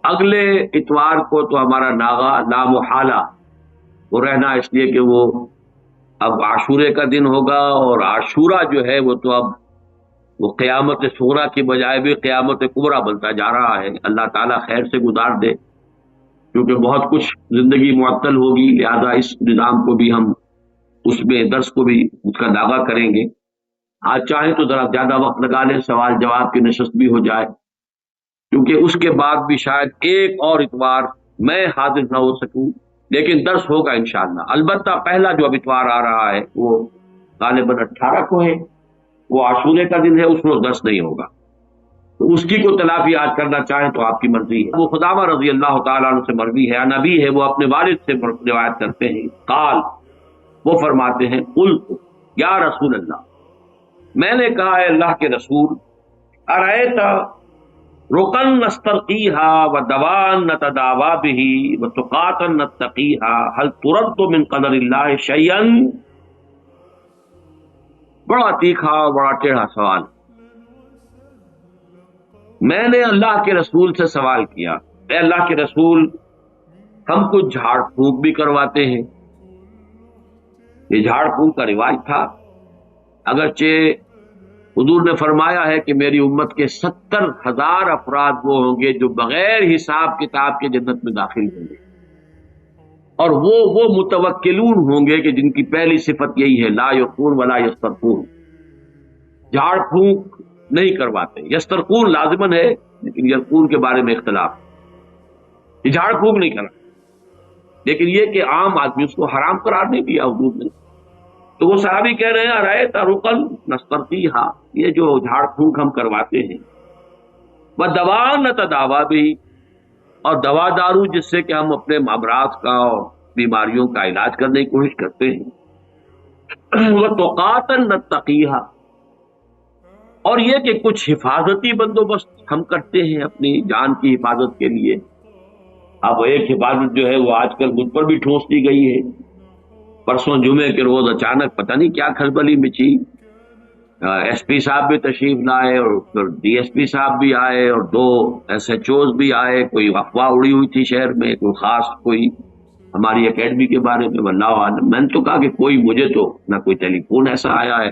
اگلے اتوار کو تو ہمارا ناغا لا محالہ وہ رہنا، اس لیے کہ وہ اب عاشورے کا دن ہوگا، اور عاشورہ جو ہے وہ تو اب وہ قیامت صغریٰ کی بجائے بھی قیامت کبریٰ بنتا جا رہا ہے۔ اللہ تعالیٰ خیر سے گزار دے، کیونکہ بہت کچھ زندگی معطل ہوگی، لہذا اس نظام کو بھی ہم اس میں درس کو بھی اس کا داغا کریں گے۔ آج چاہیں تو ذرا زیادہ وقت لگا لیں، سوال جواب کی نشست بھی ہو جائے، کیونکہ اس کے بعد بھی شاید ایک اور اتوار میں حاضر نہ ہو سکوں، لیکن درس ہوگا انشاءاللہ۔ البتہ پہلا جو اب اتوار آ رہا ہے وہ غالباً 18 کو ہے، وہ عاشورے کا دن ہے، اس میں درس نہیں ہوگا، تو اس کی کو تلافی آج کرنا چاہیں تو آپ کی مرضی ہے۔ وہ خدامہ رضی اللہ تعالیٰ عنہ سے مروی ہے، نبی ہے، وہ اپنے والد سے روایت کرتے ہیں، قال، وہ فرماتے ہیں، قلت یا رسول اللہ، میں نے کہا ہے اللہ کے رسول، ارأیت رقن نسترقیہا ودوان نتداوا بہ وتقاتا نتقیہا هل ترد من قدر اللہ شیئا؟ بڑا تیکھا، بڑا ٹیڑھا سوال۔ میں نے اللہ کے رسول سے سوال کیا، اے اللہ کے رسول، ہم کچھ جھاڑ پھونک بھی کرواتے ہیں۔ یہ جھاڑ پھونک کا رواج تھا، اگرچہ حضور نے فرمایا ہے کہ میری امت کے 70,000 افراد وہ ہوں گے جو بغیر حساب کتاب کے جنت میں داخل ہوں گے، اور وہ متوکلون ہوں گے کہ جن کی پہلی صفت یہی ہے، لا یقون ولا یسترقون، جھاڑ پھونک نہیں کرواتے۔ یسترقون لازمن ہے، لیکن یرقون کے بارے میں اختلاف، یہ جھاڑ پھونک نہیں کرنا، لیکن یہ کہ عام آدمی اس کو حرام قرار نہیں دیا حضور نے۔ تو وہ صحابی کہہ رہے ہیں، ارأیت رقن نسترقیہا، یہ جو جھاڑ پھونک ہم کرواتے ہیں، ودوان نتداوا بہ، اور دوا دارو جس سے کہ ہم اپنے امراض کا اور بیماریوں کا علاج کرنے کی کوشش کرتے ہیں، وتقاتا نتقیہا، اور یہ کہ کچھ حفاظتی بندوبست ہم کرتے ہیں اپنی جان کی حفاظت کے لیے۔ اب ایک حفاظت جو ہے وہ آج کل مجھ پر بھی ٹھونس دی گئی ہے۔ پرسوں جمعے کے روز اچانک پتہ نہیں کیا کھلبلی مچی، ایس پی صاحب بھی تشریف لائے، اور پھر ڈی ایس پی صاحب بھی آئے، اور 2 SHOs بھی آئے، کوئی افواہ اڑی ہوئی تھی شہر میں، کوئی خاص کوئی ہماری اکیڈمی کے بارے میں، واللہ عالم۔ میں نے تو کہا کہ کوئی مجھے تو نہ کوئی ٹیلی فون ایسا آیا ہے۔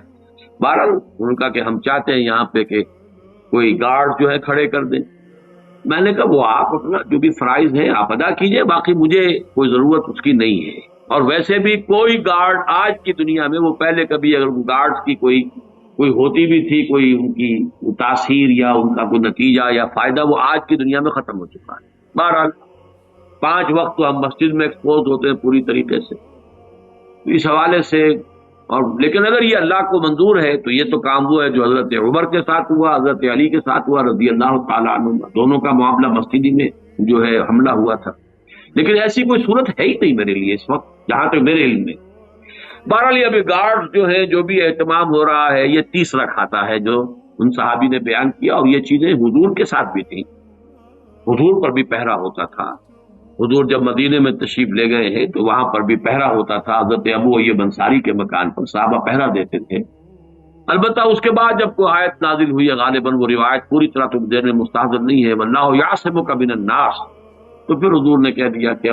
بہرحال انہوں نے کہا کہ ہم چاہتے ہیں یہاں پہ کہ کوئی گارڈ جو ہے کھڑے کر دیں۔ میں نے کہا وہ آپ اپنا جو بھی فرائض ہیں آپ ادا کیجئے، باقی مجھے کوئی ضرورت اس کی نہیں ہے۔ اور ویسے بھی کوئی گارڈ آج کی دنیا میں، وہ پہلے کبھی اگر گارڈز کی کوئی ہوتی بھی تھی، کوئی ان کی تاثیر یا ان کا کوئی نتیجہ یا فائدہ، وہ آج کی دنیا میں ختم ہو چکا ہے۔ بہرحال 5 وقت تو ہم مسجد میں ایکسپوز ہوتے ہیں پوری طریقے سے، اس حوالے سے۔ اور لیکن اگر یہ اللہ کو منظور ہے تو یہ تو کام وہ ہے جو حضرت عمر کے ساتھ ہوا، حضرت علی کے ساتھ ہوا رضی اللہ تعالیٰ عنہ، دونوں کا معاملہ مسجد میں جو ہے حملہ ہوا تھا۔ لیکن ایسی کوئی صورت ہے ہی نہیں میرے لیے اس وقت، جہاں تک میرے علم میں۔ بہرحال یہ ابھی گارڈ جو ہے، جو بھی اہتمام ہو رہا ہے، یہ تیسرا کھاتا ہے جو ان صحابی نے بیان کیا، اور یہ چیزیں حضور کے ساتھ بھی تھیں، حضور پر بھی پہرا ہوتا تھا۔ حضور جب مدینے میں تشریف لے گئے ہیں تو وہاں پر بھی پہرا ہوتا تھا، حضرت ابو ایوب انصاری کے مکان پر صحابہ پہرا دیتے تھے۔ البتہ اس کے بعد جب کوئی آیت نازل ہوئی ہے، غالباً وہ روایت پوری طرح تو ذہن میں مستحضر نہیں ہے، واللہ یعصمک من الناس، تو پھر حضور نے کہہ دیا کہ